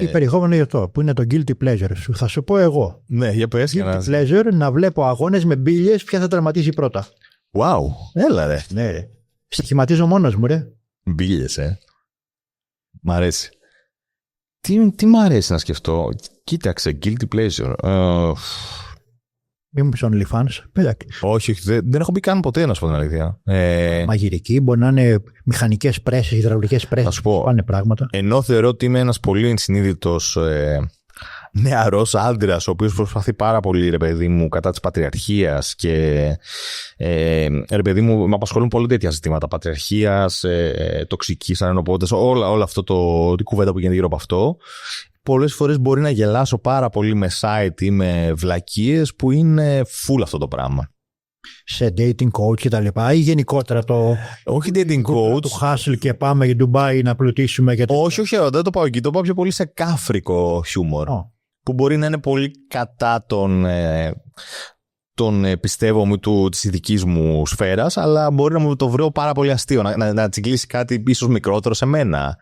Ή περιεχόμενο για το, που είναι το guilty pleasure σου. Θα σου πω εγώ. Ναι, για πες. Guilty pleasure να βλέπω αγώνες με μπίλιες, ποια θα τερματίσει πρώτα. Wow, έλα ρε. Ναι ρε. Στοιχηματίζω μόνος μου ρε. Μπίλιες, Μ' αρέσει. Τι μ' αρέσει να σκεφτώ. Κοίταξε, guilty pleasure. Μην μου πεις OnlyFans. Όχι, δεν έχω μπει καν ποτέ, να σου πω την αλήθεια. Μαγειρική, μπορεί να είναι μηχανικές πρέσεις, υδραυλικές πρέσεις. Θα σου πω, πάνε πράγματα. Ενώ θεωρώ ότι είμαι ένας πολύ ενσυνείδητος νεαρός άντρας, ο οποίος προσπαθεί πάρα πολύ, ρε παιδί μου, κατά της πατριαρχίας και ρε παιδί μου, με απασχολούν πολύ τέτοια ζητήματα πατριαρχίας, τοξικής ανενοπότητας, όλα αυτό την κουβέντα που γίνεται γύρω από αυτό. Πολλές φορές μπορεί να γελάσω πάρα πολύ με site ή με βλακίες που είναι full αυτό το πράγμα. Σε dating coach και τα λοιπά, ή γενικότερα το. Όχι dating coach. Του hustle και πάμε για Ντουμπάι να πλουτίσουμε. Όχι, δεν το πάω εκεί. Το πάω πιο πολύ σε κάφρικο χιούμορ. Που μπορεί να είναι πολύ κατά τον πιστεύω μου της ειδικής μου σφαίρας, αλλά μπορεί να μου το βρω πάρα πολύ αστείο. Να τσιγκλίσει κάτι ίσως μικρότερο σε μένα.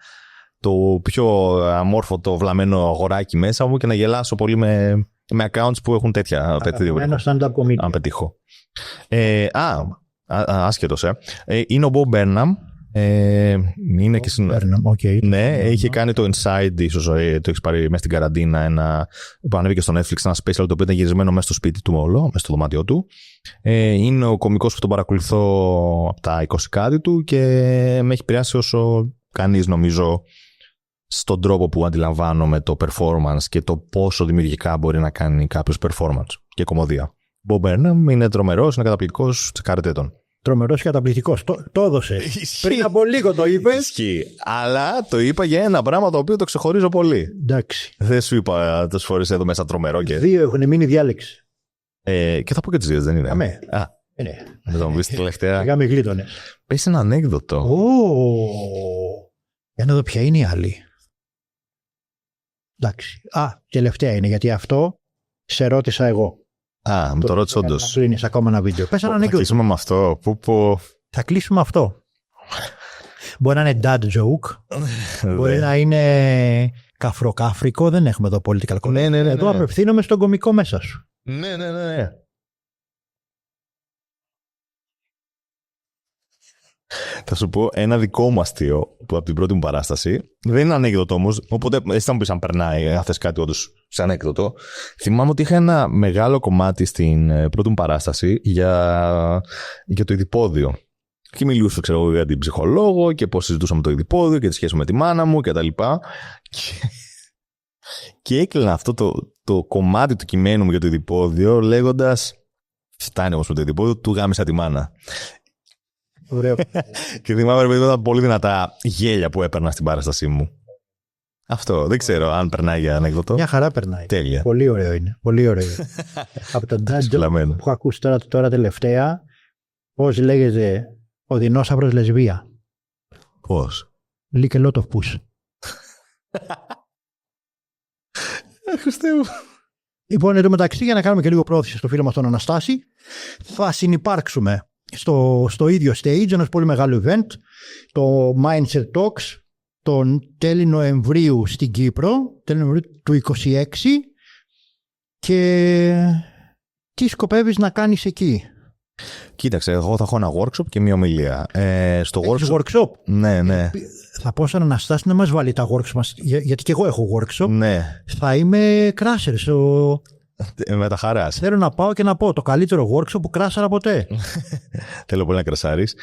Το πιο αμόρφωτο βλαμμένο αγοράκι μέσα μου και να γελάσω πολύ με με accounts που έχουν τέτοια. Ένα stand-up comedy. Αν πετύχω. Άσχετος, είναι ο Bob Burnham. Είναι και okay. Ναι, είχε κάνει το Inside, ίσως το έχει πάρει μέσα στην καραντίνα, που ανέβηκε στο Netflix, ένα special το οποίο ήταν γυρισμένο μέσα στο σπίτι του όλο, μέσα στο δωμάτιό του. Είναι ο κωμικός που τον παρακολουθώ από τα 20 κάτι του και με έχει επηρεάσει όσο κανείς, νομίζω, στον τρόπο που αντιλαμβάνομαι το performance και το πόσο δημιουργικά μπορεί να κάνει κάποιος performance και κωμωδία. Bob Burnham είναι τρομερός, είναι καταπληκτικός, τσεκάρετε τον. Τρομερός και καταπληκτικός. Το έδωσε. Πριν από λίγο το είπες. Ισχύει. Αλλά το είπα για ένα πράγμα το οποίο το ξεχωρίζω πολύ. Εντάξει. Δεν σου είπα τόσες φορές εδώ μέσα τρομερό και. 2 έχουν μείνει διάλεξη. Και θα πω και τις 2, δεν είναι. Αμέ. Ναι. Δεν θα μου πεις τελευταία. Πήγαμε γλίτωνες. Πες ένα ανέκδοτο. Για να δω ποια είναι η άλλη. Εντάξει. Τελευταία είναι, γιατί αυτό σε ρώτησα εγώ. Με το ρώτησε όντως. Να κλείνεις ακόμα ένα βίντεο. Πες ένα ανέκδοτο. Θα κλείσουμε με αυτό. Θα κλείσουμε αυτό. Μπορεί να είναι dad joke. Μπορεί να είναι καφροκάφρικο. Δεν έχουμε εδώ political comedy. Ναι. Εδώ απευθύνομαι στον κωμικό μέσα σου. Ναι. Θα σου πω ένα δικό μου αστείο που από την πρώτη μου παράσταση. Δεν είναι ανέκδοτο όμως, οπότε εσύ θα μου πεις αν περνάει, αν θες κάτι όντως σε ανέκδοτο. Θυμάμαι ότι είχα ένα μεγάλο κομμάτι στην πρώτη μου παράσταση για το ειδιπόδιο. Και μιλούσα, ξέρω, για την ψυχολόγο και πώς συζητούσαμε το ειδιπόδιο και τη σχέση με τη μάνα μου κτλ. Και έκλεινα αυτό το κομμάτι του κειμένου μου για το ειδιπόδιο λέγοντας, φτάνει όμως με το ειδιπόδιο, του γάμισα τη μάνα. Ωραίο. Και θυμάμαι ότι ήταν πολύ δυνατά γέλια που έπαιρνα στην παράστασή μου. Αυτό, δεν ξέρω αν περνάει για ανέκδοτο. Μια χαρά περνάει. Τέλεια. Πολύ ωραίο είναι. Πολύ ωραίο. Από τον Ντάντζο που έχω ακούσει τώρα τελευταία, πώς λέγεται ο δεινόσαυρος λεσβία. Πώς? Like a lot of push. Χριστέ μου. Λοιπόν, εν τω μεταξύ, για να κάνουμε και λίγο πρόθεση στο φίλο μας τον Αναστάση, θα συνυπάρξουμε στο ίδιο stage ενός πολύ μεγάλου event, το Mindset Talks, τον τέλη Νοεμβρίου στην Κύπρο, τέλη Νοεμβρίου του 26, και τι σκοπεύεις να κάνεις εκεί? Κοίταξε, εγώ θα έχω ένα workshop και μια ομιλία. Στο workshop. Ναι. Θα πω στον Αναστάση να μας βάλει τα workshop μας, γιατί και εγώ έχω workshop. Ναι. Θα είμαι κράσερ. Με τα χαράς. Θέλω να πάω και να πω το καλύτερο workshop που κράσαρα ποτέ. Θέλω πολύ να κρασάρεις.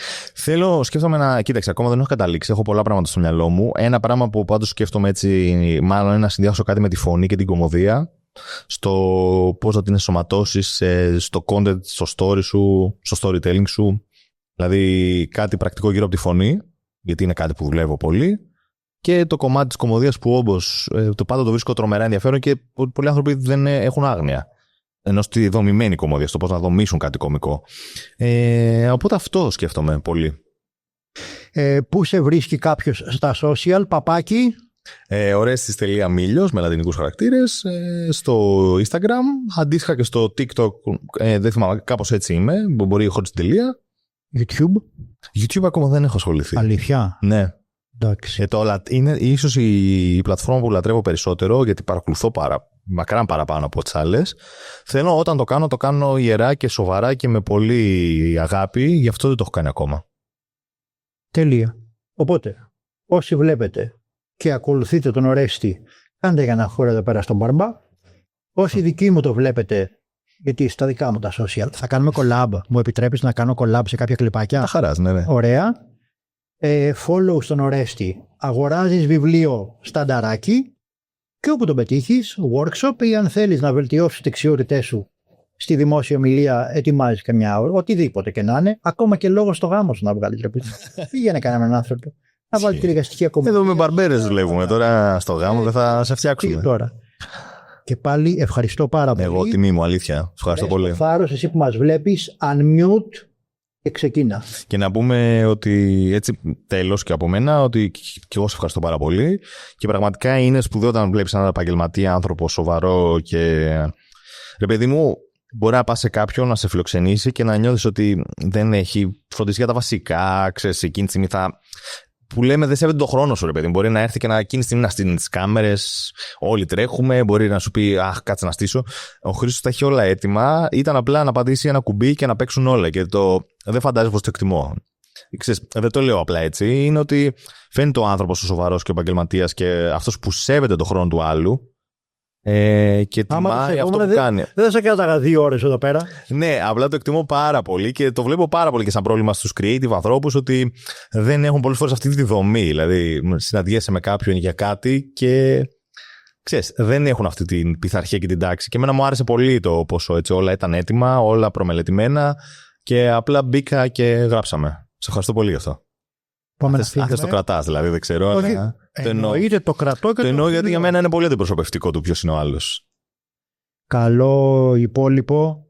Σκέφτομαι να. Κοίταξε, ακόμα δεν έχω καταλήξει. Έχω πολλά πράγματα στο μυαλό μου. Ένα πράγμα που πάντως σκέφτομαι έτσι, μάλλον είναι να συνδυάσω κάτι με τη φωνή και την κωμωδία. Στο πώς να την ενσωματώσεις στο content, στο story σου, στο storytelling σου. Δηλαδή κάτι πρακτικό γύρω από τη φωνή, γιατί είναι κάτι που δουλεύω πολύ. Και το κομμάτι της κωμωδίας που όμως το πάντα το βρίσκω τρομερά ενδιαφέρον και πολλοί άνθρωποι δεν έχουν άγνοια. Ενώ στη δομημένη κωμωδία, στο πώς να δομήσουν κάτι κωμικό. Οπότε αυτό σκέφτομαι πολύ. Πού σε βρίσκει κάποιος στα social, παπάκι? Orestis.Milios με λατινικούς χαρακτήρες. Στο Instagram, αντίστοιχα και στο TikTok, δεν θυμάμαι, κάπως έτσι είμαι. Μπορεί χωρίς τελεία. YouTube ακόμα δεν έχω ασχοληθεί. Αλήθεια? Ναι. Εντάξει. Είναι ίσως η πλατφόρμα που λατρεύω περισσότερο, γιατί παρακολουθώ μακράν παραπάνω από τις άλλες. Θέλω όταν το κάνω ιερά και σοβαρά και με πολύ αγάπη, γι' αυτό δεν το έχω κάνει ακόμα. Τελεία. Οπότε, όσοι βλέπετε και ακολουθείτε τον Ορέστη, κάντε για ένα χώρο εδώ πέρα στον Μπαρμπά. Όσοι δικοί μου το βλέπετε, γιατί στα δικά μου τα social θα κάνουμε collab. Μου επιτρέπεις να κάνω collab σε κάποια κλιπάκια? Τα χαράς, ναι. Ωραία. Follow στον Ορέστη. Αγοράζεις βιβλίο στανταράκι και όπου τον πετύχεις, workshop, ή αν θέλεις να βελτιώσεις τις δεξιότητές σου στη δημόσια ομιλία, ετοιμάζεις καμιά ώρα, οτιδήποτε και να είναι, ακόμα και λόγο στο γάμο σου να βγάλεις ρεπίτη. Πήγαινε κανέναν άνθρωπο να βάλει και λίγα στοιχεία ακόμα. Εδώ με μπαρμπέρες δουλεύουμε. Τώρα στο γάμο δεν θα σε φτιάξουμε. Τώρα. Και πάλι ευχαριστώ πάρα πολύ. Εγώ τιμή μου, αλήθεια. Ευχαριστώ πολύ. Φάρος, εσύ που μας βλέπεις, unmute και ξεκίνα. Και να πούμε ότι έτσι τέλος και από μένα, ότι και εγώ σε ευχαριστώ πάρα πολύ. Και πραγματικά είναι σπουδαίο όταν βλέπεις έναν επαγγελματία άνθρωπο σοβαρό και. Ρε παιδί μου, μπορεί να πας σε κάποιον να σε φιλοξενήσει και να νιώθεις ότι δεν έχει φροντίσει για τα βασικά. Ξέρεις, εκείνη τη στιγμή που λέμε δεν σέβεται τον χρόνο σου, ρε παιδί. Μπορεί να έρθει και να εκείνη τη στιγμή να στείλει τις κάμερες, όλοι τρέχουμε, μπορεί να σου πει αχ, κάτσε να στήσω. Ο Χρήστος τα έχει όλα έτοιμα, ήταν απλά να πατήσει ένα κουμπί και να παίξουν όλα. Και δεν φαντάζεσαι πως το εκτιμώ. Ξέρεις, δεν το λέω απλά έτσι. Είναι ότι φαίνεται ο άνθρωπος ο σοβαρός και ο επαγγελματίας και αυτός που σέβεται τον χρόνο του άλλου. Και τιμάει αυτό που κάνει. Δεν θα σε κράταγα 2 ώρες εδώ πέρα. Ναι, απλά το εκτιμώ πάρα πολύ και το βλέπω πάρα πολύ και σαν πρόβλημα στους creative ανθρώπους ότι δεν έχουν πολλές φορές αυτή τη δομή. Δηλαδή, συναντιέσαι με κάποιον για κάτι και ξέρεις, δεν έχουν αυτή την πειθαρχία και την τάξη. Και εμένα μου άρεσε πολύ το πόσο έτσι όλα ήταν έτοιμα, όλα προμελετημένα και απλά μπήκα και γράψαμε. Σε ευχαριστώ πολύ γι' αυτό. Άχθες το κρατάς, δηλαδή, δεν ξέρω. Όχι, αλλά εννοείται το κρατώ και το εννοώ γιατί για μένα είναι πολύ αντιπροσωπευτικό του ποιος είναι ο άλλος. Καλό υπόλοιπο.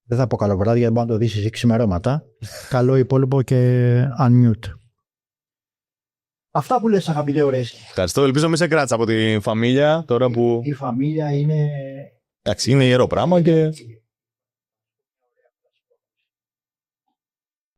Δεν θα πω καλό βράδυ γιατί μπορεί να το δεις εσύ ξημερώματα. Καλό υπόλοιπο και unmute. Αυτά που λες, αγαπητέ Ορέστη. Ευχαριστώ. Ελπίζω μην σε κράτησα από τη φαμίλια τώρα που. Η φαμίλια είναι. Εντάξει, είναι ιερό πράγμα και.